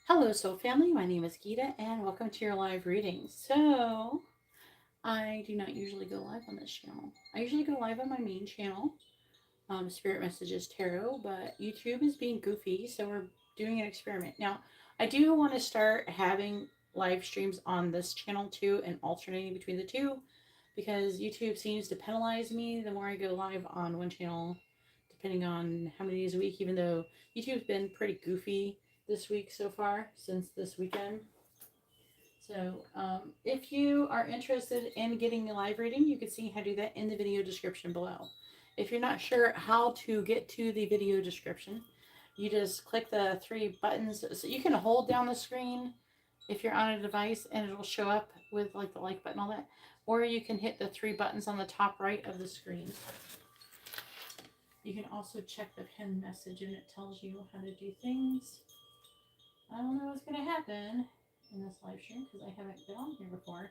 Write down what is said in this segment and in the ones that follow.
Hello, Soul Family. My name is Geeta, and welcome to your live reading. So, I do not usually go live on this channel. I usually go live on my main channel, Spirit Messages Tarot, but YouTube is being goofy, so we're doing an experiment. Now, I do want to start having live streams on this channel too and alternating between the two because YouTube seems to penalize me the more I go live on one channel, depending on how many days a week, even though YouTube's been pretty goofy this week so far since this weekend. So if you are interested in getting a live reading, you can see how to do that in the video description below. If you're not sure how to get to the video description, you just click the three buttons. So you can hold down the screen if you're on a device and it will show up with like the like button, all that. Or you can hit the three buttons on the top right of the screen. You can also check the pinned message and it tells you how to do things. I don't know what's going to happen in this live stream because I haven't been on here before.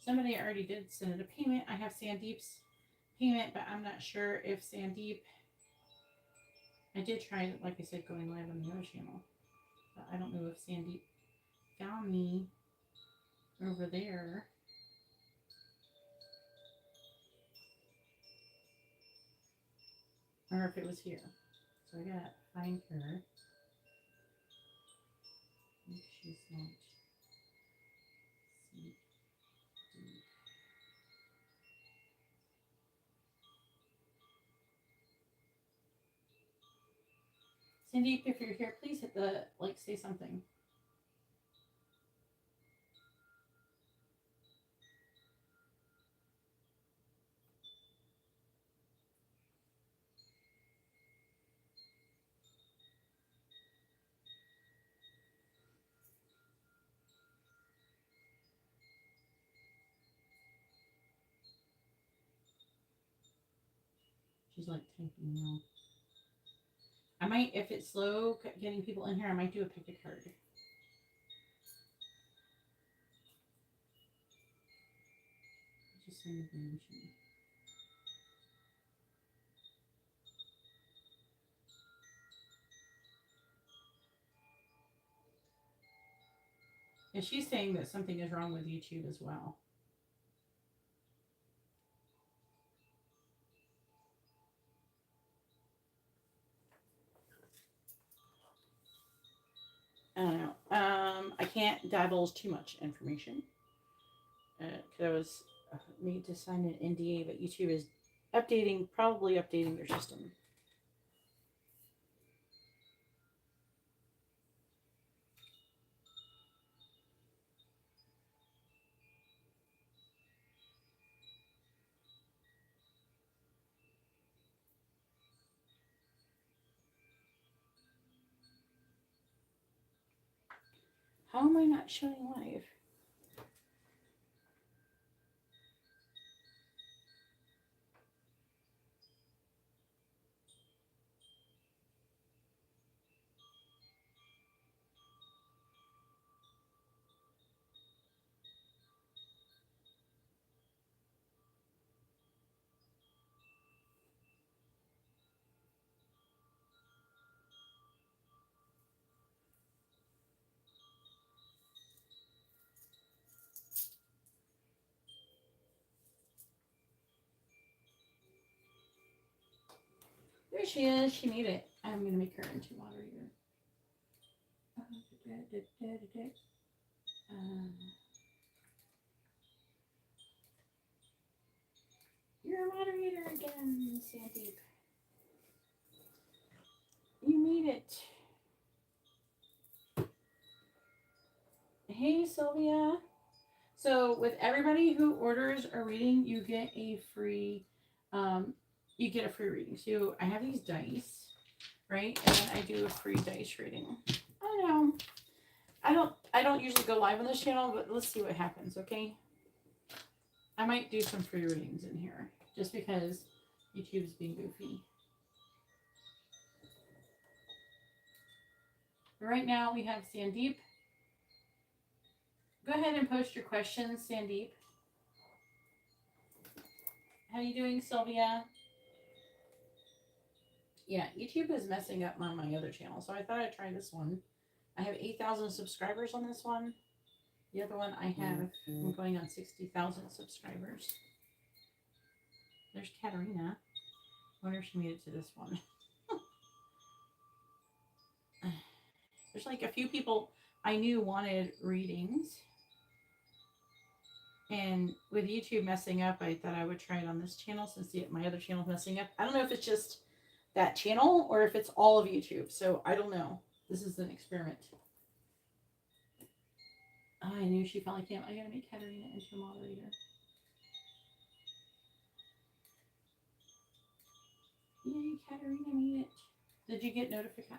Somebody already did send it a payment. I have Sandeep's payment, but I'm not sure if Sandeep... I did try, like I said, going live on the other channel. But I don't know if Sandeep found me over there. Or if it was here. So I gotta find her. She's not. Sandeep, if you're here, please hit the, like, say something. She's like typing now. I might, if it's slow getting people in here, I might do a pick a card. Just saying the name. And she's saying that something is wrong with YouTube as well. I don't know. I can't divulge too much information because I was made to sign an NDA, but YouTube is probably updating their system. How am I not showing live? There she is. She made it. I'm going to make her into moderator. You're a moderator again, Sandeep. You made it. Hey, Sylvia. So with everybody who orders a reading, you get a free reading. So I have these dice, right? And then I do a free dice reading. I know. I don't usually go live on this channel, but let's see what happens, okay? I might do some free readings in here just because YouTube's being goofy. But right now we have Sandeep. Go ahead and post your questions, Sandeep. How you doing, Sylvia? Yeah, YouTube is messing up on my other channel, so I thought I'd try this one I have 8,000 subscribers on this one. The other one I have, I'm going on 60,000 subscribers. There's Katarina. I wonder if she made it to this one. There's like a few people I knew wanted readings. And with YouTube messing up, I thought I would try it on this channel since my other channel is messing up. I don't know if it's just that channel or if it's all of YouTube. So I don't know. This is an experiment. Oh, I knew she finally came. I gotta make Katarina into a moderator. Yay, Katarina made it. Did you get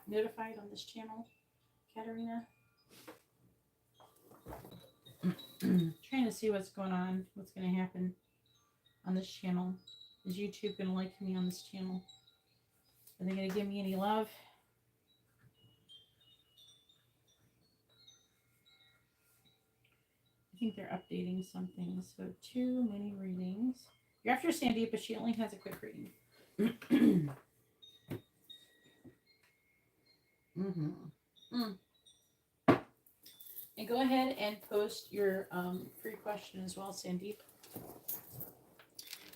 notified on this channel, Katarina? Trying to see what's going on, what's going to happen on this channel. Is YouTube going to like me on this channel? Are they going to give me any love? I think they're updating something. So too many readings. You're after Sandy, but she only has a quick reading. And go ahead and post your free question as well, Sandeep.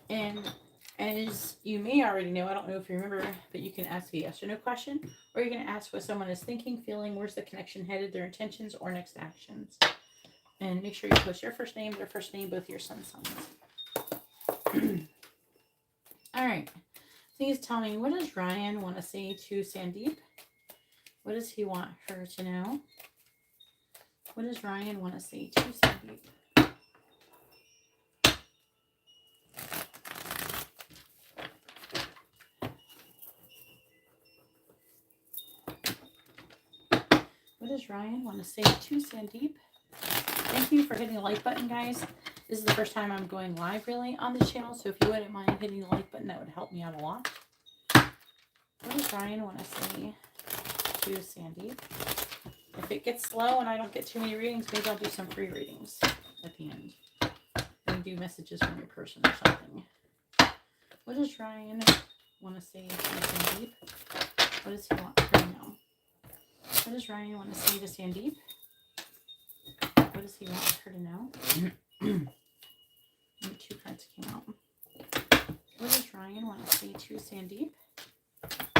And as you may already know, I don't know if you remember, but you can ask a yes or no question, or you can ask what someone is thinking, feeling, where's the connection headed, their intentions, or next actions. And make sure you post your first name, their first name, both your son's signs. All right. Please tell me, what does Ryan want to say to Sandeep? What does he want her to know? What does Ryan want to say to Sandeep? What does Ryan want to say to Sandeep? Thank you for hitting the like button, guys. This is the first time I'm going live, really, on this channel, so if you wouldn't mind hitting the like button, that would help me out a lot. What does Ryan want to say to Sandeep? If it gets slow and I don't get too many readings, maybe I'll do some free readings at the end. And do messages from your person or something. What does Ryan want to say to Sandeep? What does he want her to know? What does Ryan want to say to Sandeep? What does he want her to know? And 2 cards came out. What does Ryan want to say to Sandeep?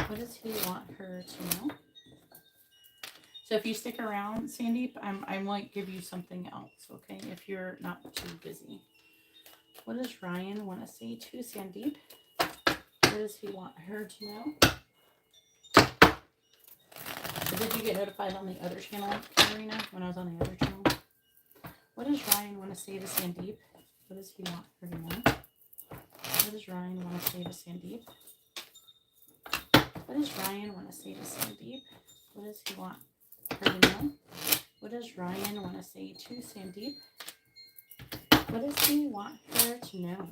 What does he want her to know? So if you stick around, Sandeep, I might give you something else, okay? If you're not too busy. What does Ryan want to say to Sandeep? What does he want her to know? So did you get notified on the other channel, Katarina, when I was on the other channel? What does Ryan want to say to Sandeep? What does he want her to know? What does Ryan want to say to Sandeep? What does Ryan want to say to Sandeep? What does he want her to know? What does Ryan want to say to Sandeep? What does he want her to know?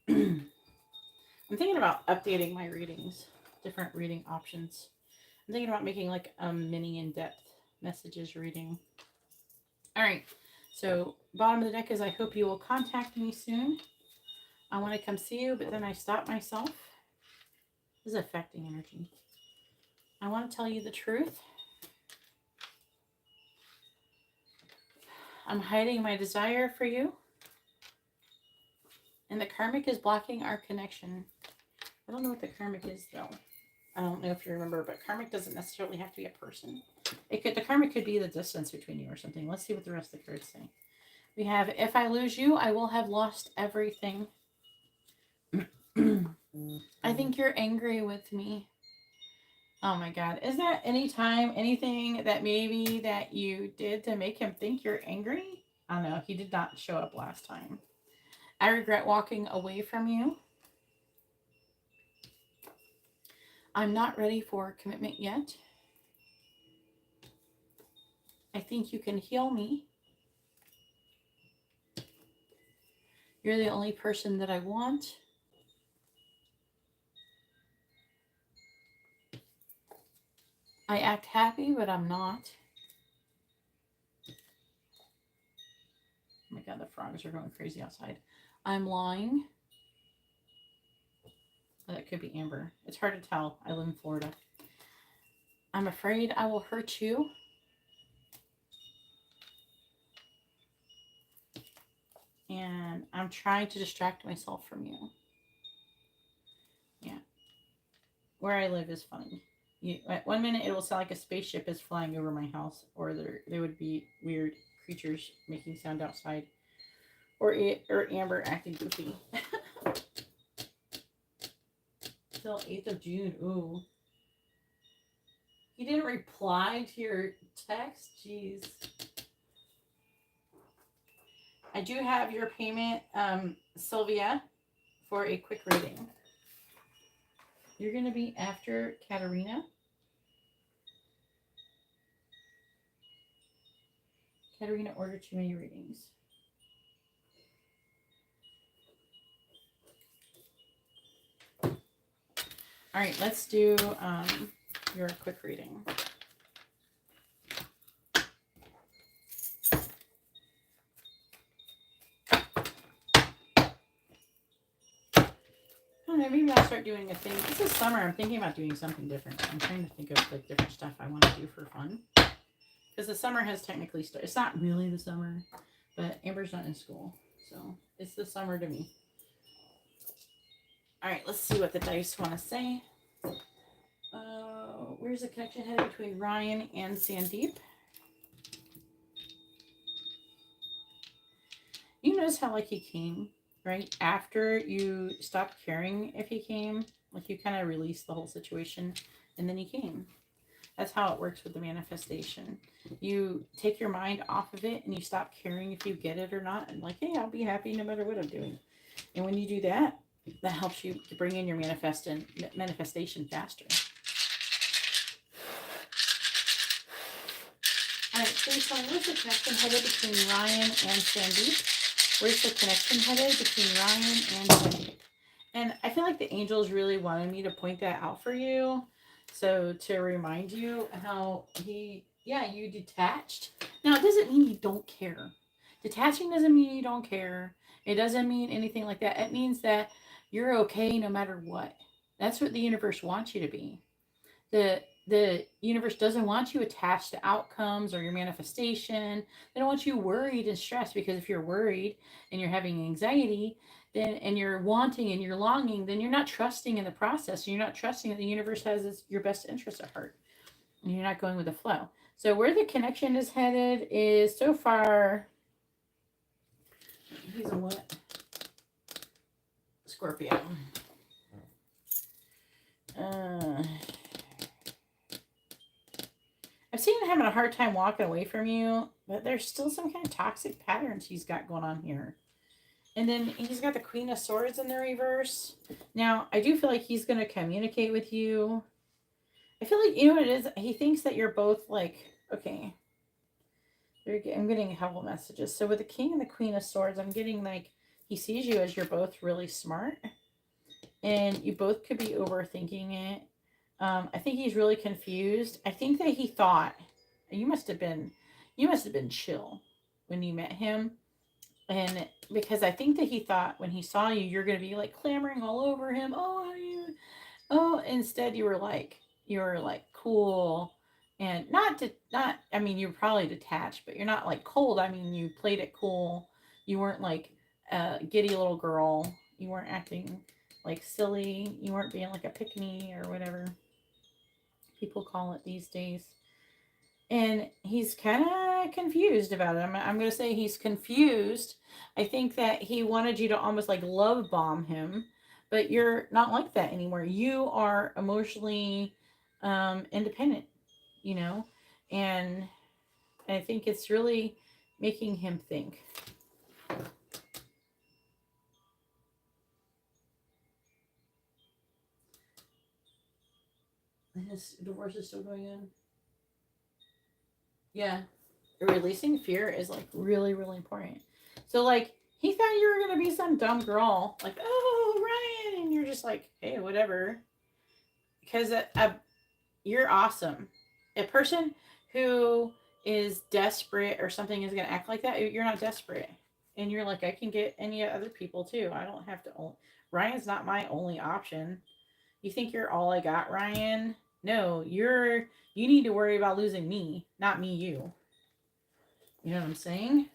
I'm thinking about updating my readings, different reading options. I'm thinking about making like a mini in-depth messages reading. All right, so bottom of the deck is I hope you will contact me soon. I want to come see you, but then I stop myself. This is affecting energy. I want to tell you the truth. I'm hiding my desire for you. And the karmic is blocking our connection. I don't know what the karmic is, though. I don't know if you remember, but karmic doesn't necessarily have to be a person. The karmic could be the distance between you or something. Let's see what the rest of the cards say. We have, if I lose you, I will have lost everything. I think you're angry with me. Oh my God. Is that anything that maybe that you did to make him think you're angry? I don't know. He did not show up last time. I regret walking away from you. I'm not ready for commitment yet. I think you can heal me. You're the only person that I want. I act happy, but I'm not. Oh my God, the frogs are going crazy outside. I'm lying. Oh, that could be Amber. It's hard to tell. I live in Florida. I'm afraid I will hurt you. And I'm trying to distract myself from you. Yeah. Where I live is funny. At 1 minute, it will sound like a spaceship is flying over my house, or there would be weird creatures making sound outside, or Amber acting goofy. Till 8th of June. Ooh. He didn't reply to your text? Jeez. I do have your payment, Sylvia, for a quick reading. You're going to be after Katarina. Katarina ordered too many readings. All right, let's do your quick reading. I don't know, maybe I'll start doing a thing. This is summer. I'm thinking about doing something different. I'm trying to think of like different stuff I want to do for fun. Because the summer has technically started. It's not really the summer, but Amber's not in school. So it's the summer to me. All right, let's see what the dice want to say. Where's the connection headed between Ryan and Sandeep? You notice how like he came right after you stopped caring if he came, like you kind of released the whole situation, and then he came. That's how it works with the manifestation. You take your mind off of it and you stop caring if you get it or not, and like, hey, I'll be happy no matter what I'm doing. And when you do that, that helps you to bring in your manifestation faster. All right, please tell me, where's the connection headed between Ryan and Sandeep? Where's the connection headed between Ryan and Sandeep? And I feel like the angels really wanted me to point that out for you. So to remind you how you detached. Now, it doesn't mean you don't care. Detaching doesn't mean you don't care. It doesn't mean anything like that. It means that you're okay no matter what. That's what the universe wants you to be. The universe doesn't want you attached to outcomes or your manifestation. They don't want you worried and stressed, because if you're worried and you're having anxiety, then and you're wanting and you're longing, then you're not trusting in the process. You're not trusting that the universe has your best interest at heart. And you're not going with the flow. So where the connection is headed is so far. He's a what? Scorpio. I've seen him having a hard time walking away from you, but there's still some kind of toxic patterns he's got going on here. And then he's got the Queen of Swords in the reverse. Now, I do feel like he's going to communicate with you. I feel like, you know what it is? He thinks that you're both like, okay. I'm getting a couple messages. So with the King and the Queen of Swords, I'm getting like, he sees you as you're both really smart. And you both could be overthinking it. I think he's really confused. I think that he thought you must have been chill when you met him, and because I think that he thought when he saw you, you're gonna be like clamoring all over him. Oh, how you? Oh, instead you were like cool, and not. I mean, you were probably detached, but you're not like cold. I mean, you played it cool. You weren't like a giddy little girl. You weren't acting like silly. You weren't being like a pick me or whatever people call it these days. And he's kind of confused about it. I'm going to say he's confused. I think that he wanted you to almost like love bomb him, but you're not like that anymore. You are emotionally independent, you know, and I think it's really making him think. His divorce is still going on. Yeah. Releasing fear is like really, really important. So like he thought you were gonna be some dumb girl, like, oh, Ryan, and you're just like, hey, whatever. Because you're awesome. A person who is desperate or something is gonna act like that. You're not desperate, and you're like, I can get any other people too. I don't have to. Ryan's not my only option. You think you're all I got, Ryan? No, you need to worry about losing me, not me you. You know what I'm saying?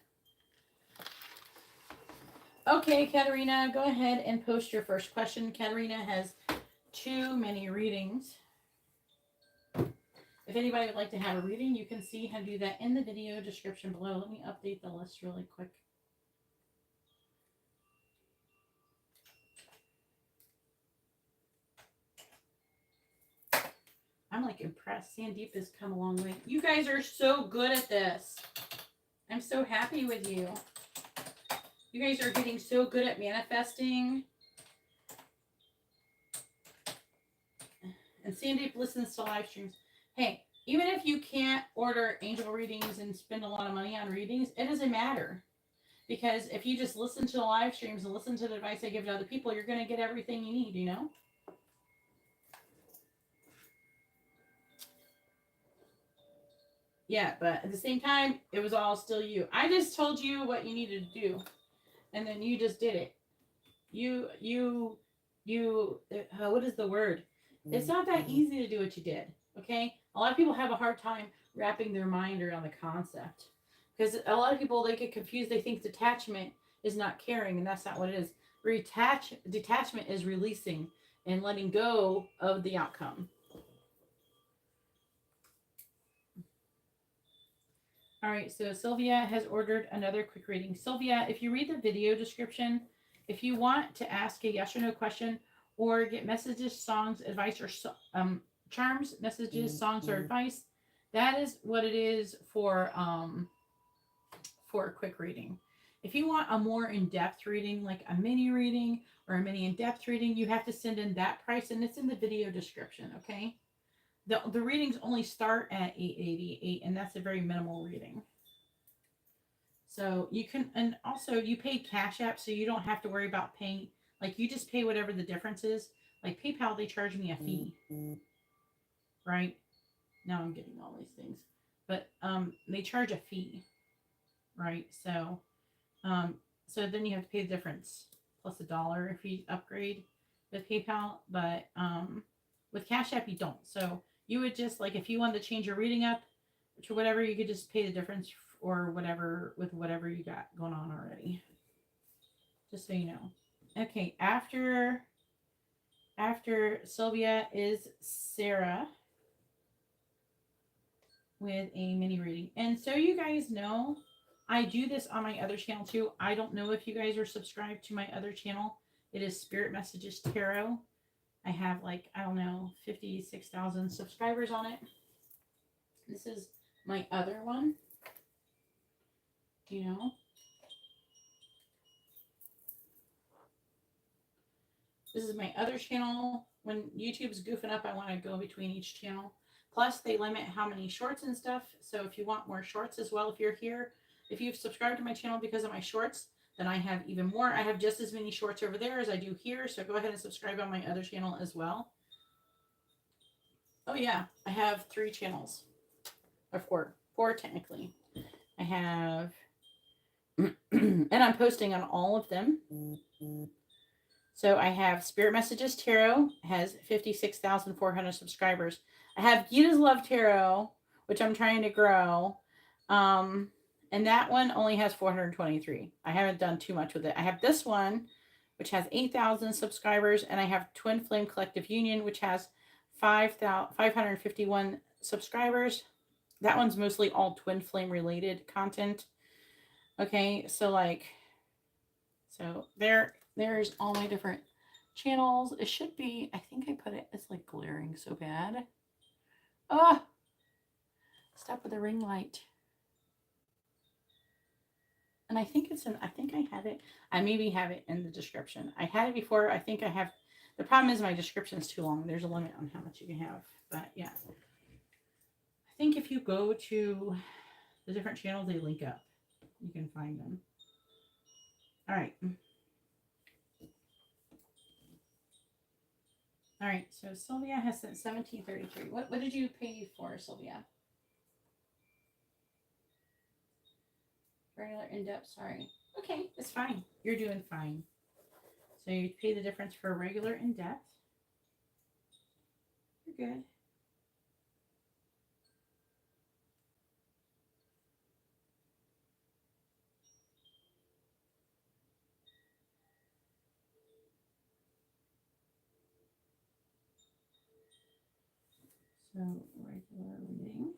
Okay, Katarina, go ahead and post your first question. Katarina has too many readings. If anybody would like to have a reading, you can see how to do that in the video description below. Let me update the list really quick. I'm like impressed. Sandeep has come a long way. You guys are so good at this. I'm so happy with you. You guys are getting so good at manifesting. And Sandeep listens to live streams. Hey, even if you can't order angel readings and spend a lot of money on readings, it doesn't matter. Because if you just listen to the live streams and listen to the advice I give to other people, you're going to get everything you need, you know? Yeah, but at the same time, it was all still you. I just told you what you needed to do, and then you just did it. What is the word? It's not that easy to do what you did, okay? A lot of people have a hard time wrapping their mind around the concept. Because a lot of people, they get confused. They think detachment is not caring, and that's not what it is. Detachment is releasing and letting go of the outcome. All right, so Sylvia has ordered another quick reading. Sylvia, if you read the video description, if you want to ask a yes or no question or get messages, songs, advice, or charms, messages, songs, or advice, that is what it is for a quick reading. If you want a more in-depth reading, like a mini reading or a mini in-depth reading, you have to send in that price, and it's in the video description, okay? The readings only start at $8.88, and that's a very minimal reading. So you can, and also you pay CashApp, so you don't have to worry about paying, like you just pay whatever the difference is. Like PayPal, they charge me a fee, right? Now I'm getting all these things, but they charge a fee, right? So so then you have to pay the difference plus $1 if you upgrade with PayPal, but with Cash App you don't. So you would just, like, if you wanted to change your reading up to whatever, you could just pay the difference or whatever with whatever you got going on already. Just so you know. Okay, after Sylvia is Sarah with a mini reading. And so you guys know, I do this on my other channel too. I don't know if you guys are subscribed to my other channel. It is Spirit Messages Tarot. I have, like, I don't know, 56,000 subscribers on it. This is my other one. You know? This is my other channel. When YouTube's goofing up, I want to go between each channel. Plus, they limit how many shorts and stuff. So if you want more shorts as well, if you're here, if you've subscribed to my channel because of my shorts, then I have even more. I have just as many shorts over there as I do here. So go ahead and subscribe on my other channel as well. Oh yeah, I have 3 channels. Or 4 technically. I have, and I'm posting on all of them. So I have Spirit Messages Tarot, has 56,400 subscribers. I have Gita's Love Tarot, which I'm trying to grow. And that one only has 423. I haven't done too much with it. I have this one, which has 8,000 subscribers. And I have Twin Flame Collective Union, which has 551 subscribers. That one's mostly all Twin Flame related content. Okay, so like, so there's all my different channels. It should be, I think I put it, it's like glaring so bad. Oh, stop with the ring light. And I think it's in, I think I have it. I maybe have it in the description. I had it before. I think I have, the problem is my description is too long. There's a limit on how much you can have. But yeah. I think if you go to the different channels, they link up. You can find them. All right. All right, so Sylvia has sent 1733. What did you pay for, Sylvia? Regular in-depth, sorry. Okay, that's fine. You're doing fine. So you pay the difference for regular in-depth. You're good. So regular reading.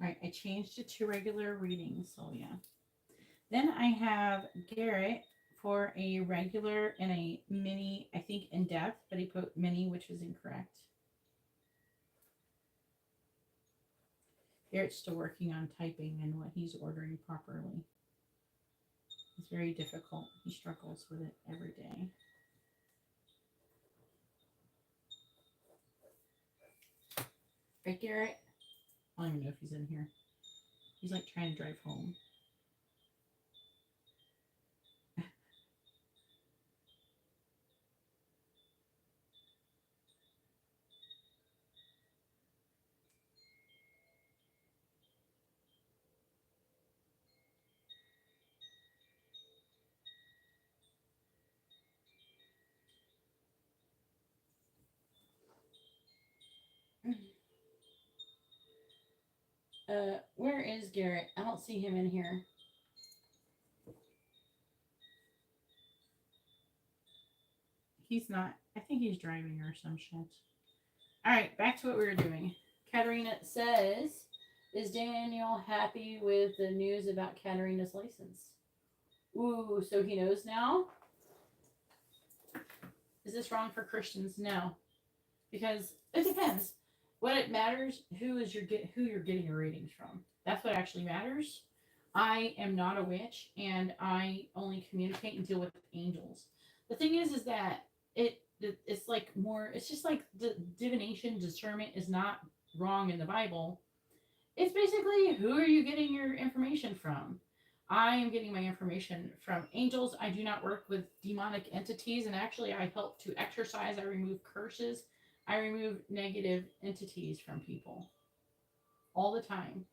All right, I changed it to regular reading, so yeah. Then I have Garrett for a regular and a mini, I think in depth, but he put mini, which was incorrect. Garrett's still working on typing and what he's ordering properly. It's very difficult. He struggles with it every day. Right, Garrett? I don't even know if he's in here. He's like trying to drive home. Where is Garrett? I don't see him in here. He's not. I think he's driving or some shit. All right, back to what we were doing. Katarina says, is Daniel happy with the news about Katarina's license? Ooh, so he knows now? Is this wrong for Christians? No. Because it depends. What it matters, who you're getting your readings from. That's what actually matters. I am not a witch, and I only communicate and deal with angels. The thing is that it's like more. It's just like the divination discernment is not wrong in the Bible. It's basically who are you getting your information from? I am getting my information from angels. I do not work with demonic entities, and actually, I help to exorcise. I remove curses. I remove negative entities from people all the time.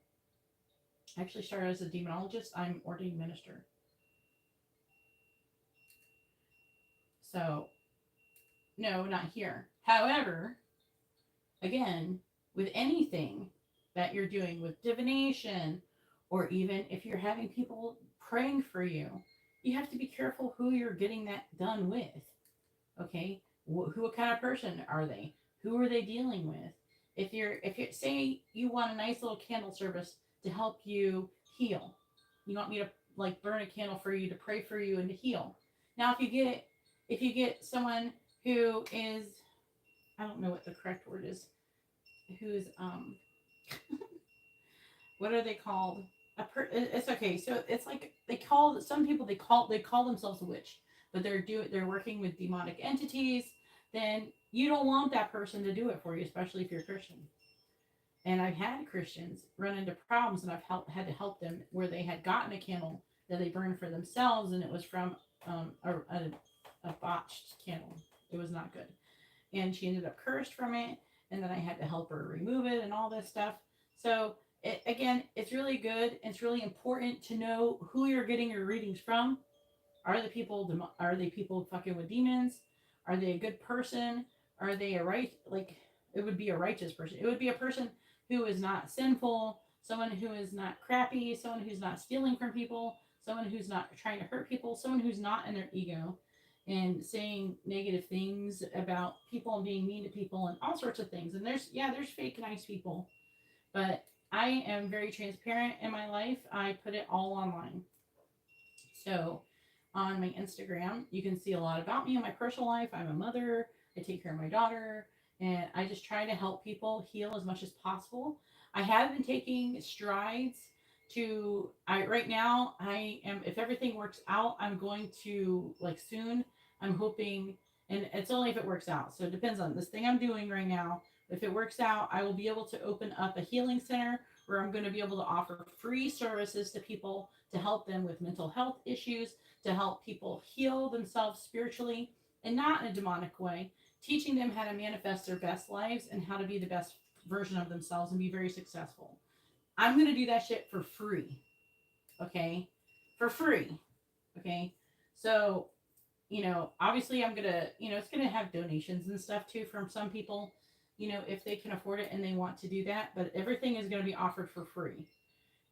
I actually started as a demonologist. I'm ordained minister. So, no, not here. However, again, with anything that you're doing with divination, or even if you're having people praying for you, you have to be careful who you're getting that done with. Okay? What kind of person are they? Who are they dealing with? If you say you want a nice little candle service to help you heal, you want me to like burn a candle for you to pray for you and to heal. Now, if you get someone who is, I don't know what the correct word is, who's what are they called? It's okay. So it's like some people they call themselves a witch, but they're working with demonic entities. Then you don't want that person to do it for you, especially if you're a Christian. And I've had Christians run into problems, and I've had to help them where they had gotten a candle that they burned for themselves, and it was from a botched candle. It was not good, and she ended up cursed from it. And then I had to help her remove it and all this stuff. So it's really good. It's really important to know who you're getting your readings from. Are they people fucking with demons? Are they a good person? Are they it would be a righteous person. It would be a person who is not sinful, someone who is not crappy, someone who's not stealing from people, someone who's not trying to hurt people, someone who's not in their ego and saying negative things about people and being mean to people and all sorts of things. And there's fake nice people, but I am very transparent in my life. I put it all online. So on my Instagram, you can see a lot about me in my personal life. I'm a mother. I take care of my daughter, and I just try to help people heal as much as possible. I have been taking strides right now I am, if everything works out, I'm going to, like, soon, I'm hoping, and it's only if it works out. So it depends on this thing I'm doing right now. If it works out, I will be able to open up a healing center where I'm going to be able to offer free services to people to help them with mental health issues, to help people heal themselves spiritually and not in a demonic way, teaching them how to manifest their best lives and how to be the best version of themselves and be very successful. I'm going to do that shit for free. Okay? For free. Okay? So, obviously I'm going to, it's going to have donations and stuff too from some people, if they can afford it and they want to do that. But everything is going to be offered for free.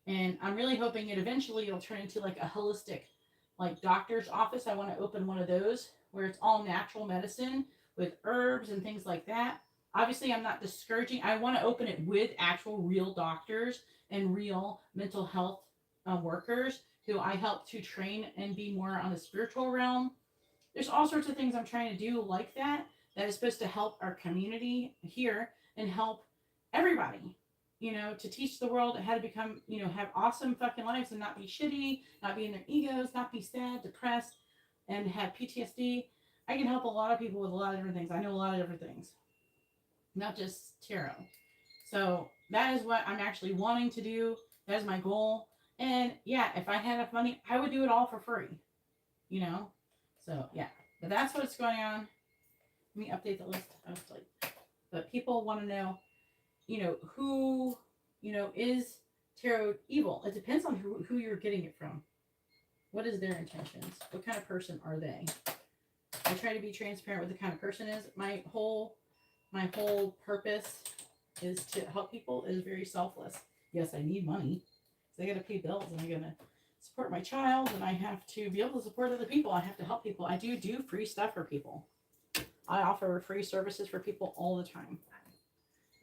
And I'm really hoping it eventually will turn into like a holistic, like, doctor's office. I want to open one of those where it's all natural medicine with herbs and things like that. Obviously, I'm not discouraging. I want to open it with actual real doctors and real mental health workers who I help to train and be more on the spiritual realm. There's all sorts of things I'm trying to do like that, that is supposed to help our community here and help everybody, to teach the world how to become, have awesome fucking lives and not be shitty, not be in their egos, not be sad, depressed, and have PTSD. I can help a lot of people with a lot of different things. I know a lot of different things, not just tarot. So that is what I'm actually wanting to do. That is my goal. And yeah, if I had enough money, I would do it all for free, So yeah, but that's what's going on. Let me update the list. But people want to know, who, is tarot evil? It depends on who you're getting it from. What is their intentions? What kind of person are they? I try to be transparent with the kind of person is. My whole purpose is to help people. Is very selfless. Yes, I need money. So I got to pay bills, and I got to support my child, and I have to be able to support other people. I have to help people. I do free stuff for people. I offer free services for people all the time,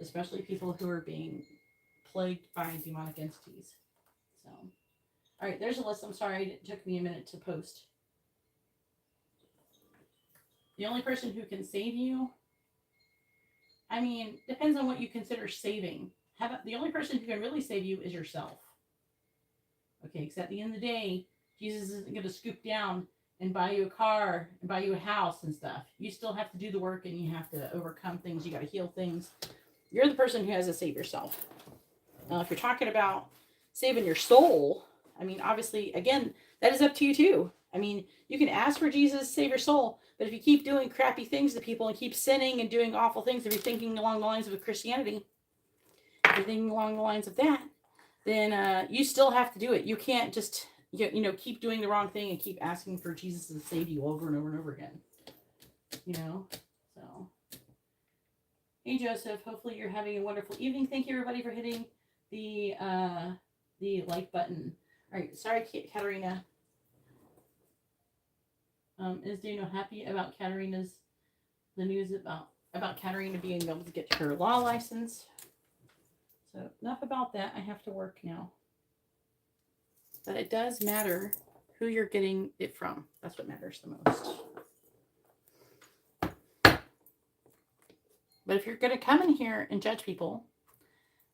especially people who are being plagued by demonic entities. So, all right, there's a list. I'm sorry, it took me a minute to post. The only person who can save you, depends on what you consider saving. The only person who can really save you is yourself. Okay, because at the end of the day, Jesus isn't going to scoop down and buy you a car and buy you a house and stuff. You still have to do the work, and you have to overcome things. You got to heal things. You're the person who has to save yourself. Now, if you're talking about saving your soul, obviously, again, that is up to you too. You can ask for Jesus to save your soul, but if you keep doing crappy things to people and keep sinning and doing awful things, if you're thinking along the lines of Christianity, if you're thinking along the lines of that, then you still have to do it. You can't just, keep doing the wrong thing and keep asking for Jesus to save you over and over and over again. So. Hey, Joseph. Hopefully you're having a wonderful evening. Thank you, everybody, for hitting the like button. All right. Sorry, Katarina. Is Daniel happy about the news about Katarina being able to get her law license? So enough about that. I have to work now. But it does matter who you're getting it from. That's what matters the most. But if you're going to come in here and judge people,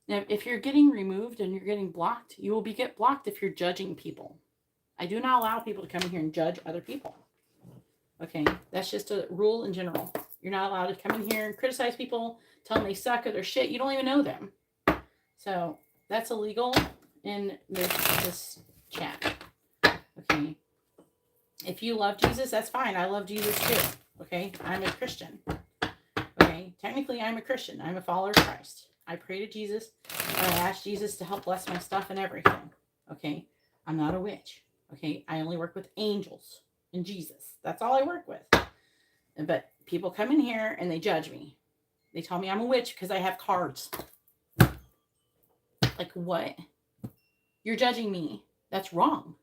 now if you're getting removed and you're getting blocked, you will get blocked if you're judging people. I do not allow people to come in here and judge other people. Okay, that's just a rule in general. You're not allowed to come in here and criticize people, tell them they suck or they're shit. You don't even know them. So that's illegal in this chat. Okay. If you love Jesus, that's fine. I love Jesus too. Okay. I'm a Christian. Okay. Technically, I'm a Christian. I'm a follower of Christ. I pray to Jesus. I ask Jesus to help bless my stuff and everything. Okay. I'm not a witch. Okay. I only work with angels and Jesus. That's all I work with. But people come in here and they judge me. They tell me I'm a witch because I have cards. Like, what? You're judging me. That's wrong.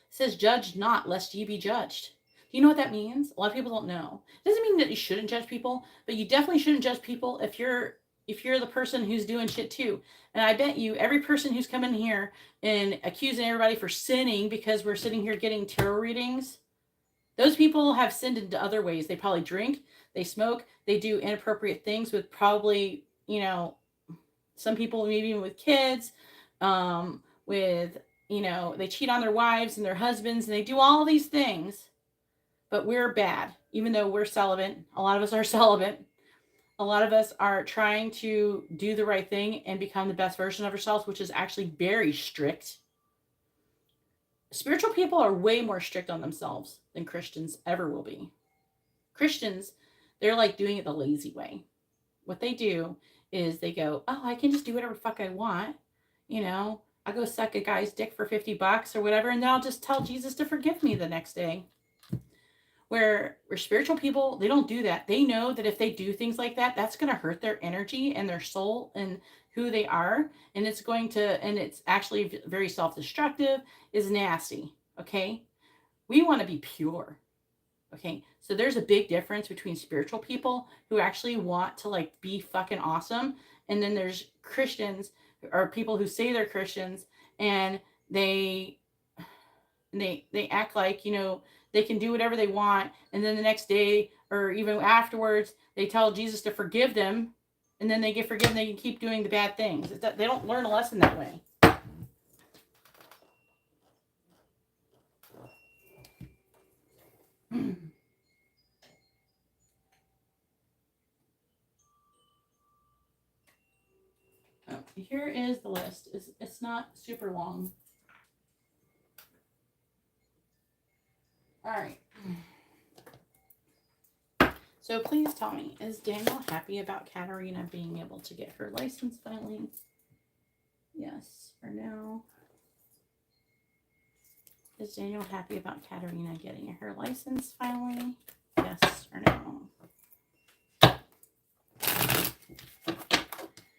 It says, judge not, lest ye be judged. Do you know what that means? A lot of people don't know. It doesn't mean that you shouldn't judge people, but you definitely shouldn't judge people if you're the person who's doing shit too. And I bet you every person who's coming here and accusing everybody for sinning because we're sitting here getting tarot readings, those people have sinned in other ways. They probably drink, they smoke, they do inappropriate things with probably, some people maybe even with kids, they cheat on their wives and their husbands, and they do all these things. But we're bad, even though we're celibate. A lot of us are celibate. A lot of us are trying to do the right thing and become the best version of ourselves, which is actually very strict. Spiritual people are way more strict on themselves than Christians ever will be. Christians, they're like doing it the lazy way. What they do is they go, oh, I can just do whatever fuck I want. I'll go suck a guy's dick for $50 or whatever, and then I'll just tell Jesus to forgive me the next day. Where spiritual people, they don't do that. They know that if they do things like that, that's going to hurt their energy and their soul and who they are. And it's actually very self-destructive, is nasty. Okay. We want to be pure. Okay, so there's a big difference between spiritual people who actually want to like be fucking awesome, and then there's Christians or people who say they're Christians and they act like, you know, they can do whatever they want, and then the next day or even afterwards they tell Jesus to forgive them, and then they get forgiven, they can keep doing the bad things. They don't learn a lesson that way. Here is the list. It's not super long. All right. So please tell me, is Daniel happy about Katarina being able to get her license finally? Yes or no? Is Daniel happy about Katarina getting her license finally? Yes or no?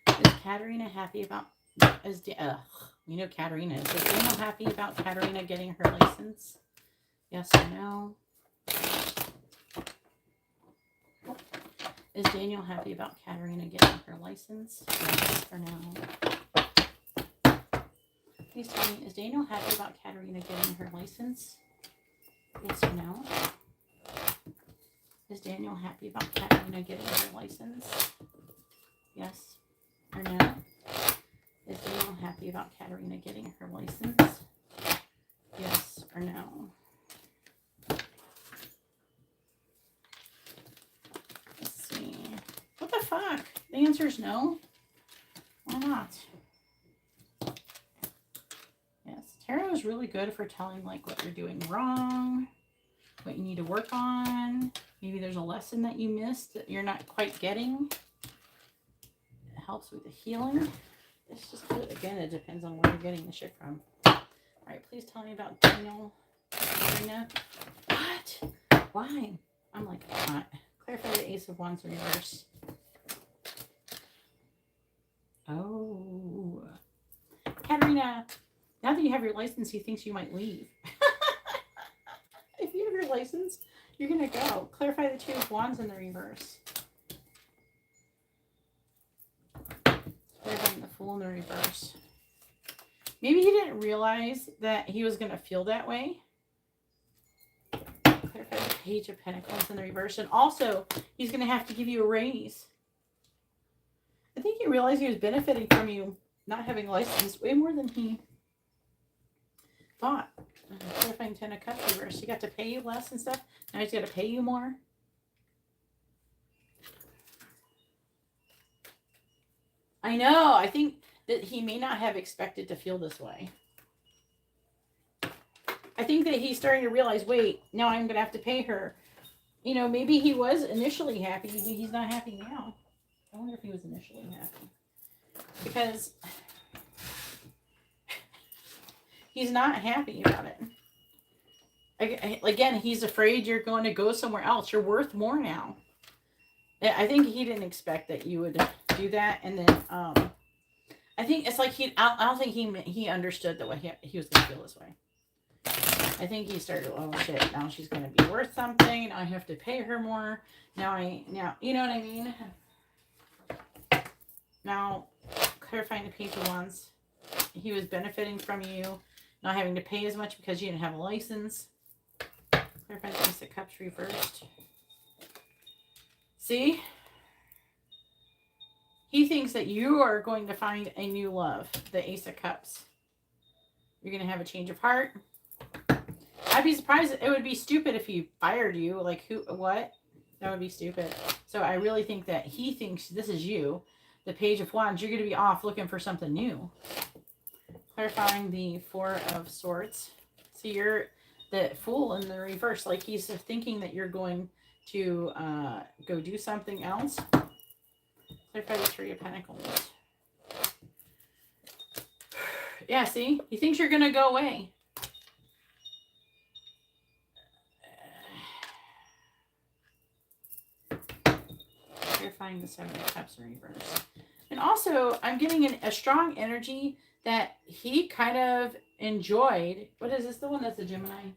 Is Katarina happy about... you know Katarina is. Is Daniel happy about Katarina getting her license? Yes or no? Is Daniel happy about Katarina getting her license? Yes or no? Please tell me, is Daniel happy about Katarina getting her license? Yes or no? Is Daniel happy about Katarina getting her license? Yes or no? Is Daniel happy about Katarina getting her license? Yes or no? What the fuck? The answer is no. Why not? Yes, tarot is really good for telling like what you're doing wrong, what you need to work on. Maybe there's a lesson that you missed that you're not quite getting. It helps with the healing. It's just good. Again, it depends on where you're getting the shit from. All right, please tell me about Daniel. Katarina. What? Why? I'm like, what? Clarify the Ace of Wands in reverse. Oh. Katarina, now that you have your license, he thinks you might leave. If you have your license, you're going to go. Clarify the Two of Wands in the reverse. Clarifying the Fool in the reverse. Maybe he didn't realize that he was going to feel that way. Clarify the Page of Pentacles in the reverse. And also, he's going to have to give you a raise. I think he realized he was benefiting from you not having a license way more than he thought. Clarifying Ten of Cups reverse. He got to pay you less and stuff. Now he's got to pay you more. I know. I think that he may not have expected to feel this way. I think that he's starting to realize, wait, now I'm going to have to pay her. You know, maybe he was initially happy. Maybe he's not happy now. I wonder if he was initially happy. Because he's not happy about it. Again, he's afraid you're going to go somewhere else. You're worth more now. I think he didn't expect that you would do that. And then I think it's like I don't think he understood the way he was going to feel this way. I think he started, oh shit, now she's going to be worth something. Now I have to pay her more. Now, you know what I mean? Now, clarifying the Page of Wands. He was benefiting from you not having to pay as much because you didn't have a license. Clarifying the Ace of Cups reversed. See? He thinks that you are going to find a new love. The Ace of Cups. You're going to have a change of heart. I'd be surprised. It would be stupid if he fired you. Like, who? What? That would be stupid. So I really think that he thinks this is you. The Page of Wands, you're going to be off looking for something new. Clarifying the Four of Swords. So you're the Fool in the reverse. Like he's thinking that you're going to go do something else. Clarify the Three of Pentacles. Yeah, see? He thinks you're going to go away. Clarifying the Seven of Cups in reverse. And also, I'm getting a strong energy that he kind of enjoyed. What is this? The one that's a Gemini?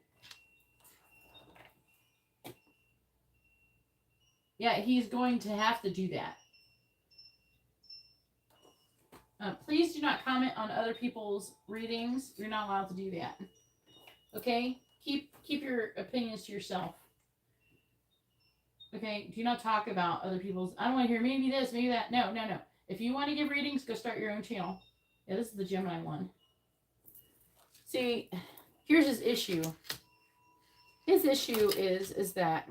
Yeah, he's going to have to do that. Please do not comment on other people's readings. You're not allowed to do that. Okay? Keep your opinions to yourself. Okay? Do not talk about other people's. I don't want to hear maybe this, maybe that. No. If you want to give readings, go start your own channel. Yeah, this is the Gemini one. See, here's his issue. His issue is that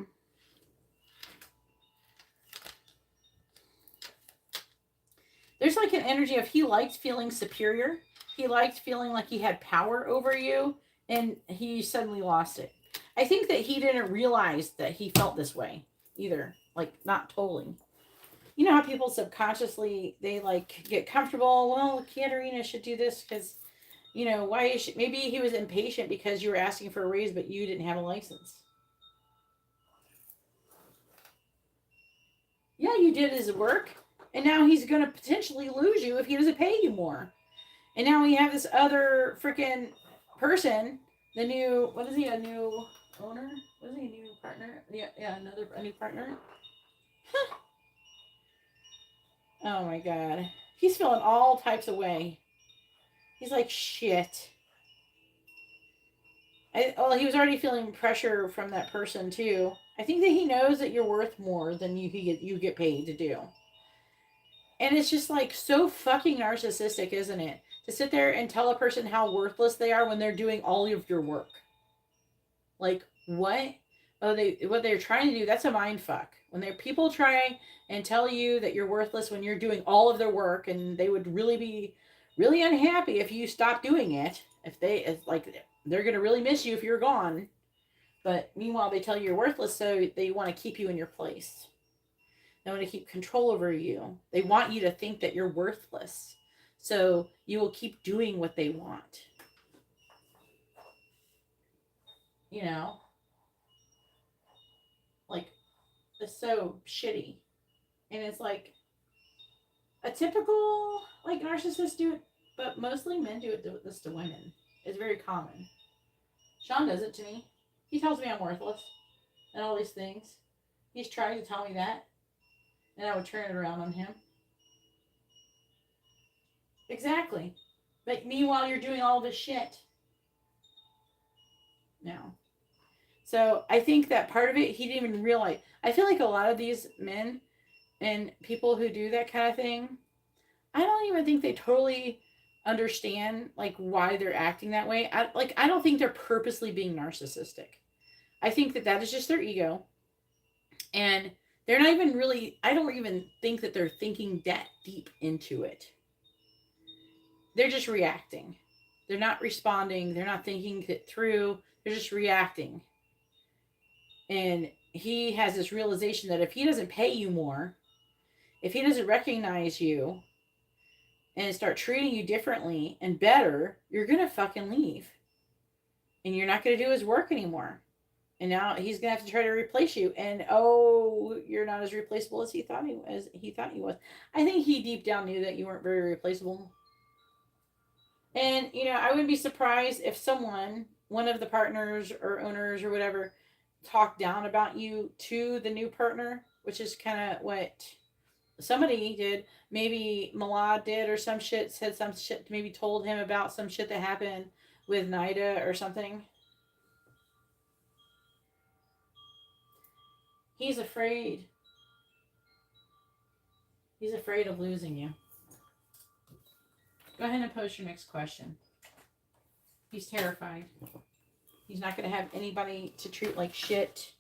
there's like an energy of he liked feeling superior. He liked feeling like he had power over you, and he suddenly lost it. I think that he didn't realize that he felt this way either. Like, not totally. You know how people subconsciously, they like get comfortable. Well, Katarina should do this because, you know, why is she, maybe he was impatient because you were asking for a raise, but you didn't have a license. Yeah, you did his work. And now he's going to potentially lose you if he doesn't pay you more. And now we have this other freaking person, the new, what is he, a new owner? What is he, a new partner? Yeah, a new partner. Huh. Oh my God. He's feeling all types of way. He's like, shit. Well, he was already feeling pressure from that person too. I think that he knows that you're worth more than you get paid to do. And it's just like so fucking narcissistic, isn't it? To sit there and tell a person how worthless they are when they're doing all of your work. Like, what? Oh, what they're trying to do, that's a mind fuck. When people try and tell you that you're worthless when you're doing all of their work, and they would really be really unhappy if you stop doing it. It's like they're going to really miss you if you're gone. But meanwhile, they tell you you're worthless, so they want to keep you in your place. They want to keep control over you. They want you to think that you're worthless. So you will keep doing what they want. You know? Like, it's so shitty. And it's like a typical, like, narcissist do it, but mostly men do this to women. It's very common. Sean does it to me. He tells me I'm worthless and all these things. He's trying to tell me that. And I would turn it around on him. Exactly. But meanwhile, you're doing all this shit. No. So I think that part of it, he didn't even realize. I feel like a lot of these men and people who do that kind of thing, I don't even think they totally understand like why they're acting that way. I don't think they're purposely being narcissistic. I think that is just their ego. And they're not even really, I don't even think that they're thinking that deep into it. They're just reacting. They're not responding. They're not thinking it through. They're just reacting. And he has this realization that if he doesn't pay you more, if he doesn't recognize you and start treating you differently and better, you're going to fucking leave. And you're not going to do his work anymore. And now he's going to have to try to replace you. And, oh, you're not as replaceable as he thought he was. I think he deep down knew that you weren't very replaceable. And, you know, I wouldn't be surprised if someone, one of the partners or owners or whatever, talked down about you to the new partner, which is kind of what somebody did. Maybe Milan did or some shit, said some shit, maybe told him about some shit that happened with Nida or something. He's afraid. He's afraid of losing you. Go ahead and post your next question. He's terrified. He's not going to have anybody to treat like shit.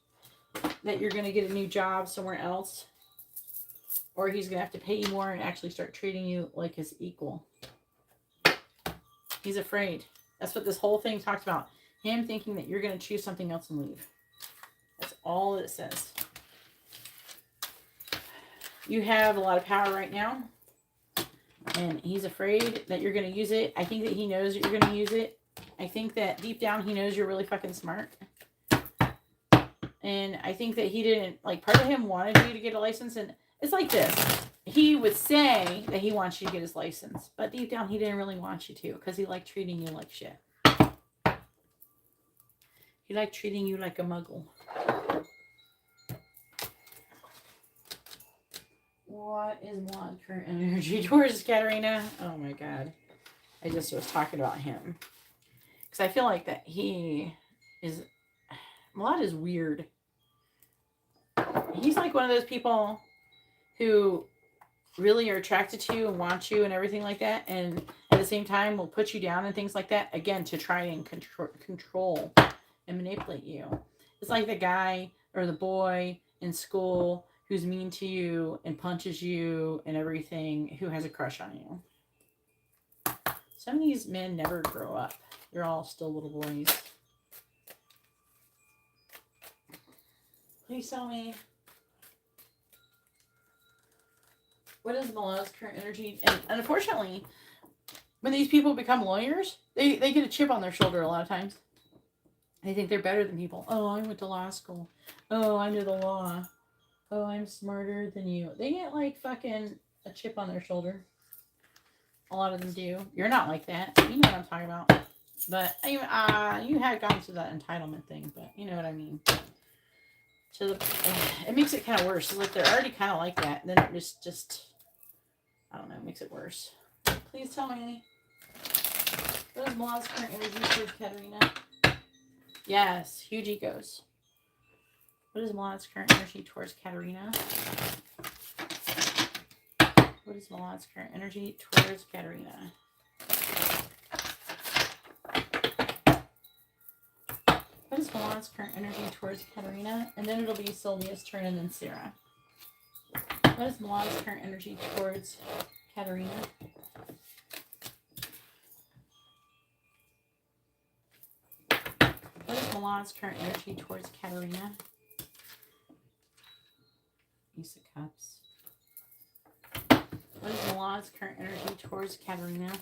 That you're going to get a new job somewhere else. Or he's going to have to pay you more and actually start treating you like his equal. He's afraid. That's what this whole thing talks about. Him thinking that you're going to choose something else and leave. That's all it says. You have a lot of power right now. And he's afraid that you're going to use it. I think that he knows that you're going to use it. I think that deep down he knows you're really fucking smart. And I think that he didn't, like, part of him wanted you to get a license. And it's like this. He would say that he wants you to get his license. But deep down he didn't really want you to. Because he liked treating you like shit. He liked treating you like a muggle. What is Milan's current energy towards Katarina? Oh my god. I just was talking about him. Because I feel like that he is... Milan is weird. He's like one of those people who really are attracted to you and want you and everything like that. And at the same time will put you down and things like that. Again, to try and control and manipulate you. It's like the guy or the boy in school who's mean to you and punches you and everything, who has a crush on you. Some of these men never grow up. They're all still little boys. Please tell me, what is Milan's current energy? And unfortunately, when these people become lawyers, they get a chip on their shoulder a lot of times. They think they're better than people. Oh, I went to law school. Oh, I know the law. Oh, I'm smarter than you. They get like fucking a chip on their shoulder. A lot of them do. You're not like that. You know what I'm talking about. But you had gone to that entitlement thing, but you know what I mean. So it makes it kind of worse. It's like they're already kind of like that. And then it just I don't know, makes it worse. Please tell me, what is Milan's current energy towards Katarina? Yes, huge egos. What is Milan's current energy towards Katarina? What is Milan's current energy towards Katarina? What is Milan's current energy towards Katarina? And then it'll be Sylvia's turn and then Sarah. What is Milan's current energy towards Katarina? What is Milan's current energy towards Katarina? Ace of Cups. What is Milan's current energy towards Katarina?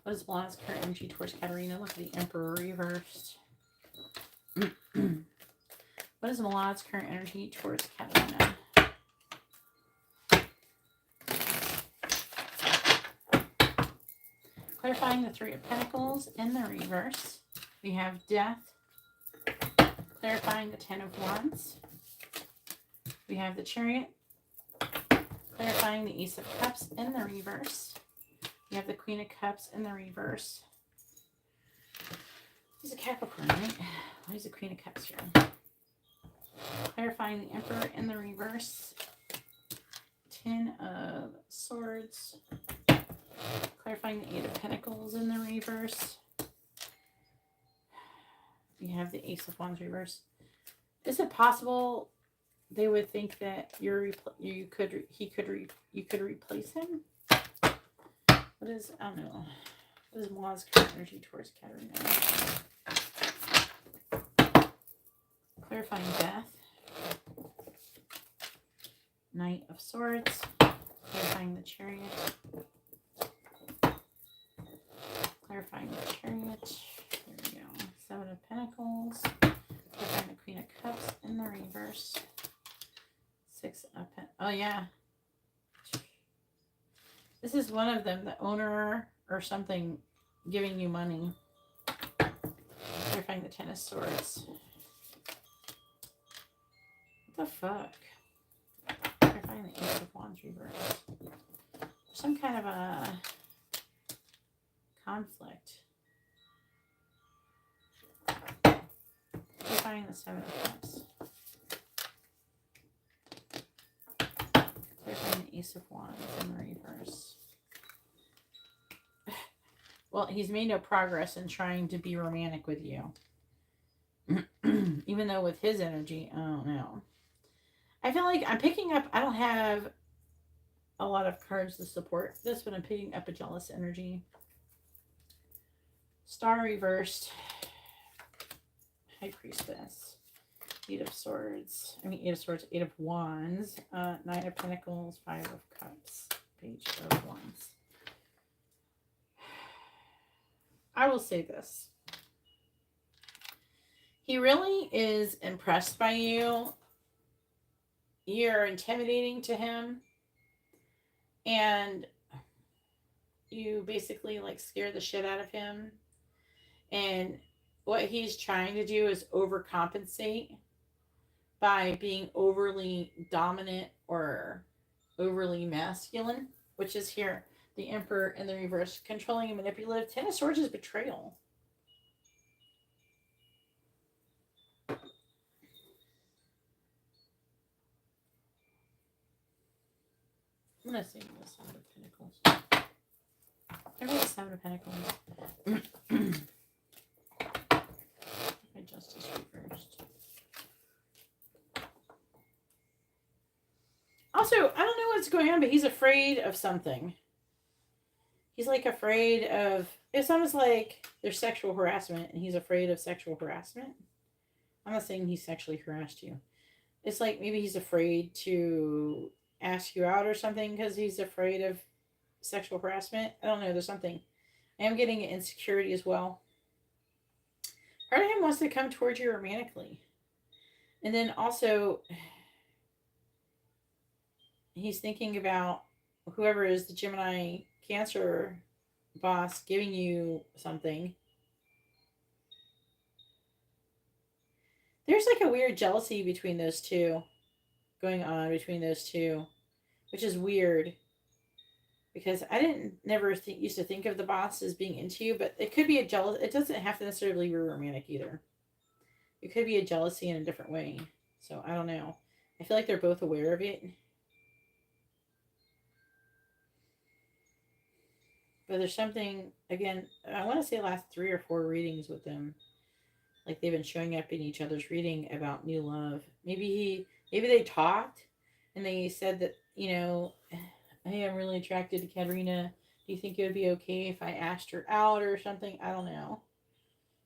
What is Milan's current energy towards Katarina? Look at the Emperor reversed. What is Milan's current energy towards Katarina? Clarifying the Three of Pentacles in the reverse. We have Death. Clarifying the Ten of Wands. We have the Chariot. Clarifying the Ace of Cups in the reverse. We have the Queen of Cups in the reverse. He's a Capricorn, right? Why is the Queen of Cups here? Clarifying the Emperor in the reverse. Ten of Swords. Clarifying the Eight of Pentacles in the reverse. We have the Ace of Wands reverse. Is it possible they would think that you could replace him? What is, I don't know. What is Milan's current energy towards Katarina? Clarifying Death. Knight of Swords. Clarifying the Chariot. Clarifying the Chariot. There we go. Seven of Pentacles. Clarifying the Queen of Cups in the reverse. Six of Pentacles. Oh, yeah. This is one of them, the owner or something giving you money. Clarifying the Ten of Swords. What the fuck? Clarifying the Ace of Wands reverse. Some kind of a conflict. Clarifying the Seven of Cups. Clarifying the Ace of Wands in the reverse. Well, he's made no progress in trying to be romantic with you. Even though with his energy, I don't know. I feel like I'm picking up, I don't have a lot of cards to support this, but I'm picking up a jealous energy. Star reversed. High Priestess. Eight of Swords. Eight of Swords, Eight of Wands. Nine of Pentacles, Five of Cups. Page of Wands. I will say this. He really is impressed by you. You're intimidating to him. And you basically like scare the shit out of him. And what he's trying to do is overcompensate by being overly dominant or overly masculine, which is here the Emperor in the reverse, controlling and manipulative. Ten of Swords is betrayal. I'm going to say the Seven of Pentacles. I wrote the Seven of Pentacles. My Justice reversed. Also, I don't know what's going on, but he's afraid of something. He's like afraid of, it's almost like there's sexual harassment and he's afraid of sexual harassment. I'm not saying he sexually harassed you. It's like maybe he's afraid to ask you out or something because he's afraid of sexual harassment. I don't know. There's something. I am getting insecurity as well. Part of him wants to come towards you romantically. And then also, he's thinking about whoever is the Gemini Cancer boss giving you something. There's like a weird jealousy between those two going on between those two, which is weird because I used to think of the boss as being into you, but it could be a jealous. It doesn't have to necessarily be romantic either. It could be a jealousy in a different way. So I don't know. I feel like they're both aware of it. But there's something, again, I want to say last 3 or 4 readings with them. Like they've been showing up in each other's reading about new love. Maybe they talked and they said that, hey, I'm really attracted to Katarina. Do you think it would be okay if I asked her out or something? I don't know.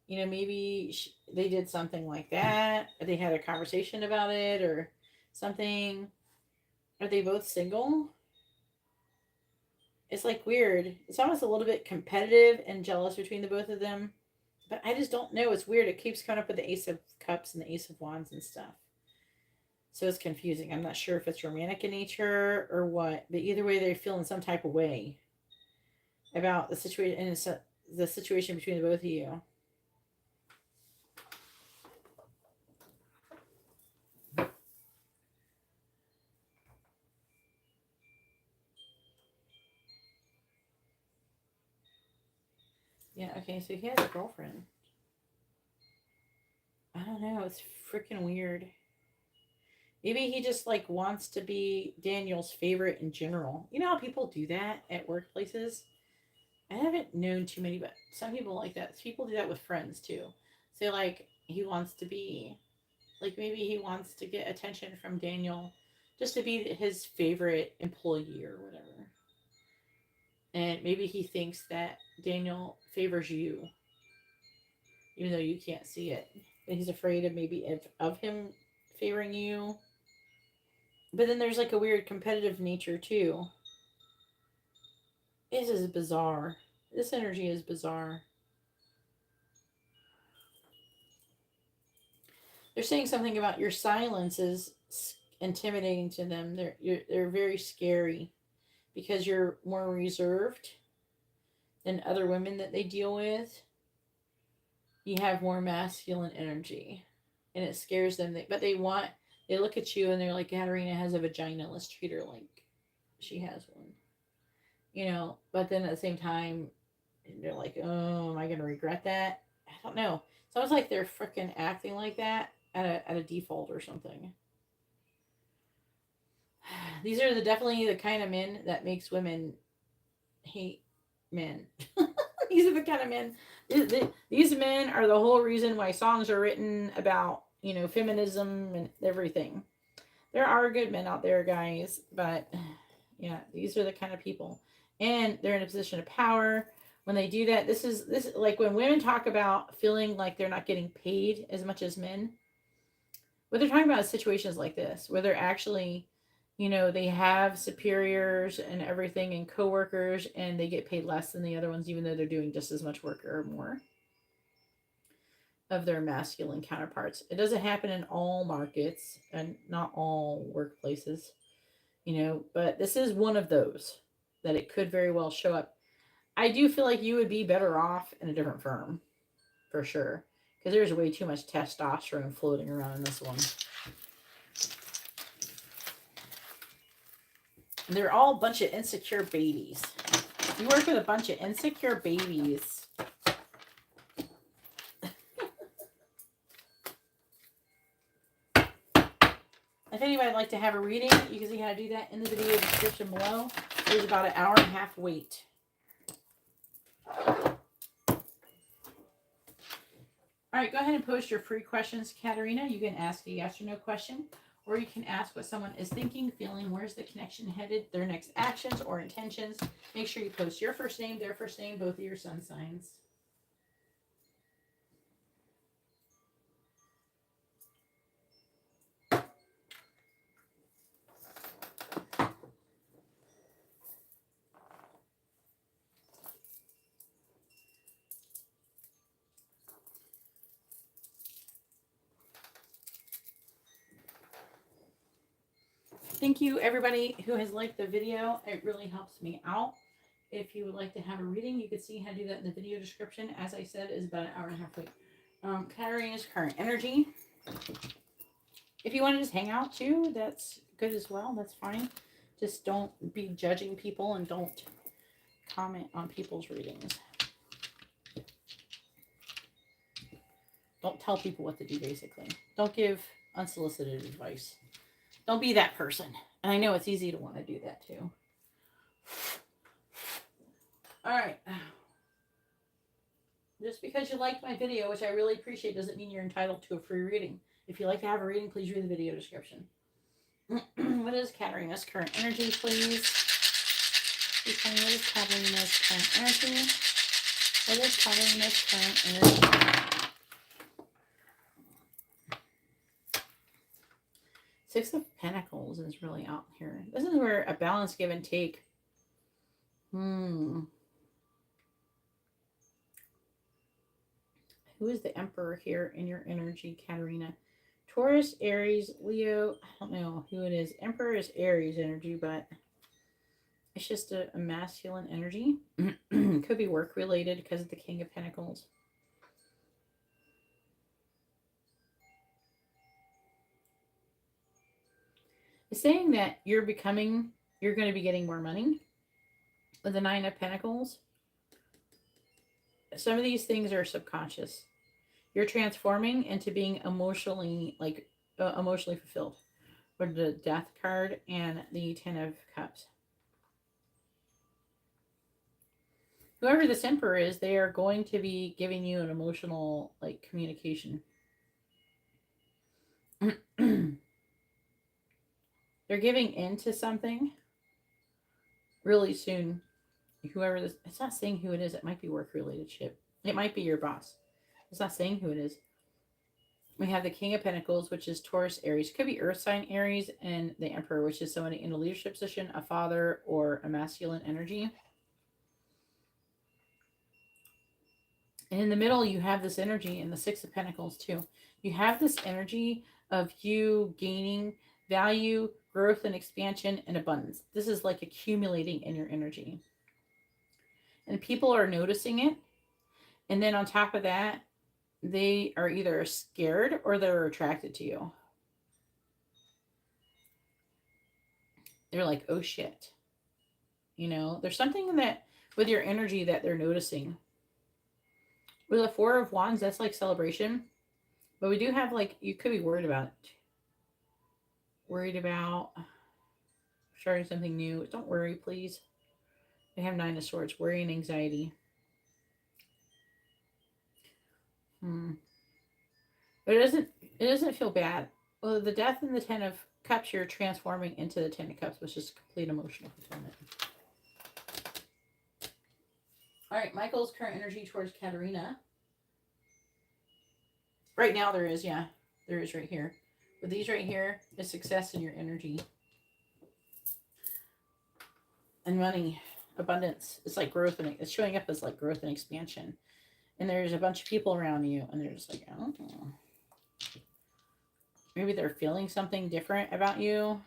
Maybe they did something like that. Or they had a conversation about it or something. Are they both single? It's like weird. It's almost a little bit competitive and jealous between the both of them. But I just don't know. It's weird. It keeps coming up with the Ace of Cups and the Ace of Wands and stuff. So it's confusing. I'm not sure if it's romantic in nature or what. But either way, they're feeling some type of way about the situation. And it's the situation between the both of you. Yeah, okay, so he has a girlfriend. I don't know, it's freaking weird. Maybe he just like wants to be Daniel's favorite in general. You know how people do that at workplaces? I haven't known too many, but some people like that. People do that with friends too. So like he wants to be, like maybe he wants to get attention from Daniel just to be his favorite employee or whatever. And maybe he thinks that Daniel favors you, even though you can't see it. And he's afraid of maybe of him favoring you. But then there's like a weird competitive nature too. This is bizarre. This energy is bizarre. They're saying something about your silence is intimidating to them. They're very scary because you're more reserved than other women that they deal with. You have more masculine energy, and it scares them. But they look at you and they're like, Katarina has a vagina. Let's treat her like she has one. But then at the same time, they're like, oh, am I going to regret that? I don't know. It's almost like they're freaking acting like that at a default or something. These are definitely the kind of men that makes women hate men. These are the kind of men. These men are the whole reason why songs are written about, feminism and everything. There are good men out there, guys, but yeah, these are the kind of people. And they're in a position of power. When they do that, this is like when women talk about feeling like they're not getting paid as much as men. What they're talking about is situations like this, where they're actually, they have superiors and everything and coworkers, and they get paid less than the other ones, even though they're doing just as much work or more of their masculine counterparts. It doesn't happen in all markets and not all workplaces, but this is one of those that it could very well show up. I do feel like you would be better off in a different firm, for sure, because there's way too much testosterone floating around in this one. They're all a bunch of insecure babies. You work with a bunch of insecure babies. If anybody would like to have a reading, you can see how to do that in the video description below. There's about an hour and a half wait. All right, go ahead and post your free questions, Katarina. You can ask a yes or no question, or you can ask what someone is thinking, feeling, where's the connection headed, their next actions or intentions. Make sure you post your first name, their first name, both of your sun signs. Thank you, everybody who has liked the video. It really helps me out. If you would like to have a reading, you can see how to do that in the video description. As I said, is about an hour and a half wait. Katarina's current energy. If you want to just hang out too, that's good as well. That's fine. Just don't be judging people and don't comment on people's readings. Don't tell people what to do, basically. Don't give unsolicited advice. Don't be that person. And I know it's easy to want to do that too. All right. Just because you liked my video, which I really appreciate, doesn't mean you're entitled to a free reading. If you'd like to have a reading, please read the video description. What is Katarina's current energy, please? Please tell me, what is Katarina's current energy? What is Katarina's current energy? Six of Pentacles is really out here. This is where a balance give and take. Who is the Emperor here in your energy, Katarina? Taurus, Aries, Leo. I don't know who it is. Emperor is Aries energy, but it's just a masculine energy. Could be work related because of the King of Pentacles. It's saying that you're going to be getting more money with the Nine of Pentacles. Some of these things are subconscious. You're transforming into being emotionally fulfilled. For the Death card and the Ten of Cups. Whoever this Emperor is, they are going to be giving you an emotional communication. They're giving into something really soon. Whoever this, it's not saying who it is. It might be work related shit. It might be your boss. It's not saying who it is. We have the King of Pentacles, which is Taurus, Aries. Could be Earth sign Aries, and the Emperor, which is somebody in a leadership position, a father, or a masculine energy. And in the middle, you have this energy in the Six of Pentacles too. You have this energy of you gaining value, growth, and expansion, and abundance. This is like accumulating in your energy. And people are noticing it. And then on top of that, they are either scared or they're attracted to you. They're like, oh shit. You know, there's something that with your energy that they're noticing. With a Four of Wands, that's like celebration. But we do have you could be worried about it. Worried about starting something new. Don't worry, please. They have Nine of Swords. Worry and anxiety. But it doesn't feel bad. Well, the Death and the Ten of Cups, you're transforming into the Ten of Cups, which is complete emotional fulfillment. All right, Michael's current energy towards Katarina. Right now there is, yeah. There is right here. But these right here is success in your energy. And money. Abundance. It's like growth, and it's showing up as like growth and expansion. And there's a bunch of people around you, and they're just like, I don't know. Maybe they're feeling something different about you.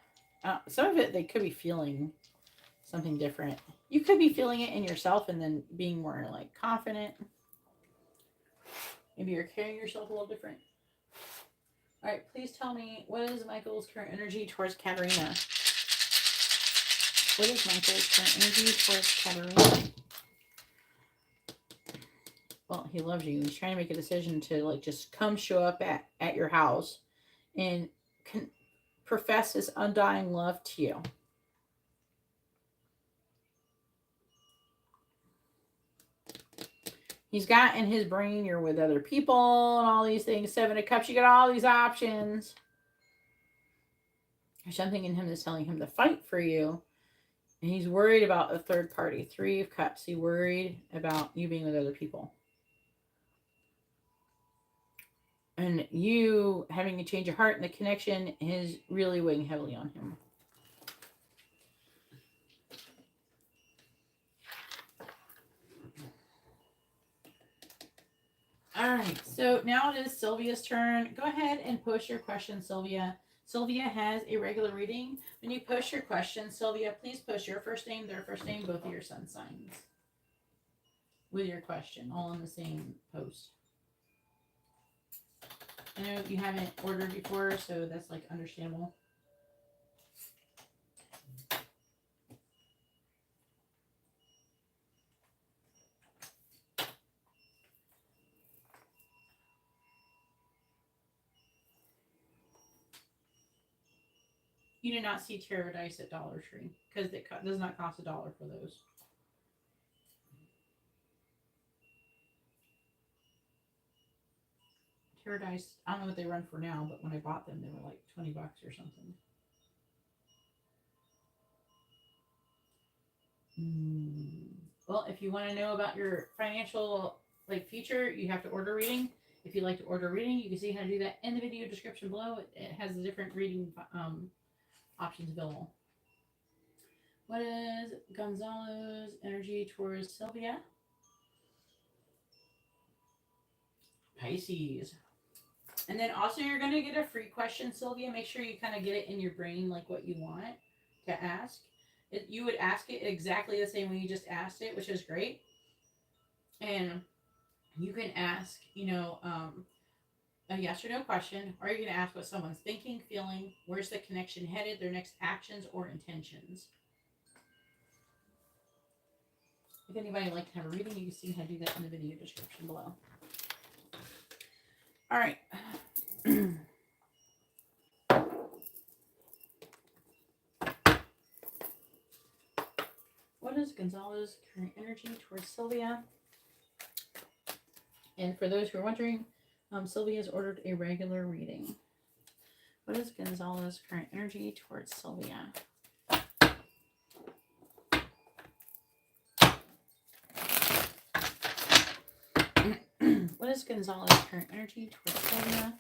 Some of it, they could be feeling something different. You could be feeling it in yourself and then being more confident. Maybe you're carrying yourself a little different. All right, please tell me, what is Michael's current energy towards Katarina? What is Michael's current energy towards Katarina? Well, he loves you. He's trying to make a decision to like just come show up at your house and profess his undying love to you. He's got in his brain you're with other people and all these things. Seven of Cups, you got all these options. There's something in him that's telling him to fight for you. And he's worried about a third party. Three of Cups. He's worried about you being with other people. And you having a change of heart and the connection is really weighing heavily on him. All right, so now it is Sylvia's turn. Go ahead and post your question, Sylvia. Sylvia has a regular reading. When you post your question, Sylvia, please post your first name, their first name, both of your sun signs with your question, all in the same post. I know you haven't ordered before, so that's like understandable. You do not see tarot dice at Dollar Tree because it does not cost $1 for those. Tarot dice, I don't know what they run for now, but when I bought them, they were like $20 or something. Well, if you want to know about your financial future, you have to order reading. If you'd like to order reading, you can see how to do that in the video description below. It has the different reading options available. What is Gonzalo's energy towards Sylvia? Pisces. And then also you're going to get a free question, Sylvia. Make sure you kind of get it in your brain like what you want to ask. You would ask it exactly the same way you just asked it, which is great. And you can ask, a yes or no question, or you can ask what someone's thinking, feeling, where's the connection headed, their next actions or intentions. If anybody would like to have a reading, you can see how to do that in the video description below. All right. What is Gonzalo's current energy towards Sylvia? And for those who are wondering, Sylvia has ordered a regular reading. What is Gonzalo's current energy towards Sylvia? What is Gonzalo's current energy towards Sylvia?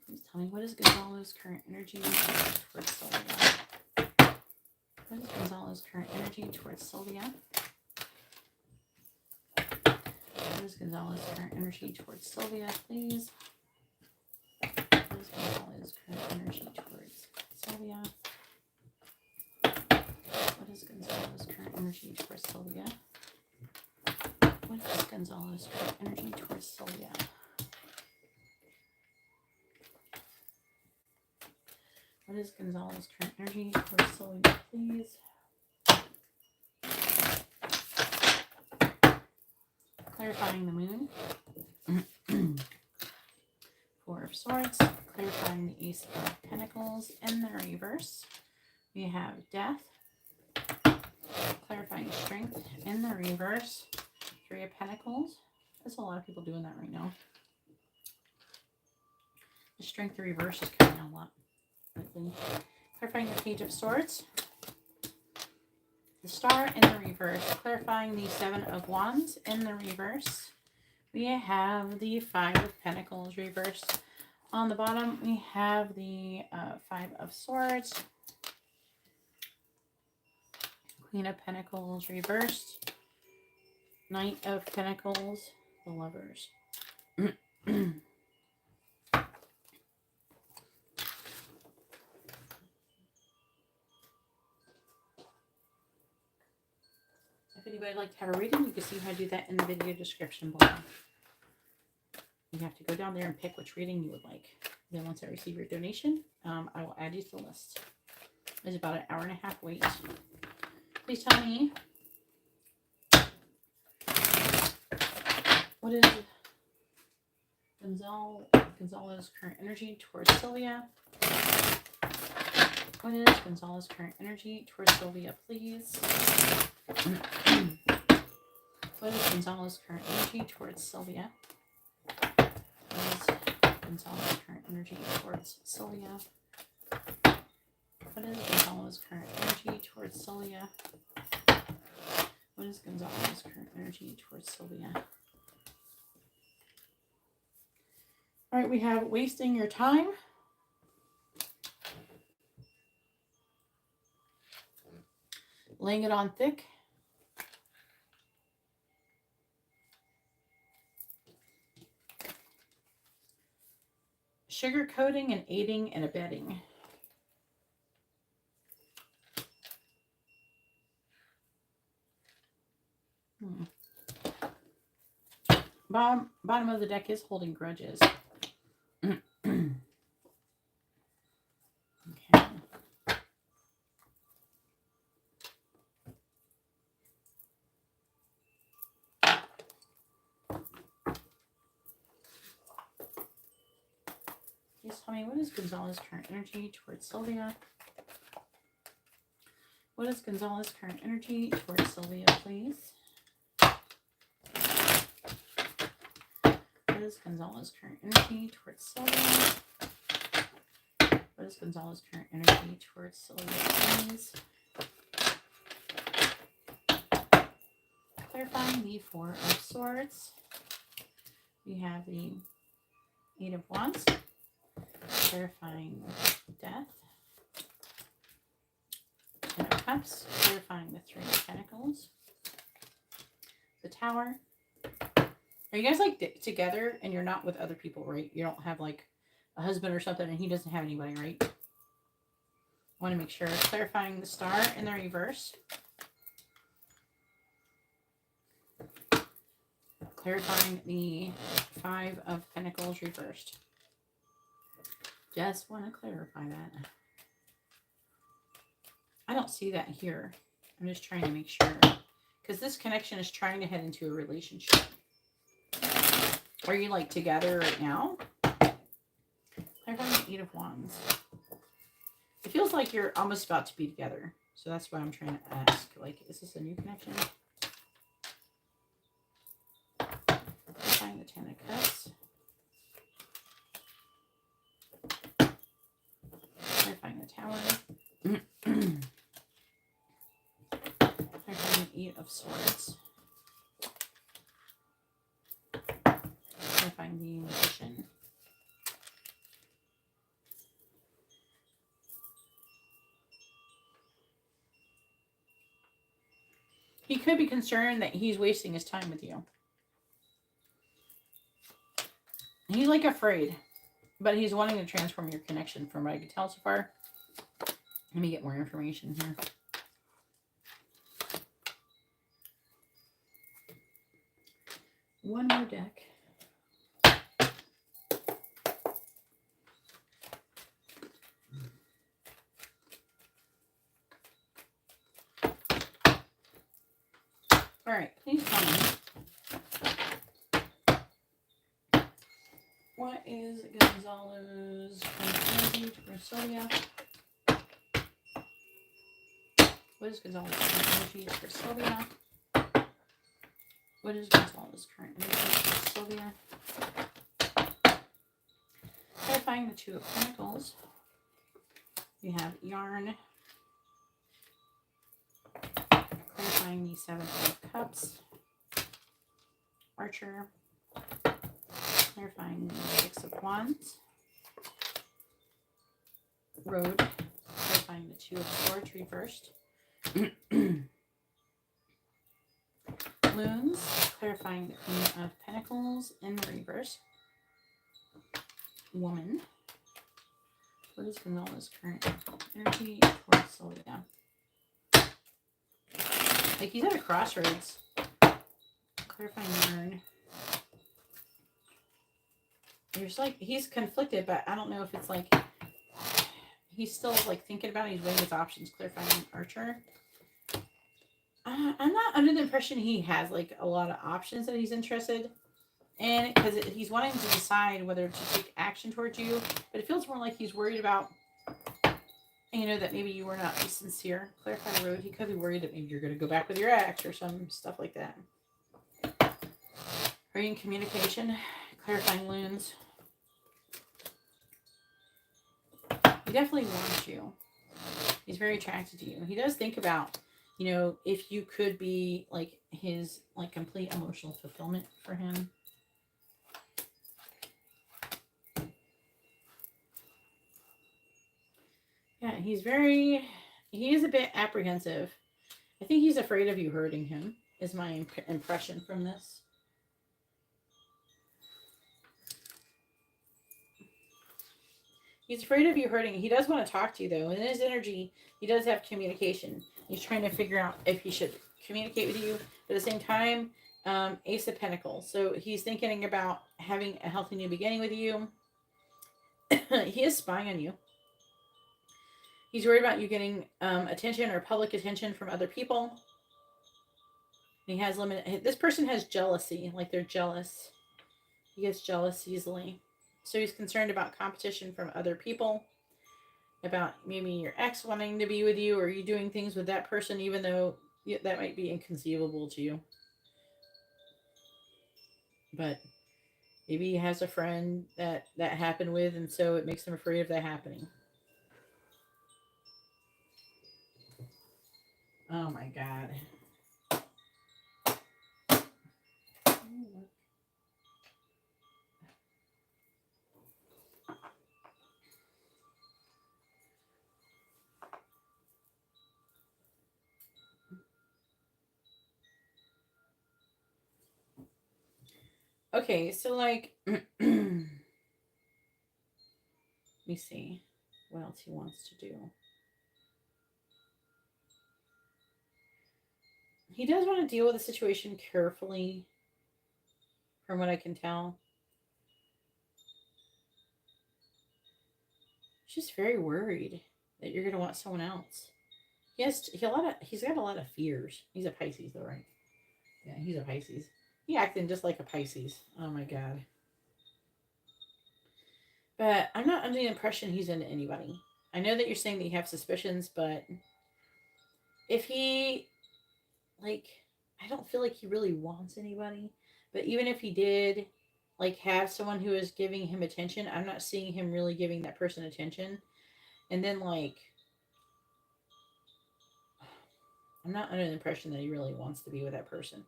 Please tell me, what is Gonzalo's current energy towards Sylvia? What is Gonzalo's current energy towards Sylvia? What is Gonzalo's current energy towards Sylvia, please? What is Gonzalo's current energy towards Sylvia? What is Gonzalo's current energy towards Sylvia? What is Gonzalo's current energy towards Sylvia? What is Gonzalo's current energy towards Sylvia, please? Clarifying the moon. Four of Swords. Clarifying the Ace of Pentacles in the reverse. We have Death. Clarifying Strength in the reverse. Three of Pentacles. There's a lot of people doing that right now. The Strength the reverse is coming out a lot lately. Clarifying the Page of Swords. The Star in the reverse. Clarifying the Seven of Wands in the reverse. We have the Five of Pentacles reversed. On the bottom, we have the Five of Swords. Queen of Pentacles reversed. Knight of Pentacles, the Lovers. If anybody would like to have a reading, you can see how to do that in the video description below. You have to go down there and pick which reading you would like. Then once I receive your donation, I will add you to the list. There's about an hour and a half wait. Please tell me, what is Gonzalo's current energy towards Sylvia? What is Gonzalo's current energy towards Sylvia, please? What is Gonzalo's current energy towards Sylvia? What is Gonzalo's current energy towards Sylvia? What is Gonzalo's current energy towards Sylvia? What is Gonzalo's current energy towards Sylvia? All right, we have wasting your time. Laying it on thick. Sugarcoating and aiding and abetting. Bottom of the deck is holding grudges. Okay. Please tell me, what is Gonzalo's current energy towards Sylvia? What is Gonzalo's current energy towards Sylvia, please? What is Gonzalo's current energy towards Sylvia? What is Gonzalo's current energy towards Sylvia, please? Clarifying the Four of Swords. We have the Eight of Wands. Clarifying death. Ten of Cups. Clarifying the Three of Pentacles. The Tower. Are you guys like together and you're not with other people, right? You don't have like a husband or something and he doesn't have anybody, right? I want to make sure. Clarifying the Star in the reverse. Clarifying the Five of Pentacles reversed. Just want to clarify that. I don't see that here. I'm just trying to make sure. Because this connection is trying to head into a relationship. Are you like together right now? Clarifying the Eight of Wands. It feels like you're almost about to be together. So that's why I'm trying to ask. Like, is this a new connection? Clarifying the Ten of Cups. Clarifying the Tower. Clarifying the Eight of Swords. Clarifying the Magician. He could be concerned that he's wasting his time with you. He's like afraid, but he's wanting to transform your connection from what I can tell so far. Let me get more information here. One more deck. All right, please tell me, what is Gonzalo's energy for Sylvia? What is Gonzalo's energy for Sylvia? What is Gonzalo's current energy for Sylvia? Clarifying the Two of Pentacles. We have Yarn. Clarifying the Seven of Cups. Archer. Clarifying the Six of Wands. Road. Clarifying the Two of Swords reversed. Moons. Clarifying the Queen of Pentacles in the reverse. Woman. What is Gonzalo's current energy towards Sylvia? Like he's at a crossroads. Clarifying Yarn. There's like, he's conflicted, but I don't know if it's like, he's still like thinking about it. He's weighing his options, clarifying Archer. I'm not under the impression he has like a lot of options that he's interested in, because he's wanting to decide whether to take action towards you, but it feels more like he's worried about, you know, that maybe you were not sincere. Clarify the road. He could be worried that maybe you're going to go back with your ex or some stuff like that. Reading communication, clarifying loons. He definitely wants you. He's very attracted to you. He does think about, you know, if you could be like his like complete emotional fulfillment for him. Yeah, he is a bit apprehensive. I think he's afraid of you hurting him, is my impression from this. He's afraid of you hurting. He does want to talk to you, though. In his energy, he does have communication. He's trying to figure out if he should communicate with you. But at the same time, Ace of Pentacles. So he's thinking about having a healthy new beginning with you. He is spying on you. He's worried about you getting attention or public attention from other people. He has limited. This person has jealousy, like they're jealous. He gets jealous easily. So he's concerned about competition from other people, about maybe your ex wanting to be with you, or you doing things with that person, even though that might be inconceivable to you. But maybe he has a friend that happened with, and so it makes him afraid of that happening. Oh my God. Okay, so like, let me see what else he wants to do. He does want to deal with the situation carefully, from what I can tell. He's just very worried that you're going to want someone else. He's got a lot of fears. He's a Pisces, though, right? Yeah, he's a Pisces. He acting just like a Pisces. Oh my God. But I'm not under the impression he's into anybody. I know that you're saying that you have suspicions, but if he, like, I don't feel like he really wants anybody. But even if he did, like, have someone who is giving him attention, I'm not seeing him really giving that person attention. And then, like, I'm not under the impression that he really wants to be with that person.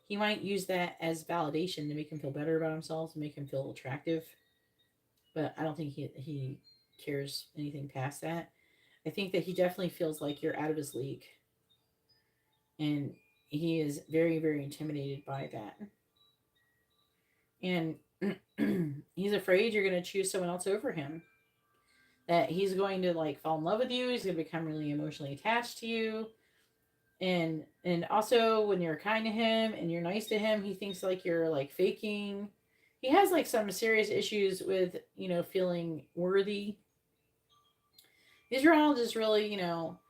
He might use that as validation to make him feel better about himself, to make him feel attractive. But I don't think he cares anything past that. I think that he definitely feels like you're out of his league. And he is very, very intimidated by that. And he's afraid you're going to choose someone else over him. That he's going to like fall in love with you. He's going to become really emotionally attached to you. And also when you're kind to him and you're nice to him, he thinks like you're like faking. He has like some serious issues with, you know, feeling worthy. These are all just really, you know,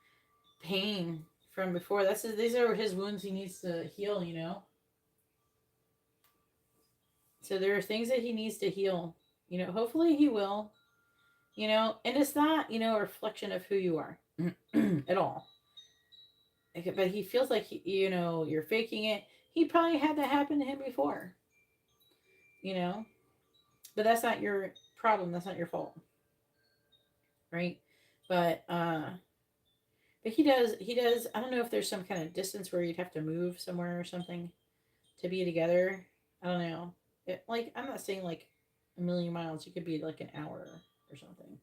pain from before. These are his wounds he needs to heal, you know. So there are things that he needs to heal. You know, hopefully he will. You know, and it's not, you know, a reflection of who you are at all. But he feels like, you know, you're faking it. He probably had that happen to him before. You know? But that's not your problem. That's not your fault. Right? But he does, I don't know if there's some kind of distance where you'd have to move somewhere or something to be together. I don't know. Like, I'm not saying like a million miles. You could be like an hour or something.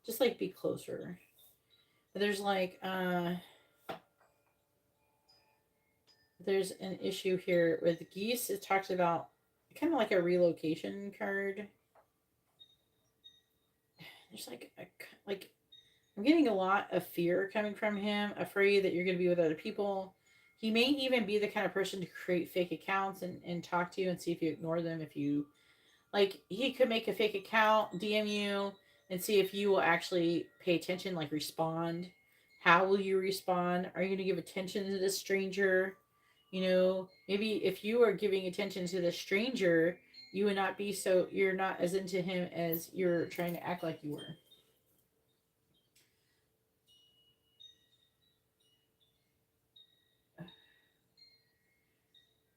Just like be closer. But there's like, there's an issue here with geese. It talks about kind of like a relocation card. There's like I'm getting a lot of fear coming from him, afraid that you're going to be with other people. He may even be the kind of person to create fake accounts and talk to you and see if you ignore them, if you Like, he could make a fake account, DM you, and see if you will actually pay attention, like respond. How will you respond? Are you going to give attention to this stranger? You know, maybe if you are giving attention to the stranger, you would not be so, you're not as into him as you're trying to act like you were.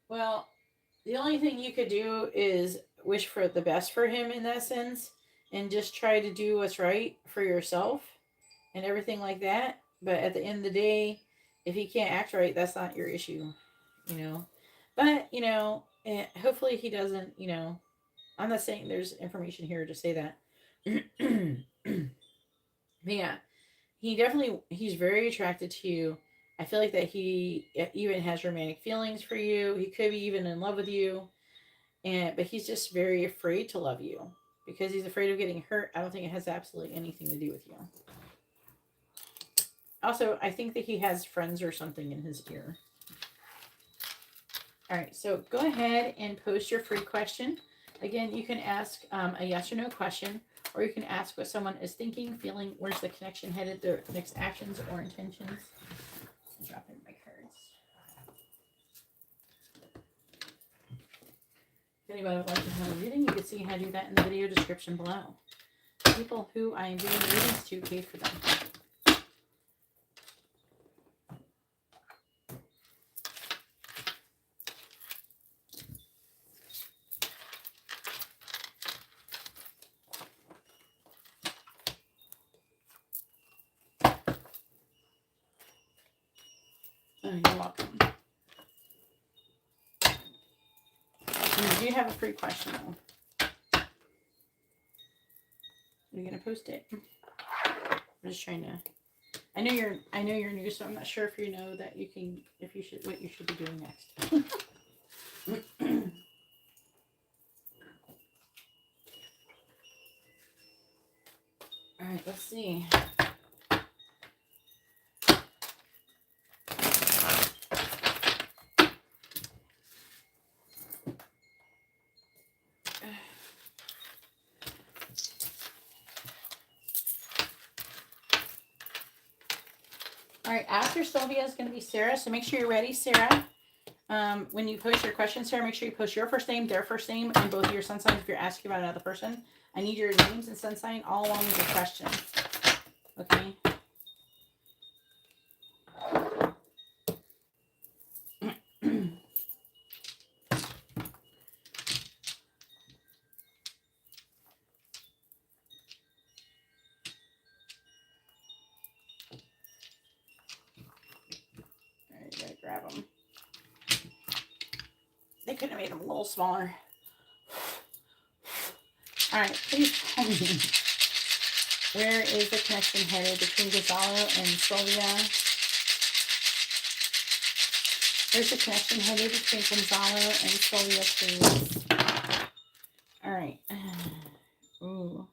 Well, the only thing you could do is wish for the best for him in that sense and just try to do what's right for yourself and everything like that. But at the end of the day, if he can't act right, that's not your issue, you know. But, you know, hopefully he doesn't, you know, I'm not saying there's information here to say that. But yeah, he's very attracted to you. I feel like that he even has romantic feelings for you. He could be even in love with you. But he's just very afraid to love you because he's afraid of getting hurt. I don't think it has absolutely anything to do with you. Also, I think that he has friends or something in his ear. All right, so go ahead and post your free question. Again, you can ask a yes or no question, or you can ask what someone is thinking, feeling, where's the connection headed, their next actions or intentions. Drop in my cards. If anybody would like to have a reading, you can see how to do that in the video description below. People who I am doing readings to paid for them. Oh, you're welcome. You do have a free question though. You're gonna post it. I'm just trying to. I know you're new, so I'm not sure if you know that you can, if you should, what you should be doing next. All right, let's see. All right, after Sylvia is going to be Sarah, so make sure you're ready, Sarah. When you post your question, Sarah, make sure you post your first name, their first name, and both of your sun signs if you're asking about another person. I need your names and sun sign all along with your question. Okay? Alright, gotta grab them. They could have made them a little smaller. Alright, please tell me. Where is the connection headed between Gonzalo and Sylvia? Where's the connection headed between Gonzalo and Sylvia, please? Alright. Ooh.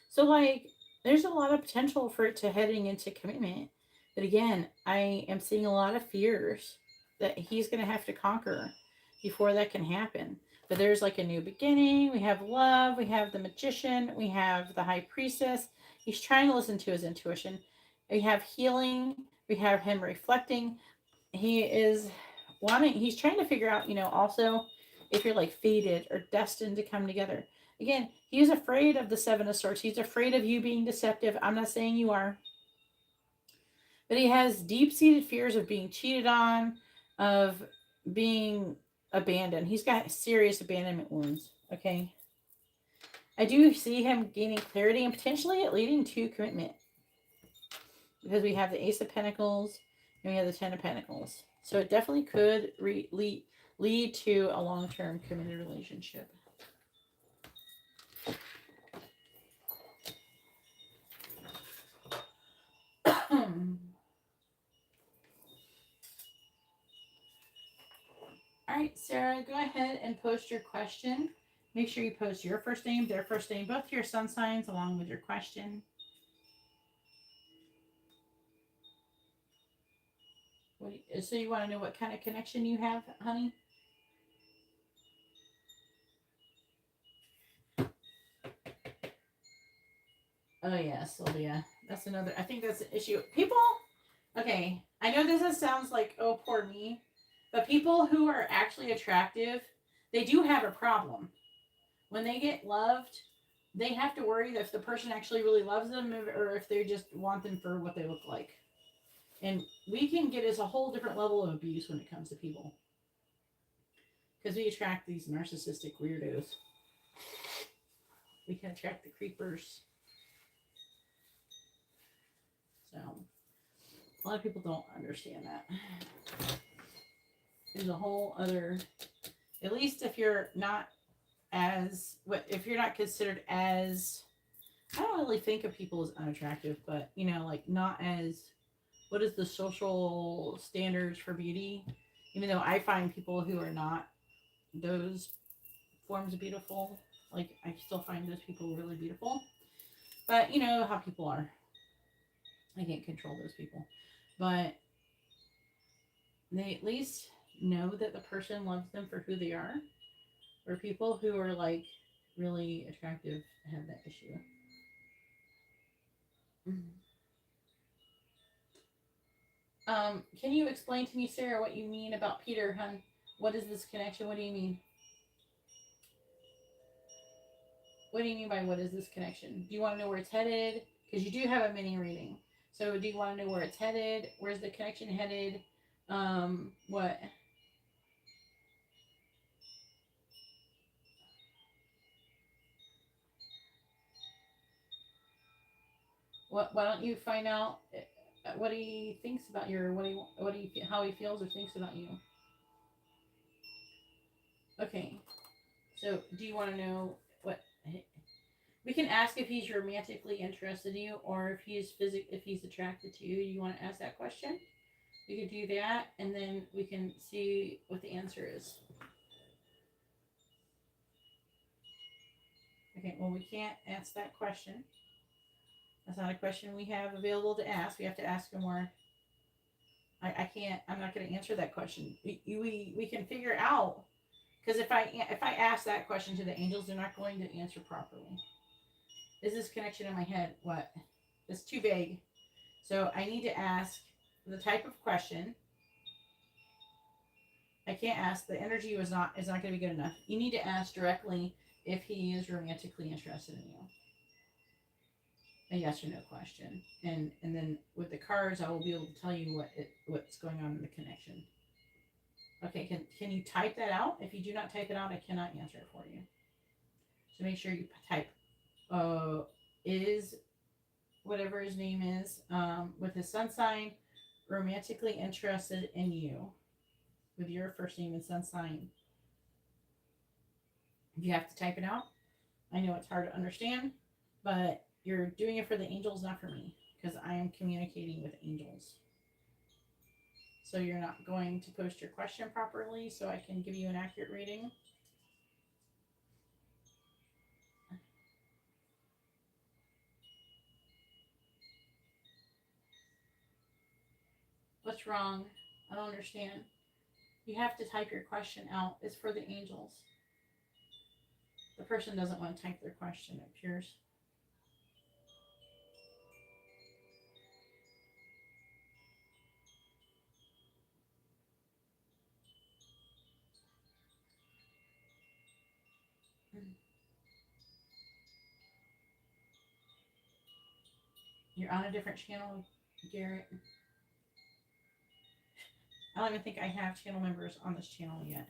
So, like, there's a lot of potential for it to heading into commitment. But again, I am seeing a lot of fears that he's going to have to conquer before that can happen. But there's like a new beginning. We have love. We have the magician. We have the high priestess. He's trying to listen to his intuition. We have healing. We have him reflecting. He is wanting, he's trying to figure out, you know, also if you're like fated or destined to come together. Again, he's afraid of the Seven of Swords. He's afraid of you being deceptive. I'm not saying you are. But he has deep-seated fears of being cheated on, of being abandoned. He's got serious abandonment wounds, okay? I do see him gaining clarity and potentially it leading to commitment. Because we have the Ace of Pentacles and we have the Ten of Pentacles. So it definitely could lead to a long-term committed relationship. All right, Sarah, go ahead and post your question. Make sure you post your first name, their first name, both your sun signs along with your question. So you want to know what kind of connection you have, honey? Oh yeah, Sylvia. That's another. I think that's an issue. People. Okay, I know this sounds like oh poor me, but people who are actually attractive, they do have a problem. When they get loved, they have to worry that if the person actually really loves them or if they just want them for what they look like. And we can get as a whole different level of abuse when it comes to people because we attract these narcissistic weirdos. We can attract the creepers. So a lot of people don't understand that. There's a whole other, at least if you're not as, what if you're not considered as, I don't really think of people as unattractive, but you know, like not as, what is the social standards for beauty? Even though I find people who are not those forms of beautiful, like I still find those people really beautiful. But you know how people are. I can't control those people. But they at least know that the person loves them for who they are. Or people who are like really attractive have that issue. Can you explain to me, Sarah, what you mean about Peter, hun? What is this connection? What do you mean? What do you mean by what is this connection? Do you want to know where it's headed? Because you do have a mini reading. So do you want to know where it's headed? Where's the connection headed? What? Why don't you find out what he thinks about you, or how he feels or thinks about you? Okay. So do you want to know what? We can ask if he's romantically interested in you, or if he's attracted to you. Do you want to ask that question? We could do that, and then we can see what the answer is. Okay, well, we can't ask that question. That's not a question we have available to ask. We have to ask him more. I can't. I'm not going to answer that question. We can figure out, because if I ask that question to the angels, they're not going to answer properly. Is this connection in my head? What? It's too vague. So I need to ask the type of question. I can't ask. The energy is not going to be good enough. You need to ask directly if he is romantically interested in you. A yes or no question, and then with the cards, I will be able to tell you what's going on in the connection. Okay, can you type that out? If you do not type it out, I cannot answer it for you. So make sure you type. Is whatever his name is, with his sun sign, romantically interested in you, with your first name and sun sign. If you have to type it out, I know it's hard to understand, but you're doing it for the angels, not for me, because I am communicating with angels. So you're not going to post your question properly so I can give you an accurate reading. What's wrong? I don't understand. You have to type your question out. It's for the angels. The person doesn't want to type their question, it appears. You're on a different channel, Garrett. I don't even think I have channel members on this channel yet.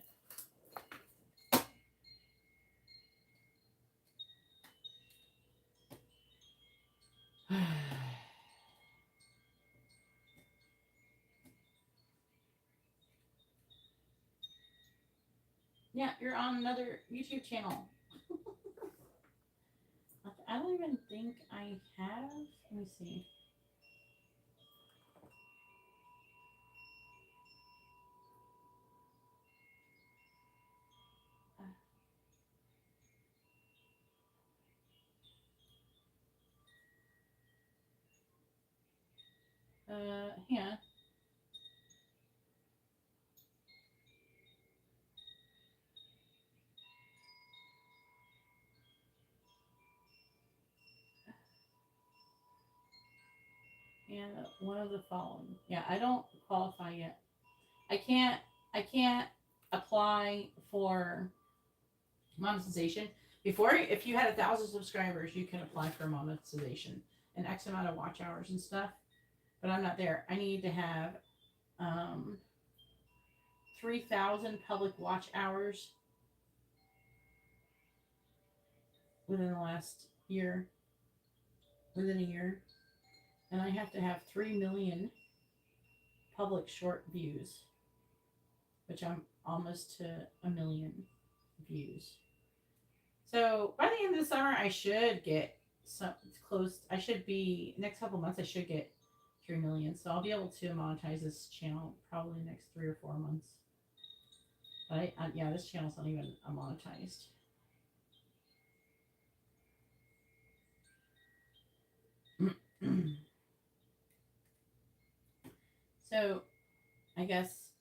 Yeah, you're on another YouTube channel. I don't even think I have. Let me see. Yeah. And one of the following. Yeah, I don't qualify yet. I can't apply for monetization. Before, if you had 1,000 subscribers, you can apply for monetization and X amount of watch hours and stuff. But I'm not there. I need to have 3,000 public watch hours within the last year, within a year. And I have to have 3 million public short views, which I'm almost to 1 million views. So by the end of the summer, I should get some close. I should be, next couple months, I should get 3 million. So I'll be able to monetize this channel probably next 3 or 4 months. But yeah, this channel's not even monetized. So I guess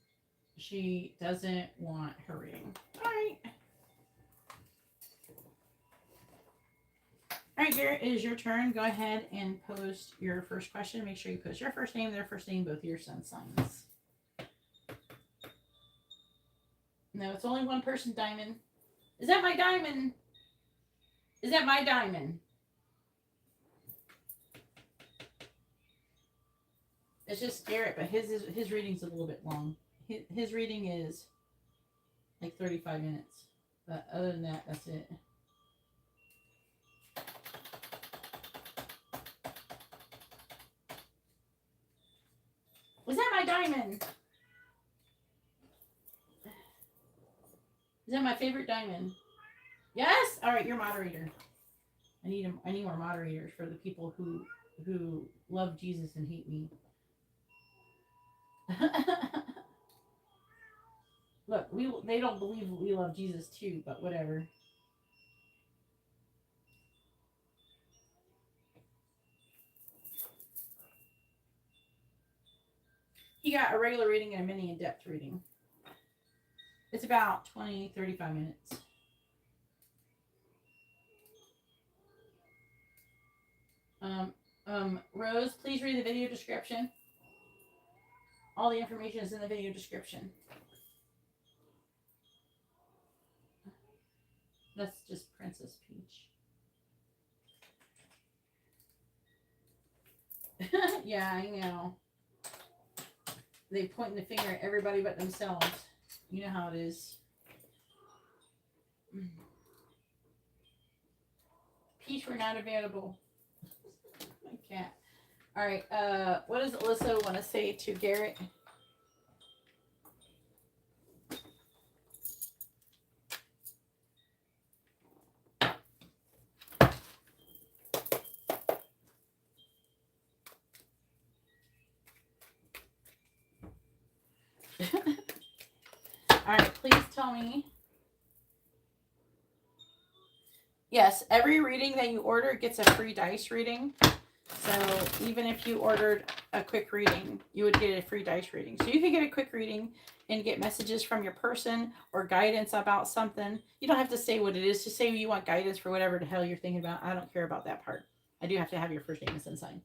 she doesn't want her reading. All right. All right, Garrett, it is your turn. Go ahead and post your first question. Make sure you post your first name, their first name, both of your sun signs. No, it's only one person, Diamond. Is that my diamond? Is that my diamond? It's just Garrett, but his reading's a little bit long. His reading is like 35 minutes. But other than that, that's it. Was that my diamond? Is that my favorite diamond? Yes? All right, you're moderator. I need more moderators for the people who love Jesus and hate me. Look, they don't believe we love Jesus too, but whatever. You got a regular reading and a mini in-depth reading. It's about 20, 35 minutes. Rose, please read the video description. All the information is in the video description. That's just Princess Peach. Yeah, I know. They point the finger at everybody but themselves. You know how it is. Peach, we're not available. My cat. All right. What does Alyssa want to say to Garrett? All right, please tell me. Yes, every reading that you order gets a free dice reading. So even if you ordered a quick reading, you would get a free dice reading. So you can get a quick reading and get messages from your person or guidance about something. You don't have to say what it is. Just say you want guidance for whatever the hell you're thinking about. I don't care about that part. I do have to have your first name and sun sign.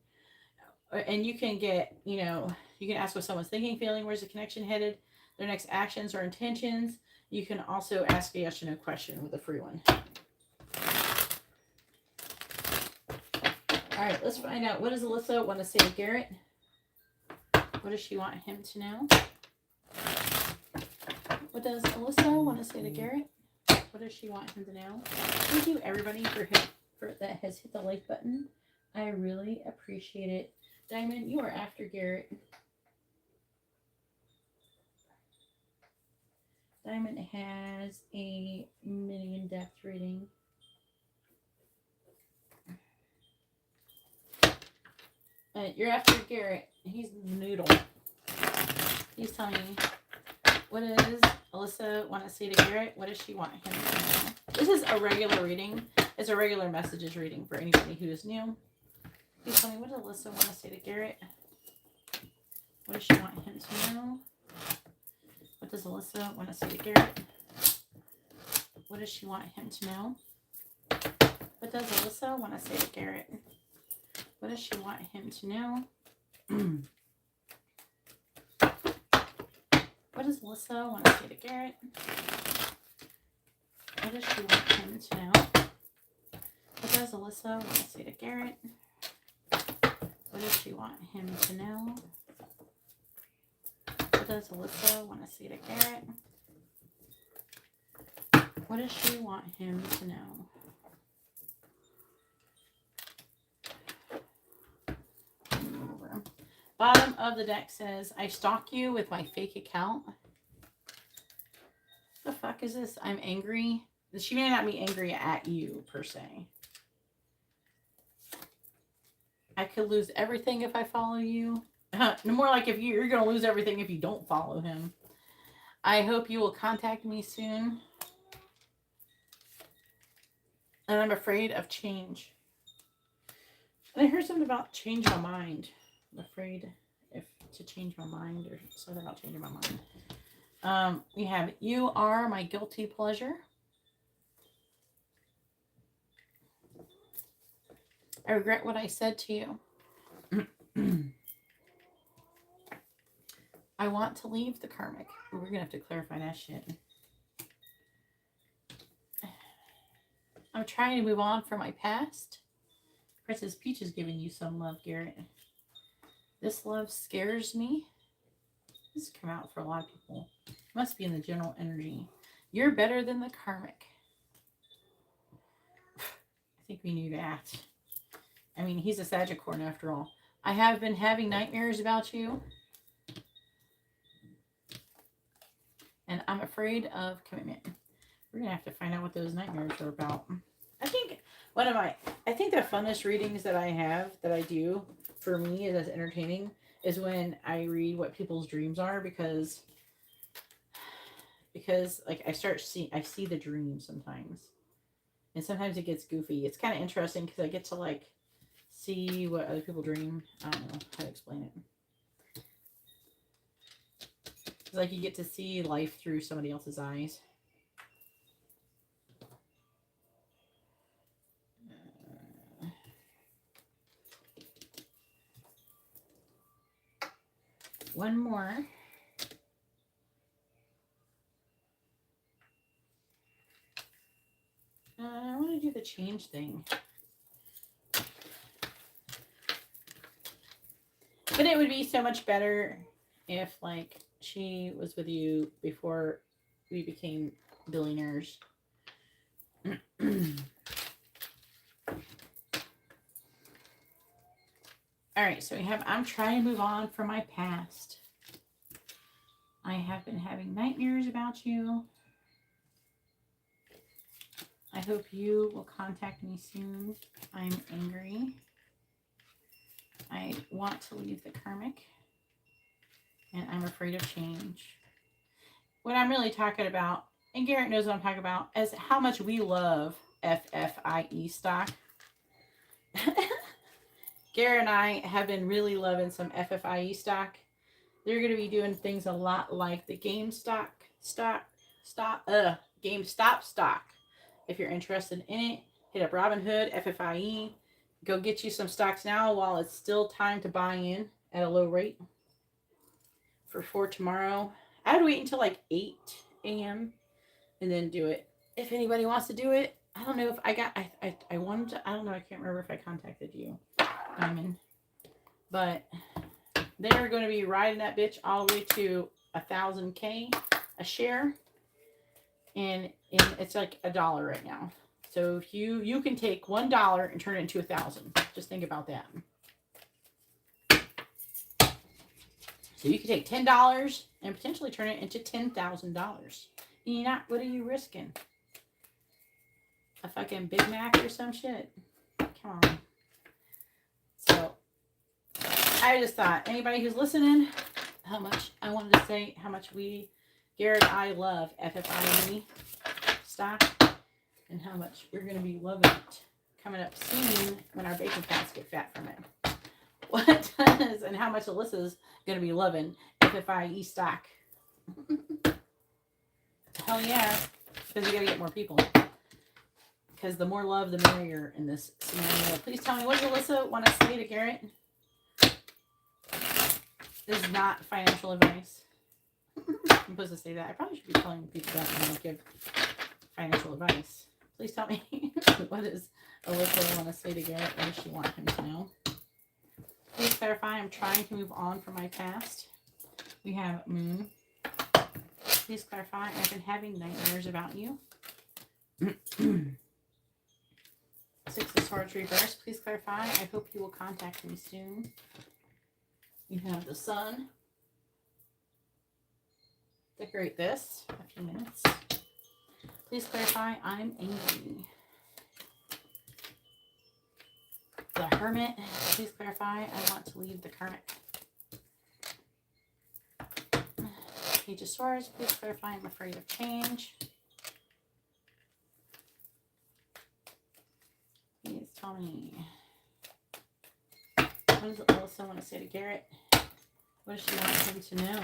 And you can get, you can ask what someone's thinking, feeling, where's the connection headed, their next actions or intentions. You can also ask a yes or no question with a free one. All right, let's find out. What does Alyssa want to say to Garrett? What does she want him to know? What does Alyssa want to say to Garrett? What does she want him to know? Thank you, everybody, for that has hit the like button. I really appreciate it. Diamond, you are after Garrett. Diamond has a mini in-depth reading. You're after Garrett. He's noodle. He's telling me, what does Alyssa want to say to Garrett? What does she want him to know? This is a regular reading. It's a regular messages reading for anybody who is new. Please tell me, what does Alyssa want to say to Garrett? What does she want him to know? What does Alyssa want to say to Garrett? What does she want him to know? What does Alyssa want to say to Garrett? What does she want him to know? What does Alyssa want to say to Garrett? What does she want him to know? What does Alyssa want to say to Garrett? What does she want him to know? What does Alyssa want to say to Garrett? What does she want him to know? Bottom of the deck says, I stalk you with my fake account. The fuck is this? I'm angry. She may not be angry at you, per se. I could lose everything if I follow you. More like if you're going to lose everything if you don't follow him. I hope you will contact me soon. And I'm afraid of change. And I heard something about change my mind. I'm afraid to change my mind or something about changing my mind. We have, you are my guilty pleasure. I regret what I said to you. I want to leave the karmic. We're going to have to clarify that shit. I'm trying to move on from my past. Princess Peach is giving you some love, Garrett. This love scares me. This has come out for a lot of people. It must be in the general energy. You're better than the karmic. I think we knew that. I mean, he's a Sagittarius after all. I have been having nightmares about you. And I'm afraid of commitment. We're going to have to find out what those nightmares are about. I think the funnest readings that I have, that I do, for me as entertaining, is when I read what people's dreams are, because like I see the dream sometimes. And sometimes it gets goofy. It's kind of interesting because I get to like see what other people dream. I don't know how to explain it. It's like you get to see life through somebody else's eyes. One more. I want to do the change thing. But it would be so much better if, like, she was with you before we became billionaires. All right, so we have, I'm trying to move on from my past. I have been having nightmares about you. I hope you will contact me soon. I'm angry. I want to leave the karmic. And I'm afraid of change. What I'm really talking about, and Garrett knows what I'm talking about, is how much we love FFIE stock. Garrett and I have been really loving some FFIE stock. They're going to be doing things a lot like the GameStop stock. If you're interested in it, hit up Robinhood, FFIE. Go get you some stocks now while it's still time to buy in at a low rate for tomorrow. I would wait until like 8 a.m. and then do it. If anybody wants to do it, I don't know if I got, I wanted to, I don't know, I can't remember if I contacted you, Diamond. But they're going to be riding that bitch all the way to 1,000K a share. And it's like $1 right now. So if you can take $1 and turn it into 1,000. Just think about that. So you can take $10 and potentially turn it into $10,000. You're not, what are you risking? A fucking Big Mac or some shit? Come on. So I just thought, anybody who's listening, how much I wanted to say how much Garrett and I love FFIE stock, and how much we're going to be loving it coming up soon when our bacon fats get fat from it. What does, and how much Alyssa's going to be loving FFIE stock. Hell yeah, because we got to get more people. Because the more love, the merrier in this scenario. Please tell me, what does Alyssa want to say to Garrett? is not financial advice. I'm supposed to say that. I probably should be telling people that when I give financial advice. Please tell me, what does Alyssa want to say to Garrett? What does she want him to know? Please clarify. I'm trying to move on from my past. We have Moon. Please clarify. I've been having nightmares about you. Six of Swords reverse. Please clarify. I hope you will contact me soon. You have the Sun. Decorate this a few minutes. Please clarify. I'm angry. The Hermit. Please clarify. I want to leave the Karmic. Page of Swords. Please clarify. I'm afraid of change. Please tell me. What does Alyssa want to say to Garrett? What does she want him to know?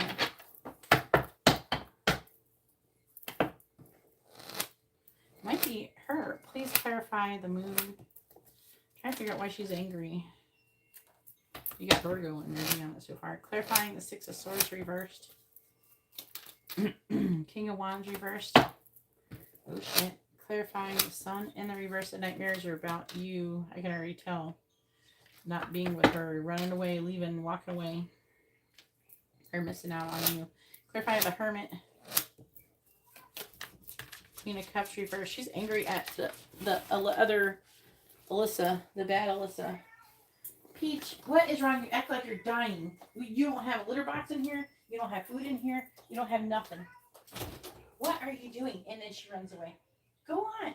Might be her. Please clarify the Moon. Trying to figure out why she's angry. You got Virgo energy on it so far. Clarifying the Six of Swords reversed. King of Wands reversed. Oh shit. Clarifying the Sun in the reverse. The nightmares are about you. I can already tell. Not being with her. Running away. Leaving. Walking away. Or missing out on you. Clarify the Hermit. Queen of Cups reversed. She's angry at the other Alyssa. The bad Alyssa. Peach, what is wrong? You act like you're dying. You don't have a litter box in here. You don't have food in here. You don't have nothing. What are you doing? And then she runs away. Go on.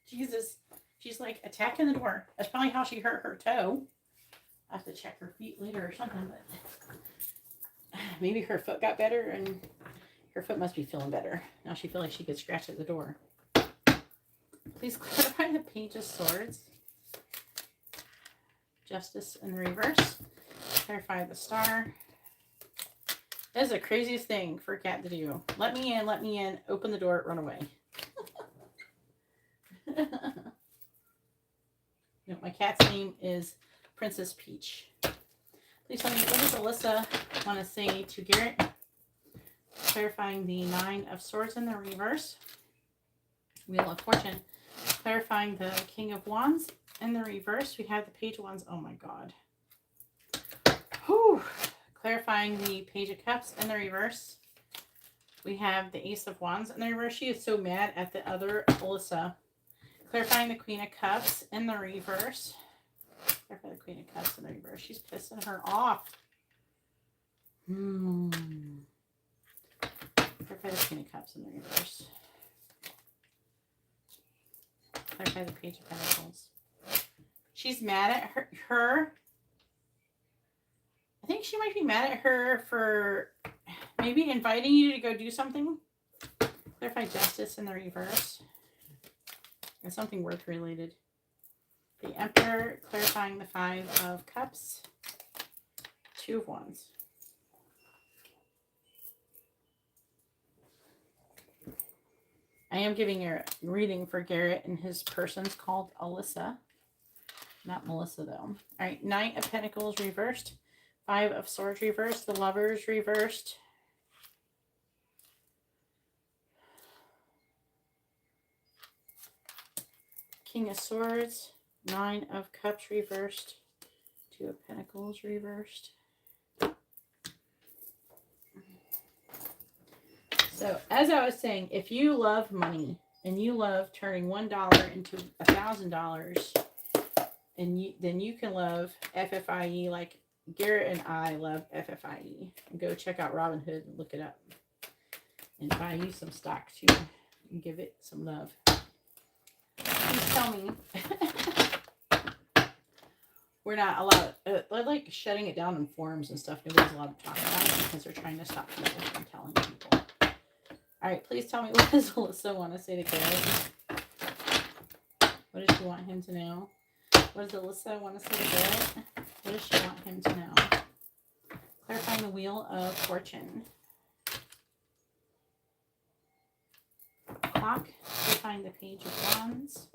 Jesus. She's like attacking the door. That's probably how she hurt her toe. I have to check her feet later or something. But maybe her foot got better and her foot must be feeling better. Now she feels like she could scratch at the door. Please clarify the Page of Swords. Justice in reverse. Clarify the Star. That is the craziest thing for a cat to do. Let me in, open the door, run away. You know, my cat's name is Princess Peach. Please tell me, what does Alyssa want to say to Garrett? Clarifying the Nine of Swords in the reverse. Wheel of Fortune. Clarifying the King of Wands in the reverse. We have the Page of Wands. Oh my God. Whew. Clarifying the Page of Cups in the reverse. We have the Ace of Wands in the reverse. She is so mad at the other Alyssa. Clarifying the Queen of Cups in the reverse. Clarify the Queen of Cups in the reverse. She's pissing her off. Clarify the Queen of Cups in the reverse. Clarify the Page of Pentacles. She's mad at her. I think she might be mad at her for maybe inviting you to go do something. Clarify Justice in the reverse. And something work related. The Emperor, clarifying the Five of Cups. Two of Wands. I am giving a reading for Garrett and his person's called Alyssa. Not Melissa, though. All right, Knight of Pentacles reversed. Five of Swords reversed. The Lovers reversed. King of Swords. Nine of Cups reversed. Two of Pentacles reversed. So, as I was saying, if you love money and you love turning $1 into $1,000, and then you can love FFIE like Garrett and I love FFIE. And go check out Robinhood and look it up. And buy you some stock too. And give it some love. Please tell me. We're not allowed. They're like shutting it down in forums and stuff. Nobody's allowed to talk about it because they're trying to stop people from telling people. All right, please tell me, what does Alyssa want to say to Garrett? What does she want him to know? What does Alyssa want to say to Garrett? What does she want him to know? Clarifying the Wheel of Fortune. Clock. Clarifying the Page of Wands.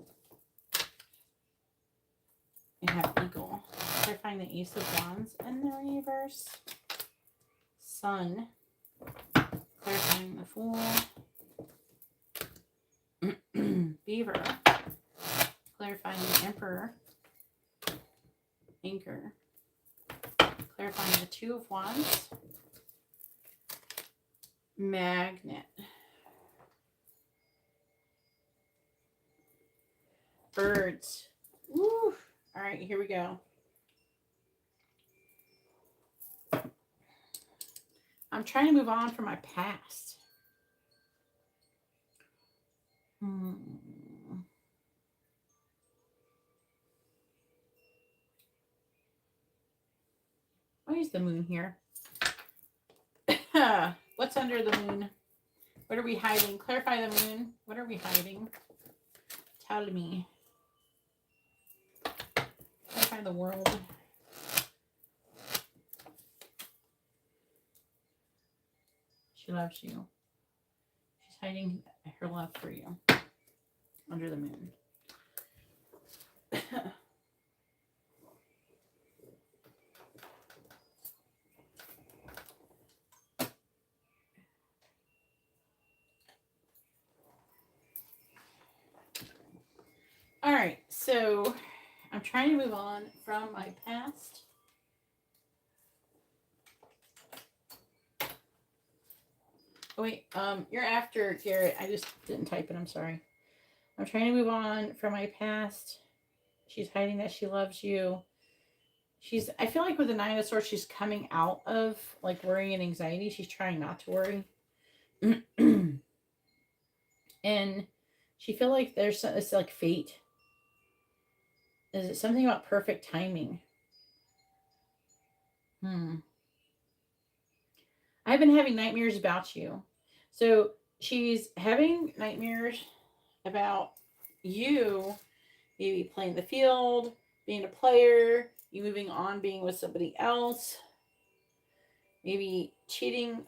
We have Eagle. Clarifying the Ace of Wands in the reverse. Sun. Clarifying the Fool. Beaver. Clarifying the Emperor. Anchor. Clarifying the Two of Wands. Magnet. Birds. Woo. All right, here we go. I'm trying to move on from my past. Why is the moon here? What's under the moon? What are we hiding? Clarify the moon. What are we hiding? Tell me. Clarify the world. She loves you. She's hiding her love for you under the moon. All right, so I'm trying to move on from my past. Oh, wait, you're after Garrett. I just didn't type it. I'm sorry. I'm trying to move on from my past. She's hiding that she loves you. I feel like with the Nine of Swords, she's coming out of like worry and anxiety. She's trying not to worry. And she feel like it's like fate. Is it something about perfect timing? I've been having nightmares about you. So she's having nightmares about you maybe playing the field, being a player, you moving on, being with somebody else, maybe cheating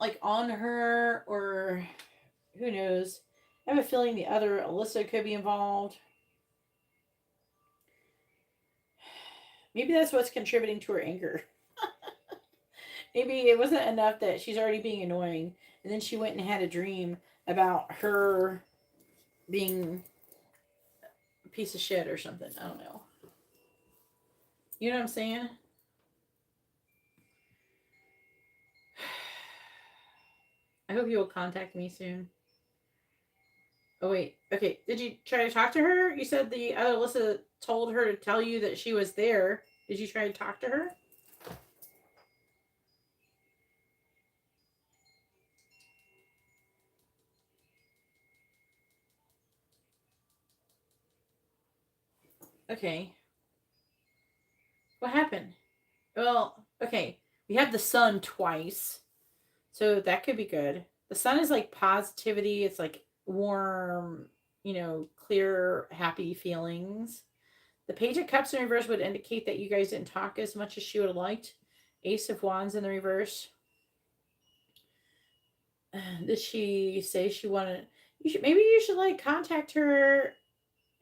like on her, or who knows. I have a feeling the other Alyssa could be involved. Maybe that's what's contributing to her anger. Maybe it wasn't enough that she's already being annoying, and then she went and had a dream about her being a piece of shit or something. I don't know. You know what I'm saying? I hope you will contact me soon. Oh, wait. Okay. Did you try to talk to her? You said the other Alyssa told her to tell you that she was there. Did you try to talk to her? Okay. What happened? Well, okay. We have the sun twice. So that could be good. The sun is like positivity. It's like warm, clear, happy feelings. The Page of Cups in reverse would indicate that you guys didn't talk as much as she would have liked. Ace of Wands in the reverse. Did she say she wanted... Maybe you should like contact her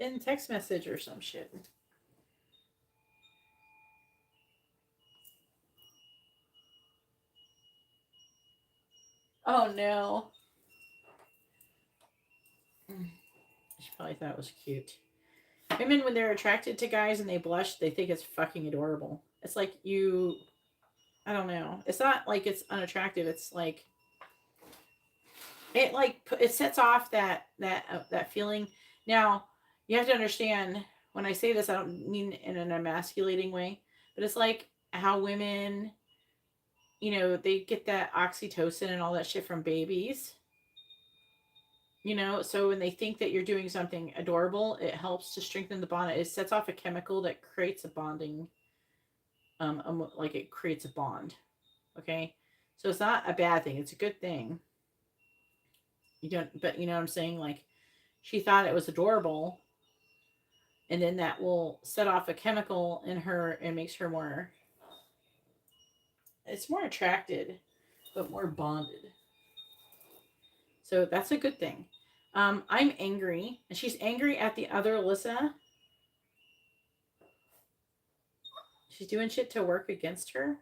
in text message or some shit. Oh no. She probably thought it was cute. Women, when they're attracted to guys and they blush, they think it's fucking adorable. It's like I don't know. It's not like it's unattractive. It's like it sets off that feeling. Now, you have to understand, when I say this, I don't mean in an emasculating way, but it's like how women, they get that oxytocin and all that shit from babies. So when they think that you're doing something adorable, it helps to strengthen the bond. It sets off a chemical that creates a bonding, like it creates a bond. Okay, so it's not a bad thing; it's a good thing. But you know what I'm saying? Like, she thought it was adorable, and then that will set off a chemical in her and makes her more. It's more attracted, but more bonded. So that's a good thing. I'm angry, and she's angry at the other Alyssa. She's doing shit to work against her.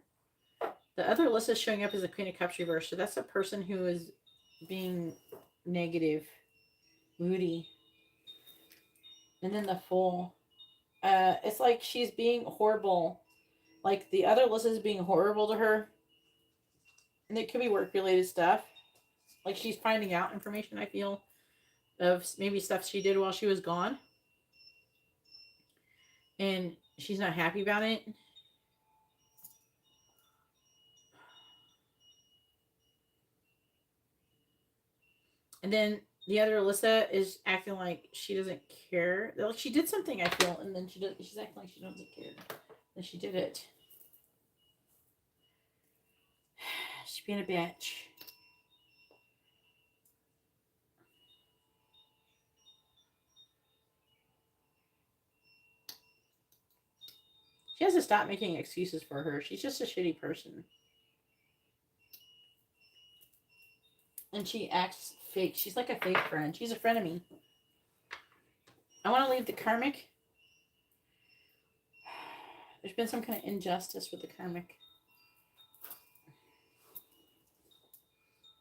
The other Alyssa showing up as a Queen of Cups reverse. So that's a person who is being negative, moody. And then the Fool. It's like she's being horrible. Like the other Alyssa is being horrible to her. And it could be work-related stuff. Like she's finding out information, I feel, of maybe stuff she did while she was gone. And she's not happy about it. And then the other Alyssa is acting like she doesn't care. Like she did something, I feel, and then she's acting like she doesn't care. Then she did it. She's being a bitch. She has to stop making excuses for her. She's just a shitty person. And she acts fake. She's like a fake friend. She's a friend of me. I want to leave the Karmic. There's been some kind of injustice with the Karmic.